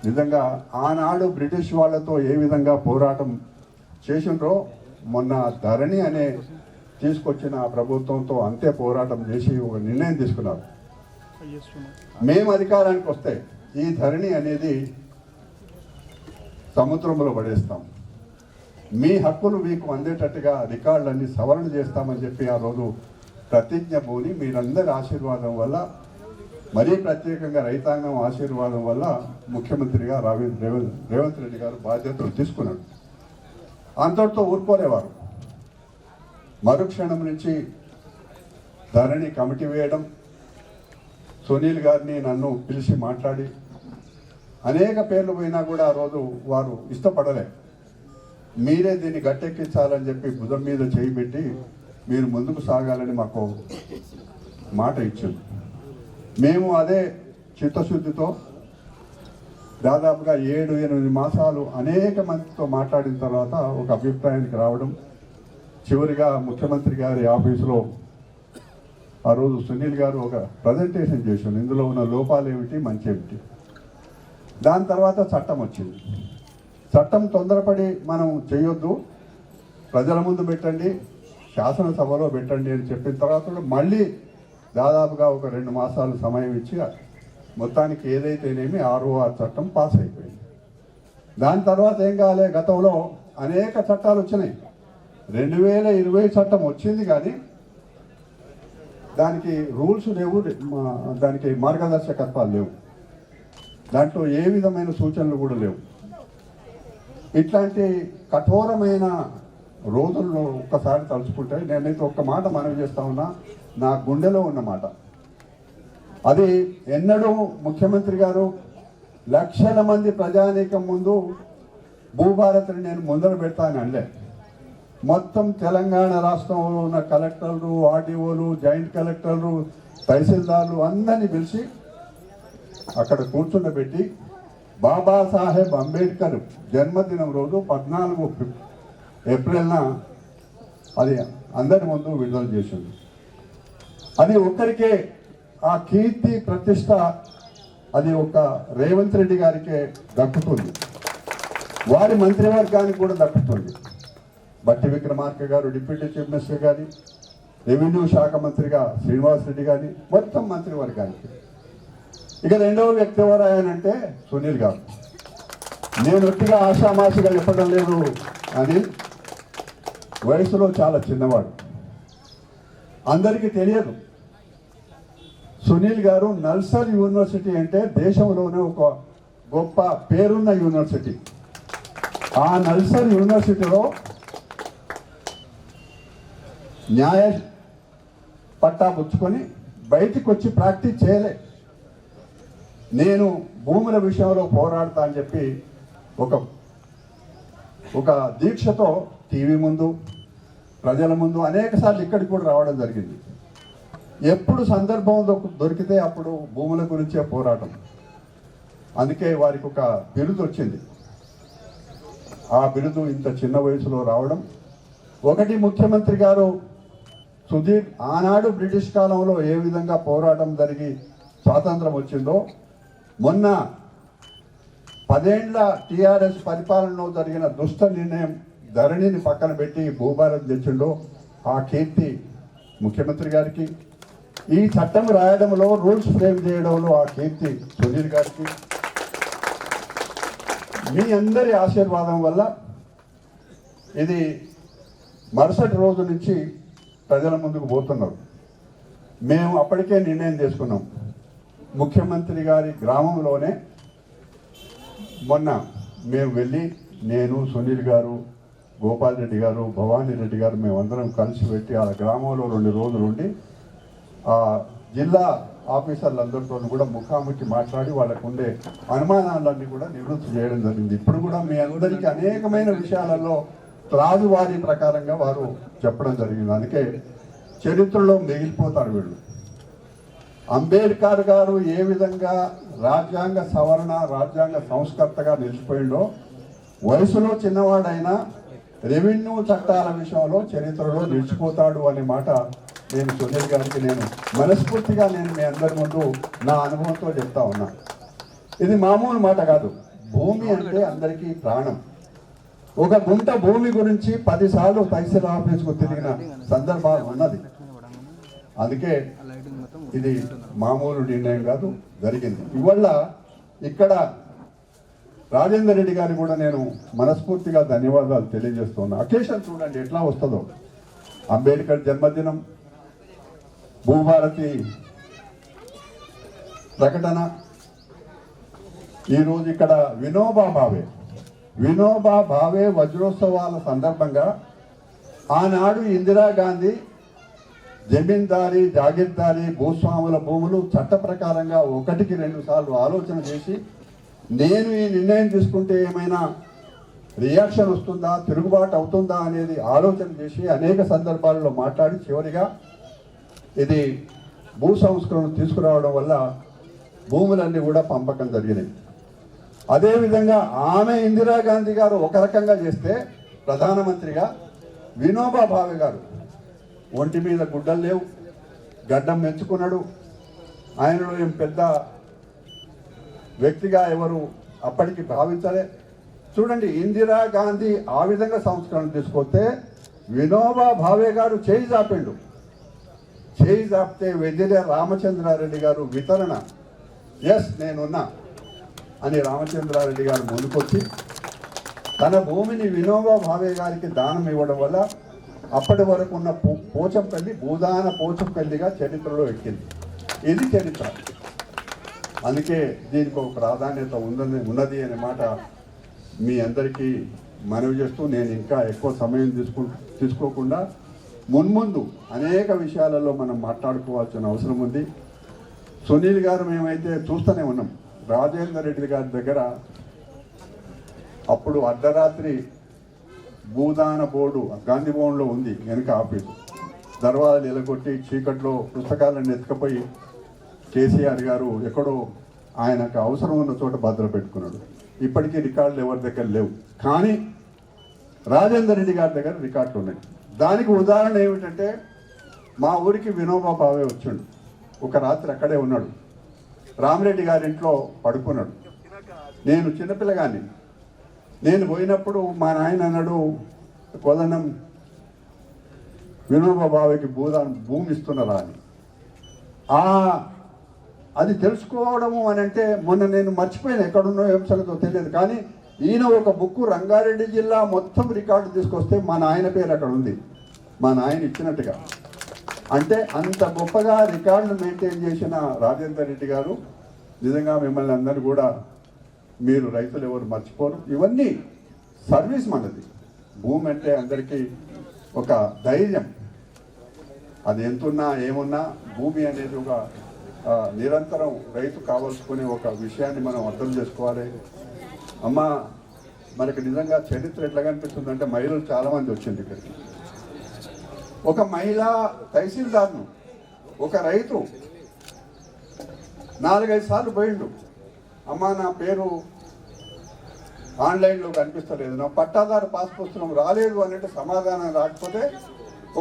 నిజంగా ఆనాడు బ్రిటిష్ వాళ్ళతో ఏ విధంగా పోరాటం చేసిండ్రో మొన్న ధరణి అనే తీసుకొచ్చిన ప్రభుత్వంతో అంతే పోరాటం చేసి ఒక నిర్ణయం తీసుకున్నారు. మేము అధికారానికి వస్తే ఈ ధరణి అనేది సముద్రంలో పడేస్తాం, మీ హక్కులు మీకు అందేటట్టుగా రికార్డులన్నీ సవరణ చేస్తామని చెప్పి ఆ రోజు ప్రతిజ్ఞ పూని మీరందరి ఆశీర్వాదం వల్ల, మరీ ప్రత్యేకంగా రైతాంగం ఆశీర్వాదం వల్ల ముఖ్యమంత్రిగా రేవంత్ రెడ్డి గారు బాధ్యతలు తీసుకున్నాడు. అంతటితో ఊరుకోలేవారు. మరుక్షణం నుంచి ధరణి కమిటీ వేయడం, సునీల్ గారిని నన్ను పిలిచి మాట్లాడి అనేక పేర్లు పోయినా కూడా ఆ రోజు వారు ఇష్టపడలే. మీరే దీన్ని గట్టెక్కించాలని చెప్పి భుజం మీద చేయి పెట్టి మీరు ముందుకు సాగాలని మాకు మాట ఇచ్చింది. మేము అదే చిత్తశుద్ధితో దాదాపుగా 7-8 మాసాలు అనేక మందితో మాట్లాడిన తర్వాత ఒక అభిప్రాయానికి రావడం, చివరిగా ముఖ్యమంత్రి గారి ఆఫీసులో ఆ రోజు సునీల్ గారు ఒక ప్రజెంటేషన్ చేశారు, ఇందులో ఉన్న లోపాలు ఏమిటి, మంచి ఏమిటి. దాని తర్వాత చట్టం వచ్చింది. చట్టం తొందరపడి మనం చేయొద్దు, ప్రజల ముందు పెట్టండి, శాసనసభలో పెట్టండి అని చెప్పిన తర్వాత మళ్ళీ దాదాపుగా ఒక 2 మాసాలు సమయం ఇచ్చి మొత్తానికి ఏదైతేనేమి ROR చట్టం పాస్ అయిపోయింది. దాని తర్వాత ఏం కాలే, గతంలో అనేక చట్టాలు వచ్చినాయి. 2020 చట్టం వచ్చింది కానీ దానికి రూల్స్ లేవు, దానికి మార్గదర్శకత్వాలు లేవు, దాంట్లో ఏ విధమైన సూచనలు కూడా లేవు. ఇట్లాంటి కఠోరమైన రోజుల్లో ఒక్కసారి తలుచుకుంటే నేనైతే ఒక్క మాట మనవి చేస్తా ఉన్నా, నా గుండెలో ఉన్న మాట. అది ఎన్నడూ ముఖ్యమంత్రి గారు లక్షల మంది ప్రజానీకం ముందు భూభారతిని నేను ముందర పెడతాను అనలే. మొత్తం తెలంగాణ రాష్ట్రంలో ఉన్న కలెక్టర్లు, ఆర్డీఓలు, జాయింట్ కలెక్టర్లు, తహసీల్దార్లు అందరినీ పిలిచి అక్కడ కూర్చుండబెట్టి బాబాసాహెబ్ అంబేద్కర్ జన్మదినం రోజు 14 ఏప్రిల్న అది అందరి ముందు విడుదల చేసింది. అది ఒక్కరికే ఆ కీర్తి ప్రతిష్ట అది ఒక రేవంత్ రెడ్డి గారికే దక్కుతుంది, వారి మంత్రివర్గానికి కూడా దక్కుతుంది. బట్టి విక్రమార్క గారు డిప్యూటీ చీఫ్ మినిస్టర్ కానీ, రెవెన్యూ శాఖ మంత్రిగా శ్రీనివాస్ రెడ్డి కానీ, మొత్తం మంత్రివర్గానికి. ఇక రెండవ వ్యక్తి ఎవరు ఆయనంటే సునీల్ గారు. నేను ఒట్టిగా ఆషామాషిగా చెప్పడం లేదు, అని వయసులో చాలా చిన్నవాడు, అందరికీ తెలియదు. సునీల్ గారు నల్సార్ యూనివర్సిటీ అంటే దేశంలోనే ఒక గొప్ప పేరున్న యూనివర్సిటీ. ఆ నల్సార్ యూనివర్సిటీలో న్యాయ పట్టా పుచ్చుకొని బయటికి వచ్చి ప్రాక్టీస్ చేయలే. నేను భూముల విషయంలో పోరాడతా అని చెప్పి ఒక దీక్షతో టీవీ ముందు, ప్రజల ముందు అనేకసార్లు ఇక్కడికి కూడా రావడం జరిగింది. ఎప్పుడు సందర్భం దొరికితే అప్పుడు భూముల గురించే పోరాటం. అందుకే వారికి ఒక బిరుదు వచ్చింది. ఆ బిరుదు ఇంత చిన్న వయసులో రావడం, ఒకటి ముఖ్యమంత్రి గారు సుధీర్ ఆనాడు బ్రిటిష్ కాలంలో ఏ విధంగా పోరాటం జరిగి స్వాతంత్రం వచ్చిందో, మొన్న 10 ఏళ్ల టీఆర్ఎస్ పరిపాలనలో జరిగిన దుష్ట నిర్ణయం ధరణిని పక్కన పెట్టి భూభారత్ తెచ్చిండో ఆ కీర్తి ముఖ్యమంత్రి గారికి, ఈ చట్టం రాయడంలో రూల్స్ ఫ్రేమ్ చేయడంలో ఆ కీర్తి సునీల్ గారికి. మీ అందరి ఆశీర్వాదం వల్ల ఇది మరుసటి రోజు నుంచి ప్రజల ముందుకు పోతున్నారు. మేము అప్పటికే నిర్ణయం చేసుకున్నాం. ముఖ్యమంత్రి గారి గ్రామంలోనే మొన్న మేము వెళ్ళి, నేను, సునీల్ గారు, గోపాల్ రెడ్డి గారు, భవానీ రెడ్డి గారు మేమందరం కలిసి పెట్టి ఆ గ్రామంలో 2 రోజులు ఉండి ఆ జిల్లా ఆఫీసర్లందరితో కూడా ముఖాముఖి మాట్లాడి వాళ్ళకు ఉండే అనుమానాలన్నీ కూడా నివృత్తి చేయడం జరిగింది. ఇప్పుడు కూడా మీ అందరికీ అనేకమైన విషయాలలో త్రాజువారీ ప్రకారంగా వారు చెప్పడం జరిగింది. అందుకే చరిత్రలో మిగిలిపోతారు వీళ్ళు. అంబేద్కర్ గారు ఏ విధంగా రాజ్యాంగ సవరణ, రాజ్యాంగ సంస్కర్తగా నిలిచిపోయిందో, వయసులో చిన్నవాడైనా రెవెన్యూ చట్టాల విషయంలో చరిత్రలో నిలిచిపోతాడు అనే మాట నేను సునీల్ గారికి నేను మనస్ఫూర్తిగా నేను మీ అందరి ముందు నా అనుభవంతో చెప్తా ఉన్నా. ఇది మామూలు మాట కాదు. భూమి అంటే అందరికీ ప్రాణం. ఒక గుంట భూమి గురించి 10 సార్లు తహసీల్ ఆఫీస్కు తిరిగిన సందర్భాలు ఉన్నది. అందుకే ఇది మామూలు నిర్ణయం కాదు, జరిగింది. ఇవల్ల ఇక్కడ రాజేందర్ రెడ్డి గారికి కూడా నేను మనస్ఫూర్తిగా ధన్యవాదాలు తెలియజేస్తున్నా. అకేషన్ చూడండి ఎట్లా వస్తుందో. అంబేద్కర్ జన్మదినం, భూభారతి ప్రకటన, ఈరోజు ఇక్కడ వినోబా భావే వజ్రోత్సవాల సందర్భంగా ఆనాడు ఇందిరాగాంధీ జమీందారీ, జాగీర్దారీ భూస్వాముల భూములు చట్ట ప్రకారంగా 1కి 2 సార్లు ఆలోచన చేసి, నేను ఈ నిర్ణయం తీసుకుంటే ఏమైనా రియాక్షన్ వస్తుందా, తిరుగుబాటు అవుతుందా అనేది ఆలోచన చేసి అనేక సందర్భాల్లో మాట్లాడి చివరిగా ఇది భూ సంస్కరణ తీసుకురావడం వల్ల భూములన్నీ కూడా పంపకం జరిగినాయి. అదేవిధంగా ఆమె ఇందిరాగాంధీ గారు ఒక రకంగా చేస్తే, ప్రధానమంత్రిగా వినోబా భావే గారు ఒంటి మీద గుడ్డలు లేవు, గడ్డం పెంచుకున్నాడు. ఆయనలో ఏం పెద్ద వ్యక్తిగా ఎవరు అప్పటికి భావించలే. చూడండి, ఇందిరాగాంధీ ఆ విధంగా సంస్కరణ తీసుకొస్తే వినోబా భావే గారు చేయి జాపిండు. చేయి జాపితే వెదిరే రామచంద్రారెడ్డి గారు వితరణ, ఎస్ నేనున్నా అని రామచంద్రారెడ్డి గారు ముందుకొచ్చి తన భూమిని వినోబా భావే గారికి దానం ఇవ్వడం వల్ల అప్పటి వరకు ఉన్న పోచంపల్లి భూదాన పోచంపల్లిగా చరిత్రలో ఎక్కింది. ఇది చరిత్ర. అందుకే దీనికి ఒక ప్రాధాన్యత ఉన్నది అనే మాట మీ అందరికీ మనవి చేస్తూ, నేను ఇంకా ఎక్కువ సమయం తీసుకోకుండా మున్ముందు అనేక విషయాలలో మనం మాట్లాడుకోవాల్సిన అవసరం ఉంది. సునీల్ గారు మేమైతే చూస్తూనే ఉన్నాం. రాజేందర్ రెడ్డి గారి దగ్గర అప్పుడు అర్ధరాత్రి భూదాన బోర్డు గాంధీ భవన్లో ఉంది, వెనుక ఆఫీసు. దర్వాజాలు ఎలగొట్టి చీకట్లో పుస్తకాలను ఎత్తుకపోయి కేసీఆర్ గారు ఎక్కడో ఆయనకు అవసరం ఉన్న చోట భద్రపెట్టుకున్నాడు. ఇప్పటికీ రికార్డులు ఎవరి దగ్గర లేవు, కానీ రాజేందర్ రెడ్డి గారి దగ్గర రికార్డులు ఉన్నాయి. దానికి ఉదాహరణ ఏమిటంటే, మా ఊరికి వినోబా భావే వచ్చిండు. ఒక రాత్రి అక్కడే ఉన్నాడు. రామరెడ్డి గారి ఇంట్లో పడుకున్నాడు. నేను చిన్నపిల్లగాన్ని. నేను పోయినప్పుడు మా నాయన అన్నాడు, కొలనం వినోబా భావేకి భూమి ఇస్తున్నారా అని. అది తెలుసుకోవడము అని అంటే, మొన్న నేను మర్చిపోయాను ఎక్కడున్నో ఏం సంగతో తెలియదు, కానీ ఈయన ఒక బుక్ రంగారెడ్డి జిల్లా మొత్తం రికార్డు తీసుకొస్తే మా నాయన పేరు అక్కడ ఉంది, మా నాయన ఇచ్చినట్టుగా. అంటే అంత గొప్పగా రికార్డును మెయింటైన్ చేసిన రాజేందర్ రెడ్డి గారు, నిజంగా మిమ్మల్ని అందరూ కూడా, మీరు రైతులు ఎవరు మర్చిపోరు. ఇవన్నీ సర్వీస్ మనది. భూమి అంటే అందరికీ ఒక ధైర్యం. అది ఎంతున్నా ఏమున్నా భూమి అనేది ఒక నిరంతరం రైతు కావాల్సుకునే ఒక విషయాన్ని మనం అర్థం చేసుకోవాలి. అమ్మ, మనకి నిజంగా చరిత్ర ఎట్లా కనిపిస్తుందంటే, మహిళలు చాలామంది వచ్చింది ఇక్కడికి. ఒక మహిళ తహసీల్దార్ను, ఒక రైతు 4-5 సార్లు పోయిండు. అమ్మ, నా పేరు ఆన్లైన్లో కనిపిస్తలేదు, నా పట్టాదారు పాస్ పుస్తకం రాలేదు అన్నట్టు సమాధానం రాకపోతే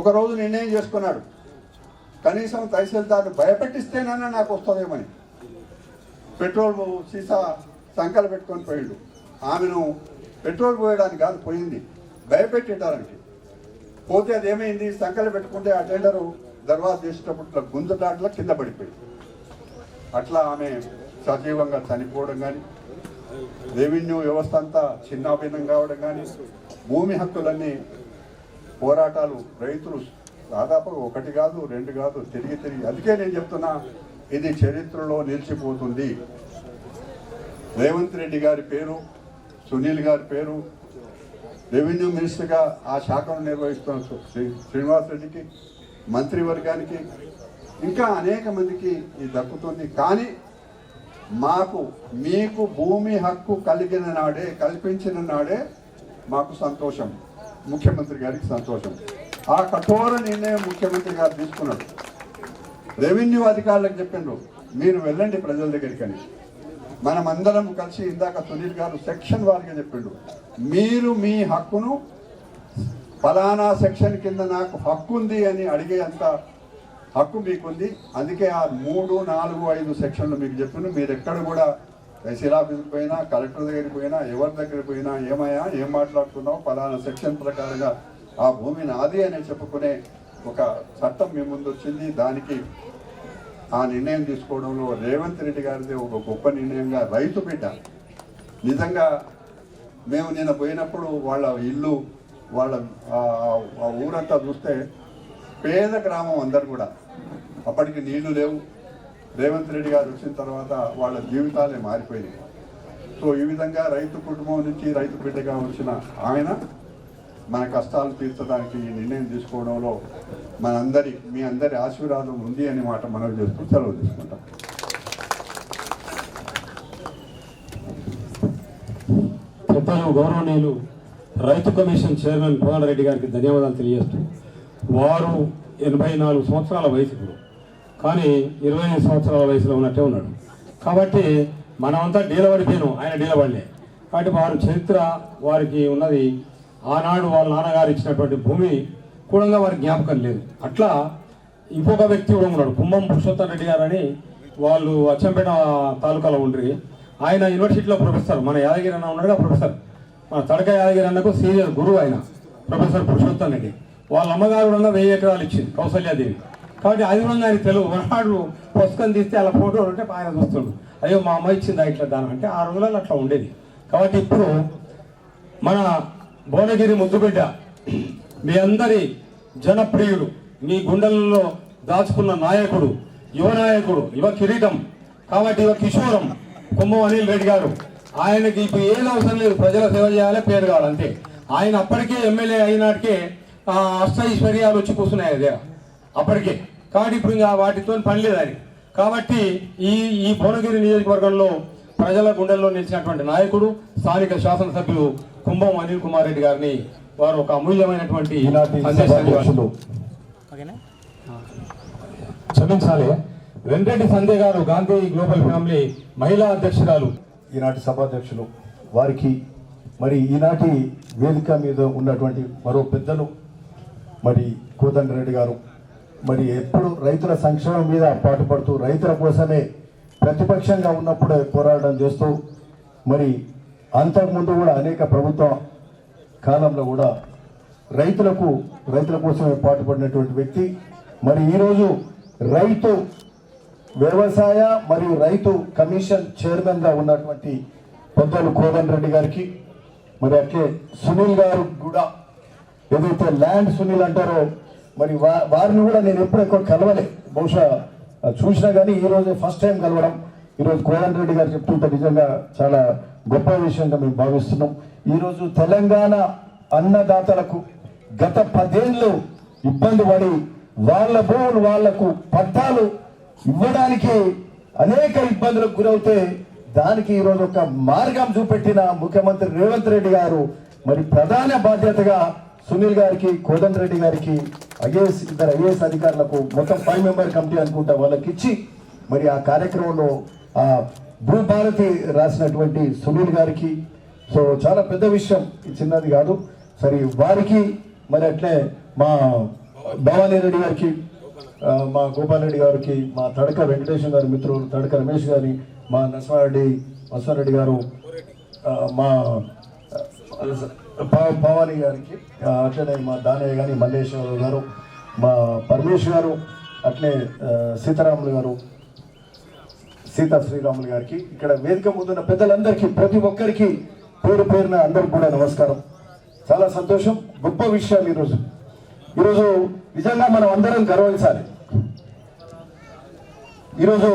ఒకరోజు నిర్ణయం చేసుకున్నాడు, కనీసం తహసీల్దార్ను భయపెట్టిస్తేనన్నా నాకు వస్తుందేమని. పెట్రోల్ సీసా సంకలు పెట్టుకొని పోయిండు. ఆమెను పెట్రోల్ పోయడానికి కాదు పోయింది, భయపెట్టడానికి. పోతే అదేమైంది, సంకలు పెట్టుకుంటే ఆ టెండరు దర్వాజా చేసేటప్పుడు గుంజదాట్లో కింద పడిపోయింది. అట్లా ఆమె సజీవంగా చనిపోవడం కానీ, రెవెన్యూ వ్యవస్థ అంతా చిన్నాభిన్నం కావడం కానీ, భూమి హక్కులన్నీ పోరాటాలు రైతులు దాదాపు ఒకటి కాదు, రెండు కాదు, తిరిగి అందుకే నేను చెప్తున్నా, ఇది చరిత్రలో నిలిచిపోతుంది. రేవంత్ రెడ్డి గారి పేరు, సునీల్ గారి పేరు, రెవెన్యూ మినిస్టర్గా ఆ శాఖను నిర్వహిస్తున్న శ్రీనివాస్ రెడ్డికి, మంత్రివర్గానికి, ఇంకా అనేక మందికి ఇది దక్కుతుంది. కానీ మీకు భూమి హక్కు కల్పించిన నాడే మాకు సంతోషం, ముఖ్యమంత్రి గారికి సంతోషం. ఆ కఠోర నిర్ణయం ముఖ్యమంత్రి గారు తీసుకున్నాడు. రెవెన్యూ అధికారులకు చెప్పిండ్రు, మీరు వెళ్ళండి ప్రజల దగ్గరికి అని. మనమందరం కలిసి ఇందాక సునీల్ గారు సెక్షన్ వారిగా చెప్పిండు, మీరు మీ హక్కును ఫలానా సెక్షన్ కింద నాకు హక్కు ఉంది అని అడిగే అంత హక్కు మీకుంది. అందుకే ఆ 3, 4, 5 సెక్షన్లు మీకు చెప్పిండు. మీరు ఎక్కడ కూడా తహసీల్ ఆఫీస్కి పోయినా, కలెక్టర్ దగ్గరికి పోయినా, ఎవరి దగ్గరికి పోయినా, ఏమయ్యా ఏం మాట్లాడుతున్నావు, ఫలానా సెక్షన్ ప్రకారంగా ఆ భూమి నాది అని చెప్పుకునే ఒక చట్టం మీ ముందు వచ్చింది. దానికి ఆ నిర్ణయం తీసుకోవడంలో రేవంత్ రెడ్డి గారిది ఒక గొప్ప నిర్ణయంగా, రైతు బిడ్డ నిజంగా మేము నిన్న పోయినప్పుడు వాళ్ళ ఇల్లు, వాళ్ళ ఊరంతా చూస్తే పేద గ్రామం అందరు కూడా. అప్పటికి నీళ్లు లేవు. రేవంత్ రెడ్డి గారు వచ్చిన తర్వాత వాళ్ళ జీవితాలే మారిపోయినాయి. సో ఈ విధంగా రైతు కుటుంబం నుంచి రైతు బిడ్డగా వచ్చిన ఆయన మన కష్టాలు తీర్చడానికి ఈ నిర్ణయం తీసుకోవడంలో మీ అందరి ఆశీర్వాదం ఉంది అనే మాట మనం చేస్తూ సెలవు తీసుకుంటాం. పెద్దలు గౌరవనీయులు రైతు కమిషన్ చైర్మన్ కోదండరెడ్డి గారికి ధన్యవాదాలు తెలియజేస్తూ, వారు 84 సంవత్సరాల వయసు, కానీ 25 సంవత్సరాల వయసులో ఉన్నట్టే ఉన్నాడు. కాబట్టి మనమంతా డీలబడిపోయాను, ఆయన డీలబడలే. కాబట్టి వారు చరిత్ర వారికి ఉన్నది. ఆనాడు వాళ్ళ నాన్నగారు ఇచ్చినటువంటి భూమి కూడా వారికి జ్ఞాపకం లేదు. అట్లా ఇంకొక వ్యక్తి కూడా ఉన్నాడు, కుంభం పురుషోత్తం రెడ్డి గారు అని. వాళ్ళు అచ్చంపేట తాలూకాలో ఉండ్రి. ఆయన యూనివర్సిటీలో ప్రొఫెసర్. మన యాదగిరి అన్న ఉన్నాడుగా ప్రొఫెసర్, మన తడక యాదగిరి అన్నకు సీనియర్ గురువు ఆయన ప్రొఫెసర్ పురుషోత్తం రెడ్డి. వాళ్ళ అమ్మగారు కూడా 1000 ఎకరాలు ఇచ్చింది, కౌసల్యాదేవి. కాబట్టి అది కూడా ఆయన తెలుగు. వాడు పుస్తకం తీస్తే అలా ఫోటో ఉంటే ఆయన చూస్తుండు, అయ్యో మా అమ్మ ఇచ్చిందా ఇట్లా దాని అంటే. ఆ రోజులలో అట్లా ఉండేది. కాబట్టి ఇప్పుడు మన భువనగిరి ముద్దుబిడ్డ, మీ అందరి జనప్రియుడు, మీ గుండెలలో దాచుకున్న నాయకుడు, యువ నాయకుడు, యువ కిరీటం, కాబట్టి యువ కిషోరం కుంభం అనిల్ రెడ్డి గారు. ఆయనకి ఇప్పుడు ఏం అవసరం లేదు, ప్రజల సేవ చేయాలి, పేరు కావాలి అంతే. ఆయన అప్పటికే ఎమ్మెల్యే అయినాటికే అష్టైశ్వర్యాలు వచ్చి కూర్చున్నాయి అదే అప్పటికే. కాబట్టి ఇప్పుడు ఇంకా వాటితో పని లేదు ఆయన. కాబట్టి ఈ భువనగిరి నియోజకవర్గంలో ప్రజల గుండెల్లో నిలిచినటువంటి నాయకుడు, స్థానిక శాసనసభ్యులు కుంభం అనిల్ కుమార్ రెడ్డి గారిని వారు ఒక అమూల్యమైనటువంటి క్షమించాలి వెంకటి సంధ్య గారు, గాంధీ గ్లోబల్ ఫ్యామిలీ మహిళా అధ్యక్షురాలు, ఈనాటి సభాధ్యక్షులు వారికి, మరి ఈనాటి వేదిక మీద ఉన్నటువంటి మరో పెద్దలు మరి కోదండరెడ్డి గారు, మరి ఎప్పుడు రైతుల సంక్షేమం మీద పాటుపడుతూ రైతుల కోసమే ప్రతిపక్షంగా ఉన్నప్పుడే పోరాటం చేస్తూ, మరి అంతకుముందు కూడా అనేక ప్రభుత్వ కాలంలో కూడా రైతుల కోసమే పాటుపడినటువంటి వ్యక్తి. మరి ఈరోజు రైతు వ్యవసాయ మరియు రైతు కమిషన్ చైర్మన్గా ఉన్నటువంటి పెద్దలు కోదండరెడ్డి గారికి, మరి అట్లే సునీల్ గారు కూడా, ఏదైతే ల్యాండ్ సునీల్ అంటారో, మరి వారిని కూడా నేను ఎప్పుడు ఎక్కువ కలవలే, బహుశా చూసినా కానీ ఈరోజు ఫస్ట్ టైం కలవడం. ఈరోజు కోదండరెడ్డి గారు చెప్తుంటే నిజంగా చాలా గొప్ప విషయంగా మేము భావిస్తున్నాం. ఈరోజు తెలంగాణ అన్నదాతలకు గత 10 ఏళ్ళు ఇబ్బంది పడి వాళ్ళ భూములు వాళ్లకు పట్టాలు ఇవ్వడానికి అనేక ఇబ్బందులకు గురవుతే, దానికి ఈరోజు ఒక మార్గం చూపెట్టిన ముఖ్యమంత్రి రేవంత్ రెడ్డి గారు, మరి ప్రధాన బాధ్యతగా సునీల్ గారికి, కోదండరెడ్డి గారికి, ఇద్దరు ఐఏఎస్ అధికారులకు, మొత్తం 5 మెంబర్ కమిటీ అనుకుంటా వాళ్ళకి ఇచ్చి, మరి ఆ కార్యక్రమంలో ఆ భూభారతి రాసినటువంటి సునీల్ గారికి, సో చాలా పెద్ద విషయం, చిన్నది కాదు. సరే వారికి, మరి అట్లే మా భవానీ రెడ్డి గారికి, మా గోపాల్ రెడ్డి గారికి, మా తడక వెంకటేశ్వర గారి మిత్రులు తడక రమేష్ గారి, మా నరసింహారెడ్డి గారు, మా భవానీ గారికి, అట్లనే మా దానయ్య గారి, మల్లేశ్వర గారు, మా పరమేశ్వర్ గారు, అట్లే సీతారాములు గారు, సీతా శ్రీరాములు గారికి, ఇక్కడ వేదిక ముందున్న పెద్దలందరికీ, ప్రతి ఒక్కరికి పేరు పేరున అందరికి కూడా నమస్కారం. చాలా సంతోషం, గొప్ప విషయాలు ఈరోజు. ఈరోజు నిజంగా మనం అందరం గర్వించాలి. ఈరోజు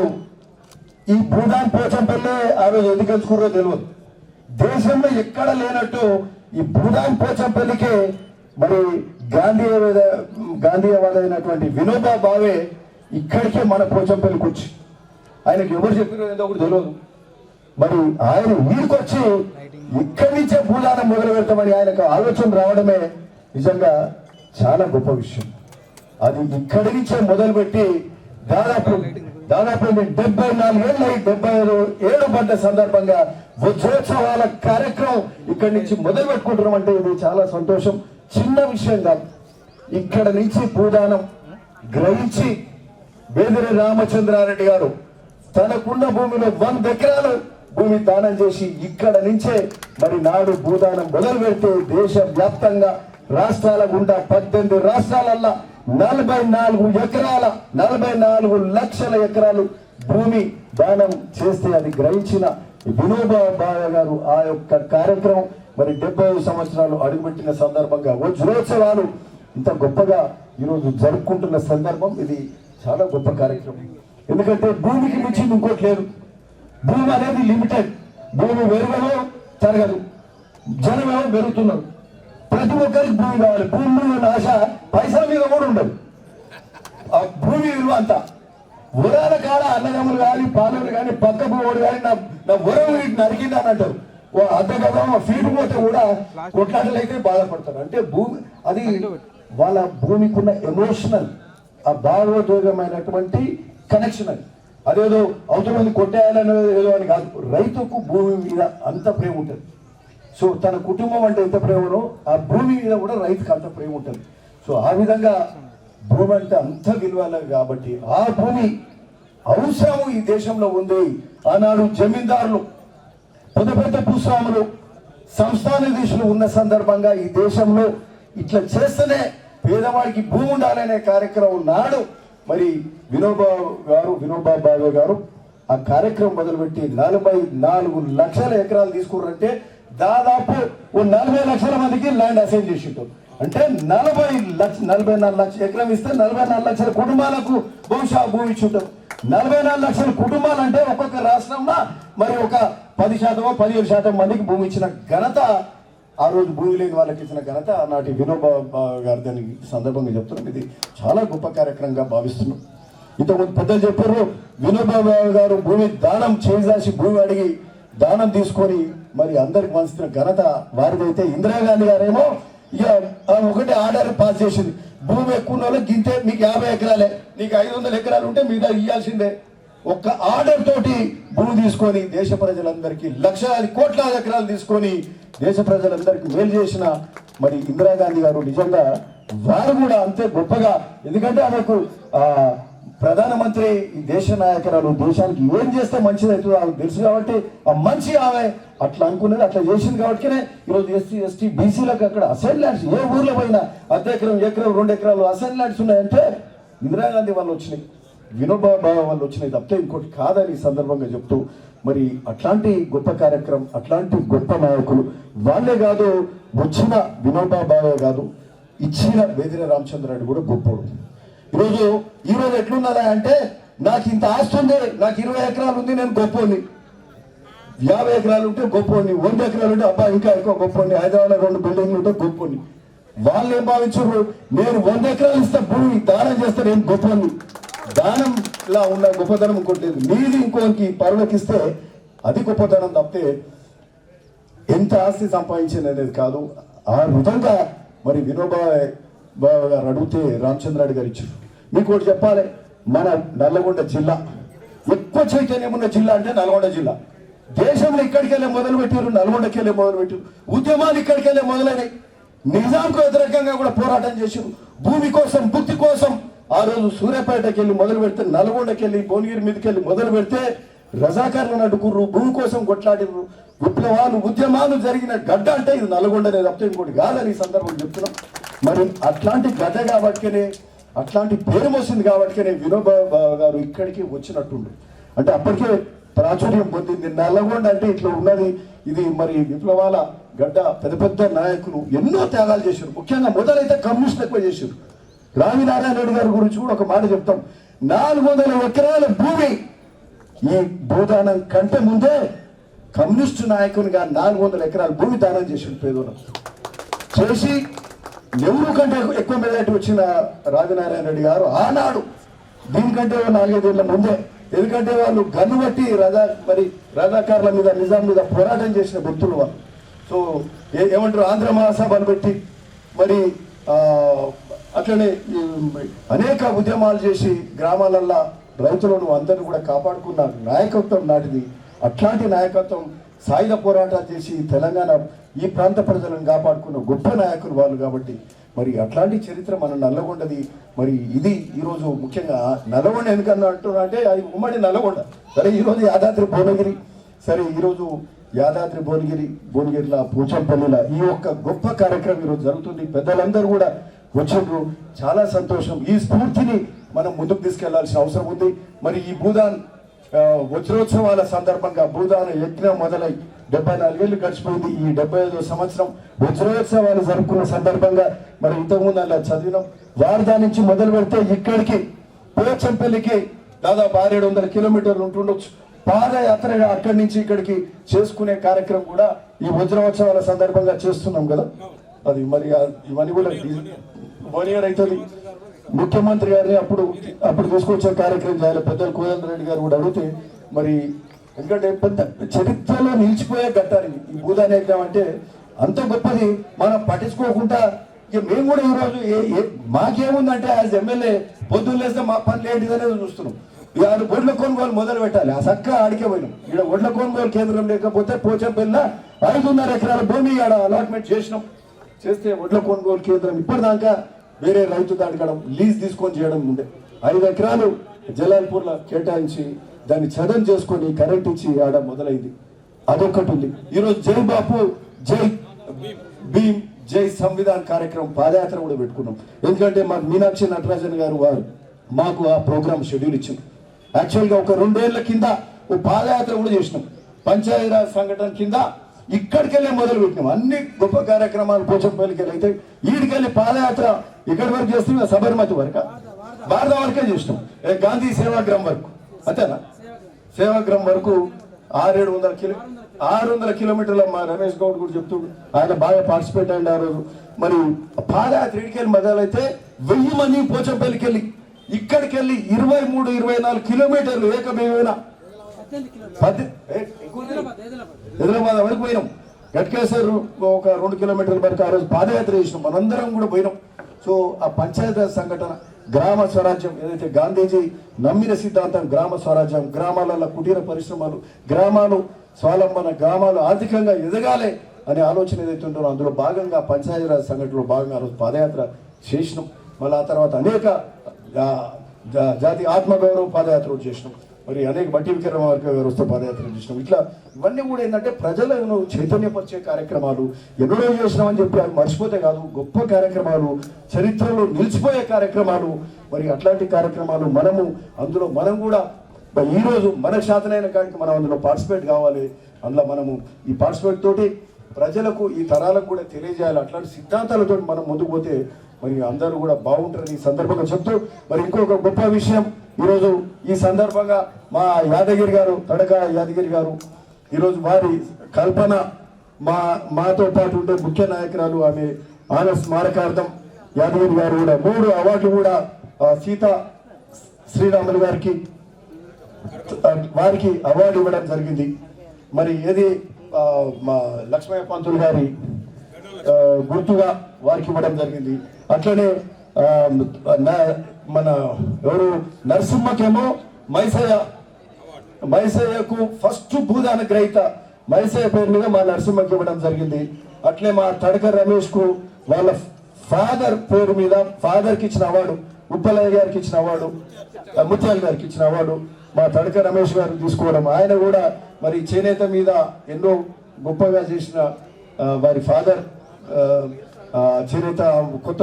ఈ భూదాన్ పోచంపల్లి ఆ రోజు ఎందుకు ఎంచుకున్నారో తెలియదు. దేశంలో ఎక్కడ లేనట్టు ఈ భూదాన్ పోచంపల్లికి మరి గాంధీవాదైనటువంటి వినోబా భావే ఇక్కడికే మన పోచంపల్లికి వచ్చి, ఆయనకి ఎవరు చెప్పినో ఏదో ఒకటి తెలియదు, మరి ఆయన వీడికొచ్చి ఇక్కడి నుంచే భూదానం మొదలు పెడతామని ఆయనకు ఆలోచన రావడమే నిజంగా చాలా గొప్ప విషయం. అది ఇక్కడి నుంచే మొదలుపెట్టి దాదాపు 74 ఏళ్ళు 75 పడ్డ సందర్భంగా వజ్రోత్సవాల కార్యక్రమం ఇక్కడి నుంచి మొదలు పెట్టుకుంటున్నాం అంటే ఇది చాలా సంతోషం. చిన్న విషయం కాదు. ఇక్కడ నుంచి భూదానం గ్రహించి బేదిరి రామచంద్రారెడ్డి గారు తనకున్న భూమిలో 100 ఎకరాలు భూమి దానం చేసి ఇక్కడ నుంచే మరి నాడు భూదానం మొదలు పెడితే దేశవ్యాప్తంగా రాష్ట్రాల గుండా 18 రాష్ట్రాలల్లా 44 లక్షల ఎకరాలు భూమి దానం చేస్తే అది గ్రహించిన వినోబా భావే గారు ఆ యొక్క కార్యక్రమం మరి 75 సంవత్సరాలు అడుగుపెట్టిన సందర్భంగా వజ్రోత్సవాలు ఇంత గొప్పగా ఈరోజు జరుపుకుంటున్న సందర్భం ఇది చాలా గొప్ప కార్యక్రమం. ఎందుకంటే భూమికి మించి ఇంకోటి లేదు. భూమి అనేది లిమిటెడ్. భూమి పెరగదు తరగదు, జనమేమో పెరుగుతున్నారు. ప్రతి ఒక్కరికి భూమి కావాలి. భూమి మీద ఆశ పైసా మీద కూడా ఉండదు. ఆ భూమి విలువ అంతా ఉరాల కాడ అన్నదమ్ములు కానీ పాలకులు కానీ పక్క భూముడు కానీ నా ఉరం వీటిని నరికింది అని అంటారు. ఓ అర్ధ గతం ఫీటు పోతే కూడా కొట్లాటలు అయితే బాధపడతారు. అంటే భూమి అది వాళ్ళ భూమికి ఉన్న ఎమోషనల్ ఆ భావోద్వేగమైనటువంటి కనెక్షన్. అది అదేదో అవతల మంది కొట్టేయాలని ఏదో అని కాదు. రైతుకు భూమి మీద అంత ప్రేమ ఉంటుంది. సో తన కుటుంబం అంటే ఎంత ప్రేమనో ఆ భూమి మీద కూడా రైతుకు అంత ప్రేమ ఉంటుంది. సో ఆ విధంగా భూమి అంటే అంత విలువ కాబట్టి ఆ భూమి అవసరము ఈ దేశంలో ఉంది. ఆనాడు జమీందారులు పెద్ద పెద్ద భూస్వాములు సంస్థానాధీశులు ఉన్న సందర్భంగా ఈ దేశంలో ఇట్లా చేస్తేనే పేదవాడికి భూమి ఉండాలనే కార్యక్రమం నాడు మరి వినోబా భావే గారు ఆ కార్యక్రమం మొదలుపెట్టి 44 లక్షల ఎకరాలు తీసుకున్నారంటే దాదాపు 40 లక్షల మందికి ల్యాండ్ అసైన్ చేసింటారు. అంటే 44 లక్షల ఎకరం ఇస్తే 44 లక్షల కుటుంబాలకు బహుశా భూమి ఇచ్చుంటారు. 44 లక్షల కుటుంబాలు అంటే ఒక్కొక్క రాష్ట్రంలో మరి ఒక 10% మందికి భూమి ఇచ్చిన ఘనత, ఆ రోజు భూమి లేని వాళ్ళకి ఇచ్చిన ఘనత నాటి వినోబా గారు. దాని సందర్భంగా చెప్తున్నాం. ఇది చాలా గొప్ప కార్యక్రమంగా భావిస్తున్నాం. ఇంతకుముందు పెద్దలు చెప్పారు వినోబా గారు భూమి దానం చేసి భూమి అడిగి దానం తీసుకొని మరి అందరికి పంచుతున్న ఘనత వారిదైతే ఇందిరాగాంధీ గారేమో ఇక ఒకటి ఆర్డర్ పాస్ చేసింది. భూమి ఎక్కువ వాళ్ళకి గింతే మీకు 50 ఎకరాలే, నీకు 500 ఎకరాలు ఉంటే మీద ఇవ్వాల్సిందే. ఒక్క ఆర్డర్ తోటి భూమి తీసుకొని దేశ ప్రజలందరికీ లక్షలాది కోట్లాది ఎకరాలు తీసుకొని దేశ ప్రజలందరికీ మేలు చేసిన మరి ఇందిరాగాంధీ గారు నిజంగా వారు కూడా అంతే గొప్పగా. ఎందుకంటే ఆమెకు ప్రధానమంత్రి ఈ దేశ నాయకురాలు దేశానికి ఏం చేస్తే మంచిది అవుతుందో ఆమెకు తెలుసు కాబట్టి ఆ మంచి ఆమె అట్లా అనుకునేది, అట్లా చేసింది కాబట్టినే ఈరోజు ఎస్సీ ఎస్టీ బీసీలకు అక్కడ అసైన్ ల్యాండ్స్ ఏ ఊర్లో పోయినా అర్ధ ఎకరం 2 ఎకరాలు అసైన్ ల్యాండ్స్ ఉన్నాయంటే ఇందిరాగాంధీ వాళ్ళు వచ్చినాయి, వినోబా భావే వాళ్ళు వచ్చినాయి తప్పితే ఇంకోటి కాదని ఈ సందర్భంగా చెప్తూ మరి అట్లాంటి గొప్ప కార్యక్రమం అట్లాంటి గొప్ప నాయకులు వాళ్ళే కాదు, వచ్చిన వినోబా భావే కాదు ఇచ్చిన బేదిరి రామచంద్రారెడ్డి కూడా గొప్పడు. ఈరోజు ఎట్లున్నదా అంటే నాకు ఇంత ఆస్తి ఉంది, నాకు 20 ఎకరాలు ఉంది, నేను గొప్పోని. 50 ఎకరాలు ఉంటే గొప్పోని, 100 ఎకరాలు ఉంటే అబ్బా ఇంకా ఎక్కువ గొప్పోని, హైదరాబాద్లో 2 బిల్డింగ్లు ఉంటే గొప్పోని. వాళ్ళు ఏం భావించారు, నేను 100 ఎకరాలు ఇస్తే భూమి దానం చేస్తే నేను గొప్పని. దానంలా ఉన్న గొప్పతనం ఇంకోటి లేదు. నీది ఇంకోరికి పరులకిస్తే అది గొప్పతనం తప్పితే ఎంత ఆస్తి సంపాదించింది అనేది కాదు. ఆ విధంగా మరి వినోబా భావే గారు అడిగితే రామచంద్రారెడ్డి గారు ఇచ్చారు. మీకు ఒకటి చెప్పాలి, మన నల్లగొండ జిల్లా ఎక్కువ చైతన్యం ఉన్న జిల్లా అంటే నల్గొండ జిల్లా. దేశంలో ఇక్కడికి వెళ్ళే మొదలు పెట్టారు, నల్గొండకి వెళ్ళే మొదలు పెట్టారు. ఉద్యమాలు ఇక్కడికి వెళ్ళే మొదలైనవి. నిజాంకు వ్యతిరేకంగా కూడా పోరాటం చేశారు. భూమి కోసం భుక్తి కోసం ఆ రోజు సూర్యాపేటకి వెళ్ళి మొదలు పెడితే, నల్గొండకి వెళ్ళి భువనగిరి మీదకి వెళ్ళి మొదలు పెడితే రజాకారులను అడ్డుకుర్రు, భూమి కోసం కొట్లాడిర్రు. విప్లవాలు ఉద్యమాలు జరిగిన గడ్డ అంటే ఇది నల్గొండనే తప్పితే ఇంకోటి కాదని ఈ సందర్భంగా చెప్తున్నాం. మరి అట్లాంటి గడ్డ కాబట్టినే, అట్లాంటి పేరు వస్తుంది కాబట్టినే వినోబా భావే గారు ఇక్కడికి వచ్చినట్టుండు. అంటే అప్పటికే ప్రాచుర్యం పొందింది. నల్లగొండ అంటే ఇట్లా ఉన్నది. ఇది మరి విప్లవాల గడ్డ. పెద్ద పెద్ద నాయకులు ఎన్నో త్యాగాలు చేశారు. ముఖ్యంగా మొదలైతే కమ్యూనిస్ట్ ఎక్కువ చేశారు. రామినారాయణ రెడ్డి గారి గురించి కూడా ఒక మాట చెప్తాం. 400 ఎకరాల భూమి ఈ భూదానం కంటే ముందే కమ్యూనిస్టు నాయకునిగా 400 ఎకరాల భూమి దానం చేసిండు పేదోళ్ళం. చేసి నెహ్రూ కంటే ఎక్కువ మెజార్టీ వచ్చిన రాజనారాయణ రెడ్డి గారు ఆనాడు దీనికంటే 4-5 ఏళ్ల ముందే, ఎందుకంటే వాళ్ళు గన్ను బట్టి రజాకారుల మీద నిజాం మీద పోరాటం చేసిన వ్యక్తులు వాళ్ళు. సో ఏమంటారు, ఆంధ్ర మహాసభను పెట్టి మరి అట్లనే అనేక ఉద్యమాలు చేసి గ్రామాలల్లో రైతులను అందరినీ కూడా కాపాడుకున్న నాయకత్వం నాటిది. అట్లాంటి నాయకత్వం సాయుధ పోరాటాలు చేసి తెలంగాణ ఈ ప్రాంత ప్రజలను కాపాడుకున్న గొప్ప నాయకులు వాళ్ళు. కాబట్టి మరి అట్లాంటి చరిత్ర మన నల్లగొండది. మరి ఇది ఈరోజు ముఖ్యంగా నల్లగొండ ఎందుకన్నా అంటున్నా అంటే అది ఉమ్మడి నల్లగొండ. సరే ఈరోజు యాదాద్రి భువనగిరి, సరే ఈరోజు యాదాద్రి భువనగిరిలో పోచంపల్లిలో ఈ ఒక్క గొప్ప కార్యక్రమం ఈరోజు జరుగుతుంది. పెద్దలందరూ కూడా వచ్చిండ్రు, చాలా సంతోషం. ఈ స్ఫూర్తిని మనం ముందుకు తీసుకెళ్లాల్సిన అవసరం ఉంది. మరి ఈ భూదాన్ వజ్రోత్సవాల సందర్భంగా భూదాన యజ్ఞం మొదలై 74 ఏళ్ళు గడిచిపోయింది. ఈ 75వ సంవత్సరం వజ్రోత్సవాలు జరుపుకున్న సందర్భంగా మరి ఇంతకుముందు అలా చదివినాం. వారదా నుంచి మొదలు పెడితే ఇక్కడికి పోచంపల్లికి దాదాపు 600-700 కిలోమీటర్లు ఉంటుండొచ్చు. పాదయాత్రగా అక్కడి నుంచి ఇక్కడికి చేసుకునే కార్యక్రమం కూడా ఈ వజ్రోత్సవాల సందర్భంగా చేస్తున్నాం కదా. అది మరి ఇవన్నీ కూడా 1 ఇయర్ అవుతుంది. ముఖ్యమంత్రి గారిని అప్పుడు తీసుకొచ్చే కార్యక్రమం చేయాలి. పెద్దలు కోదండ రెడ్డి గారు కూడా అడిగితే మరి ఎందుకంటే పెద్ద చరిత్రలో నిలిచిపోయే ఘట్టాలు ఈ భూదాన యజ్ఞం అంటే అంత గొప్పది. మనం పట్టించుకోకుండా ఇక మేము కూడా ఈరోజు మాకేముందంటే యాజ్ ఎమ్మెల్యే పొద్దున్న లేస్తే మా పనులు ఏంటిదనేది చూస్తున్నాం. ఇక ఒడ్ల కొనుగోలు మొదలు పెట్టాలి. ఆ చక్క ఆడికే పోయినాం. ఇక్కడ ఒడ్ల కొనుగోలు కేంద్రం లేకపోతే పోచంపల్లిలో 5.5 ఎకరాల భూమి ఆడ అలాట్మెంట్ చేస్తే ఒడ్ల కొనుగోలు కేంద్రం ఇప్పటిదాకా వేరే రైతు దానికడ లీజ్ తీసుకొని చేయడం ఉండే. 5 ఎకరాలు జలాల్పూర్లో కేటాయించి దాన్ని చదం చేసుకొని కరెంట్ ఇచ్చి ఆడ మొదలైంది. అదొక్కటి ఉంది. ఈరోజు జై బాపు జై భీమ్ జై సంవిధాన్ కార్యక్రమం పాదయాత్ర కూడా పెట్టుకున్నాం. ఎందుకంటే మాకు మీనాక్షి నటరాజన్ గారు వారు మాకు ఆ ప్రోగ్రామ్ షెడ్యూల్ ఇచ్చింది. యాక్చువల్గా ఒక 2 ఏళ్ల కింద ఓ పాదయాత్ర కూడా చేసినాం. పంచాయతీరాజ్ సంఘటన కింద ఇక్కడికెళ్ళే మొదలు పెట్టినాం. అన్ని గొప్ప కార్యక్రమాలు పోచంపల్లికి వెళ్ళి అయితే ఈడికెళ్ళి పాదయాత్ర ఇక్కడి వరకు చేస్తున్నాం. సబర్మతి వరకు భారత వరకే చేసినాం. గాంధీ సేవాగ్రామ్ వరకు అంతేనా, సేవాగ్రామ్ వరకు 600 కిలోమీటర్ల మా రమేష్ గౌడ్ కూడా చెప్తూ ఆయన బాగా పార్టిసిపేట్ అయ్యింది ఆ రోజు. మరి పాదయాత్ర ఇడికెళ్ళి మొదలైతే 1000 మంది పోచంపల్లికి వెళ్ళి ఇక్కడికి వెళ్ళి 23-24 కిలోమీటర్లు ఏకమేమైనా హైదరాబాద్ వరకు పోయినాం. గట్కేశ్వర్ ఒక 2 కిలోమీటర్ల వరకు ఆ రోజు పాదయాత్ర చేసినాం. మనందరం కూడా పోయినాం. సో ఆ పంచాయతీరాజ్ సంఘటన, గ్రామ స్వరాజ్యం ఏదైతే గాంధీజీ నమ్మిన సిద్ధాంతం గ్రామ స్వరాజ్యం, గ్రామాలలో కుటీర పరిశ్రమలు, గ్రామాలు స్వావలంబన, గ్రామాలు ఆర్థికంగా ఎదగాలి అనే ఆలోచన ఏదైతే ఉంటుందో అందులో భాగంగా పంచాయతీరాజ్ సంఘటనలో భాగంగా ఆ రోజు పాదయాత్ర చేసినాం. మళ్ళీ ఆ తర్వాత అనేక జాతి ఆత్మగౌరవ పాదయాత్రలు చేసినాం. మరి అనేక బట్టి విక్రమార్క గారు వస్తే పాదయాత్ర చేసినాం. ఇట్లా ఇవన్నీ కూడా ఏంటంటే ప్రజలను చైతన్యపరిచే కార్యక్రమాలు. ఎన్నడో చేసినామని చెప్పి అవి మర్చిపోతే కాదు, గొప్ప కార్యక్రమాలు, చరిత్రలో నిలిచిపోయే కార్యక్రమాలు. మరి అట్లాంటి కార్యక్రమాలు అందులో మనం కూడా ఈరోజు మన శాతనైన కాడికి మనం అందులో పార్టిసిపేట్ కావాలి. అందులో మనము ఈ పార్టిసిపేట్ తోటి ప్రజలకు ఈ తరాలకు కూడా తెలియజేయాలి. అట్లాంటి సిద్ధాంతాలతో మనం ముందుకు పోతే మరి అందరూ కూడా బాగుంటారని ఈ సందర్భంగా చెప్తూ మరి ఇంకొక గొప్ప విషయం ఈరోజు ఈ సందర్భంగా మా యాదగిరి గారు, తడక యాదగిరి గారు ఈరోజు వారి కల్పన మాతో పాటు ఉండే ముఖ్య నాయకురాలు, ఆమె స్మారకార్థం యాదగిరి గారు కూడా 3 అవార్డులు కూడా సీతా శ్రీరాములు వారికి అవార్డు ఇవ్వడం జరిగింది. మరి ఏది మా లక్ష్మయ్య పంతులు గారి గుర్తుగా వారికి ఇవ్వడం జరిగింది. అట్లనే మన ఎవరు నరసింహకేమో మైసయ్యకు ఫస్ట్ భూదాన గ్రహీత మైసయ్య పేరు మీద మా నరసింహకి ఇవ్వడం జరిగింది. అట్లే మా తడక రమేష్ కు వాళ్ళ ఫాదర్ పేరు మీద ఫాదర్కి ఇచ్చిన అవార్డు, ఉప్పలయ్య గారికి ఇచ్చిన అవార్డు, ముత్యాల గారికి ఇచ్చిన అవార్డు మా తడక రమేష్ గారు తీసుకోవడం. ఆయన కూడా మరి చేనేత మీద ఎన్నో గొప్పగా చేసిన వారి ఫాదర్ చేనేత కొత్త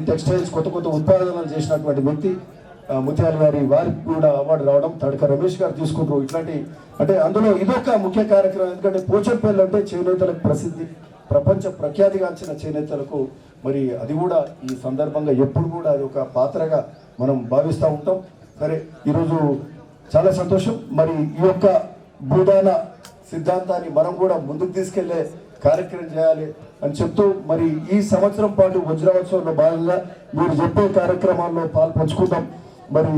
టెక్స్టైల్స్ కొత్త ఉత్పాదనలు చేసినటువంటి వ్యక్తి ముత్యాల వారికి కూడా అవార్డు రావడం తడక రమేష్ గారు తీసుకుంటారు. ఇట్లాంటి అంటే అందులో ఇదొక ముఖ్య కార్యక్రమం. ఎందుకంటే పోచంపల్లి అంటే చేనేతలకు ప్రసిద్ధి. ప్రపంచ ప్రఖ్యాతిగాంచిన చేనేతలకు మరి అది కూడా ఈ సందర్భంగా ఎప్పుడు కూడా అది ఒక పాత్రగా మనం భావిస్తూ ఉంటాం. సరే, ఈరోజు చాలా సంతోషం. మరి ఈ యొక్క భూదాన సిద్ధాంతాన్ని మనం కూడా ముందుకు తీసుకెళ్లే కార్యక్రమం చేయాలి అని చెప్తూ, మరి ఈ సంవత్సరం పాటు వజ్రోత్సవంలో భాగంగా మీరు చెప్పే కార్యక్రమాల్లో పాల్పంచుకుందాం. మరి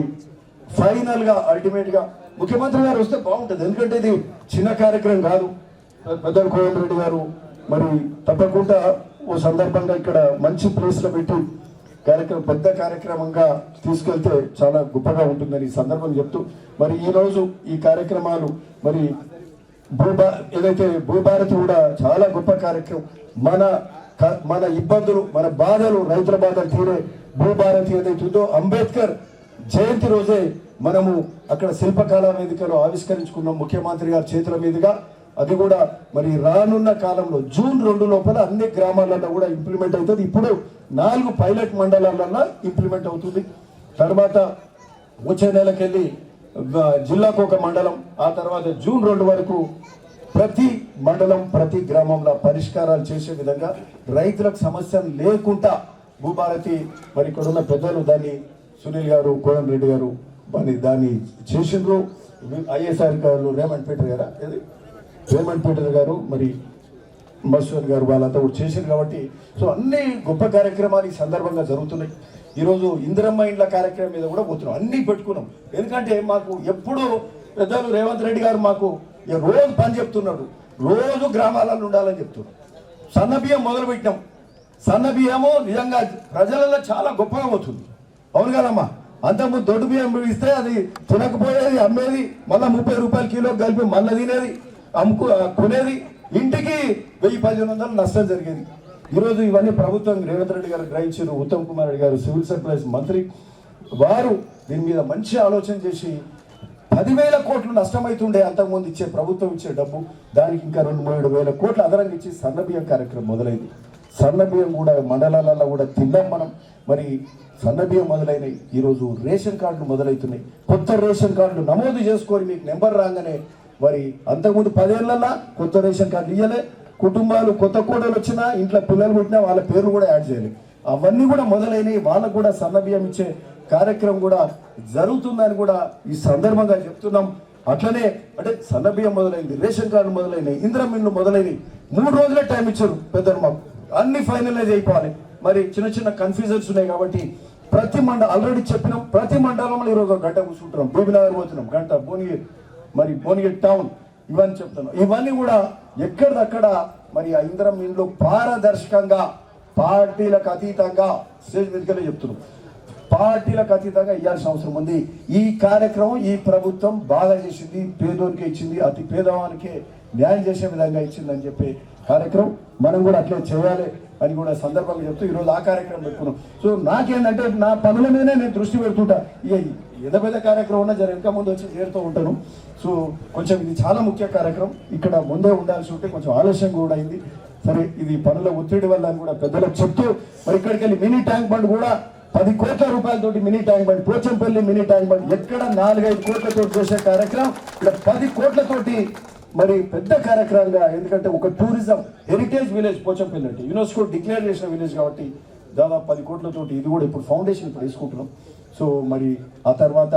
ఫైనల్ గా అల్టిమేట్ గా ముఖ్యమంత్రి గారు వస్తే బాగుంటుంది, ఎందుకంటే ఇది చిన్న కార్యక్రమం కాదు. పెద్దలు కోదండ రెడ్డి గారు మరి తప్పకుండా ఓ సందర్భంగా ఇక్కడ మంచి ప్లేస్ లో పెట్టి కార్యక్రమం పెద్ద కార్యక్రమంగా తీసుకెళ్తే చాలా గొప్పగా ఉంటుందని ఈ సందర్భం చెప్తూ, మరి ఈ రోజు ఈ కార్యక్రమాలు మరి ఏదైతే భూభారతి కూడా చాలా గొప్ప కార్యక్రమం. మన ఇబ్బందులు, మన బాధలు, రైతుల బాధలు తీరే భూభారతి ఏదైతే ఉందో అంబేద్కర్ జయంతి రోజే మనము అక్కడ శిల్పకళా వేదికలో ఆవిష్కరించుకున్నాం ముఖ్యమంత్రి గారి చేతుల మీదుగా. అది కూడా మరి రానున్న కాలంలో జూన్ 2 లోపల అన్ని గ్రామాలలో కూడా ఇంప్లిమెంట్ అవుతుంది. ఇప్పుడు 4 పైలట్ మండలాలలో ఇంప్లిమెంట్ అవుతుంది. తర్వాత వచ్చే నెలకెళ్ళి జిల్లాకు ఒక మండలం, ఆ తర్వాత జూన్ 2 వరకు ప్రతి మండలం ప్రతి గ్రామంలో పరిష్కారాలు చేసే విధంగా రైతులకు సమస్యలు లేకుండా భూభారతి మరి ఇక్కడ ఉన్న పెద్దలు దాన్ని సునీల్ గారు, కోదండ రెడ్డి గారు దాన్ని చేసిండ్రు. ఐఎస్ఆర్ గారు రేవంత్ పీటర్ గారు మరి మసూద్ గారు వాళ్ళంతా కూడా చేశారు కాబట్టి సో అన్ని గొప్ప కార్యక్రమాలు ఈ సందర్భంగా జరుగుతున్నాయి. ఈరోజు ఇందిరమ్మ ఇండ్ల కార్యక్రమం మీద కూడా పోతున్నాం, అన్నీ పెట్టుకున్నాం. ఎందుకంటే మాకు ఎప్పుడు పెద్దలు రేవంత్ రెడ్డి గారు మాకు రోజు పని చెప్తున్నాడు, రోజు గ్రామాలలో ఉండాలని చెప్తున్నారు. సన్నబియ్యం మొదలు పెట్టినాం. సన్నబియ్యము నిజంగా ప్రజలలో చాలా గొప్పగా పోతుంది, అవును కదమ్మా. అంతకుముందు దొడ్డు బియ్యం ఇస్తే అది తినకపోయేది, అమ్మేది, మళ్ళీ 30 రూపాయలు కిలో కలిపి మళ్ళీ తినేది, కొనేది, ఇంటికి 1000-1500 నష్టం జరిగేది. ఈరోజు ఇవన్నీ ప్రభుత్వం రేవంత్ రెడ్డి గారు గ్రహించారు. ఉత్తమ్ కుమార్ రెడ్డి గారు సివిల్ సప్లైస్ మంత్రి వారు దీని మీద మంచి ఆలోచన చేసి 10,000 కోట్లు నష్టమవుతుండే అంతకుముందు ఇచ్చే ప్రభుత్వం ఇచ్చే డబ్బు, దానికి ఇంకా 2-3 వేల కోట్లు అదనంగా ఇచ్చి సన్నబియ్యం కార్యక్రమం మొదలైంది. సన్నబియ్యం కూడా మండలాలలో కూడా తిన్నాం మనం. మరి సన్నబియ్యం మొదలైనవి. ఈరోజు రేషన్ కార్డులు మొదలవుతున్నాయి. కొత్త రేషన్ కార్డులు నమోదు చేసుకొని మీకు నెంబర్ రాగానే మరి అంతకుముందు 10 ఏళ్ళన్నా కొత్త రేషన్ కార్డులు ఇవ్వలే. కుటుంబాలు కొత్త కోడలు వచ్చినా ఇంట్లో పిల్లలు పుట్టినా వాళ్ళ పేర్లు కూడా యాడ్ చేయాలి. అవన్నీ కూడా మొదలైనవి. వాళ్ళకు కూడా సన్నబియ్యం ఇచ్చే కార్యక్రమం కూడా జరుగుతుందని కూడా ఈ సందర్భంగా చెప్తున్నాం. అట్లనే అంటే సన్నబియ్యం మొదలైంది, రేషన్ కార్డు మొదలైనవి, ఇందిరమ్మ ఇండ్లు మొదలైనవి. 3 రోజులే టైం ఇచ్చారు పెద్దలు మాకు, అన్ని ఫైనలైజ్ అయిపోవాలి. మరి చిన్న కన్ఫ్యూజన్స్ ఉన్నాయి కాబట్టి ప్రతి ఆల్రెడీ చెప్పినాం, ప్రతి మండలంలో ఈరోజు ఒక గంట కూర్చుంటున్నాం. బీబీనగర్ పోతున్నాం గంట, భువనగిరి, మరి భువనగిరి టౌన్, ఇవన్నీ చెప్తున్నాం. ఇవన్నీ కూడా ఎక్కడిదక్కడ మరి ఆ ఇందిరమ్మ ఇండ్లు పారదర్శకంగా పార్టీలకు అతీతంగా స్టేజ్ మీదకెళ్ళి చెప్తున్నాం, పార్టీలకు అతీతంగా ఇవ్వాల్సిన అవసరం ఉంది. ఈ కార్యక్రమం ఈ ప్రభుత్వం బాగా చేసింది, పేదోనికే ఇచ్చింది, అతి పేదవానికే న్యాయం చేసే విధంగా ఇచ్చిందని చెప్పి కార్యక్రమం మనం కూడా అట్లే చేయాలి అని కూడా సందర్భంగా చెప్తూ ఈరోజు ఆ కార్యక్రమం పెట్టుకున్నాం. సో నాకేంటంటే నా పనుల మీదనే నేను దృష్టి పెడుతుంటా. ఏదో పెద్ద కార్యక్రమం ఉన్నా వెనక ముందు వచ్చి చేరుతూ ఉంటాను. సో కొంచెం ఇది చాలా ముఖ్య కార్యక్రమం, ఇక్కడ ముందే ఉండాల్సి ఉంటే కొంచెం ఆలస్యం కూడా అయింది. సరే, ఇది పనుల ఒత్తిడి వల్ల అని కూడా పెద్దలకు చెప్తూ మరి ఇక్కడికి వెళ్ళి మినీ ట్యాంక్ బండ్ కూడా 10 కోట్ల రూపాయలతోటి mini tank bund, Pochampalli mini tank bund ఎక్కడ 4-5 కోట్లతో చేసే కార్యక్రమం ఇక్కడ 10 కోట్లతోటి మరి పెద్ద కార్యక్రమంగా. ఎందుకంటే ఒక టూరిజం హెరిటేజ్ విలేజ్ పోచంపల్లి అంటే యునెస్కో డిక్లేర్ చేసిన విలేజ్ కాబట్టి దాదాపు 10 కోట్లతోటి ఇది కూడా ఇప్పుడు ఫౌండేషన్ ఇప్పుడు వేసుకుంటున్నాం. సో మరి ఆ తర్వాత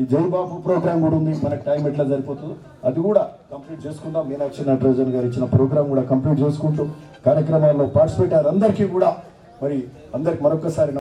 ఈ జైబాబు ప్రోగ్రామ్ కూడా ఉంది, మనకు టైం ఎట్లా సరిపోతుందో అది కూడా కంప్లీట్ చేసుకుందాం. మీనాక్షి నటరాజన్ గారు ఇచ్చిన ప్రోగ్రామ్ కూడా కంప్లీట్ చేసుకుంటూ కార్యక్రమాల్లో పార్టిసిపేట్ అయ్యారు అందరికీ కూడా మరి అందరికి మరొకసారి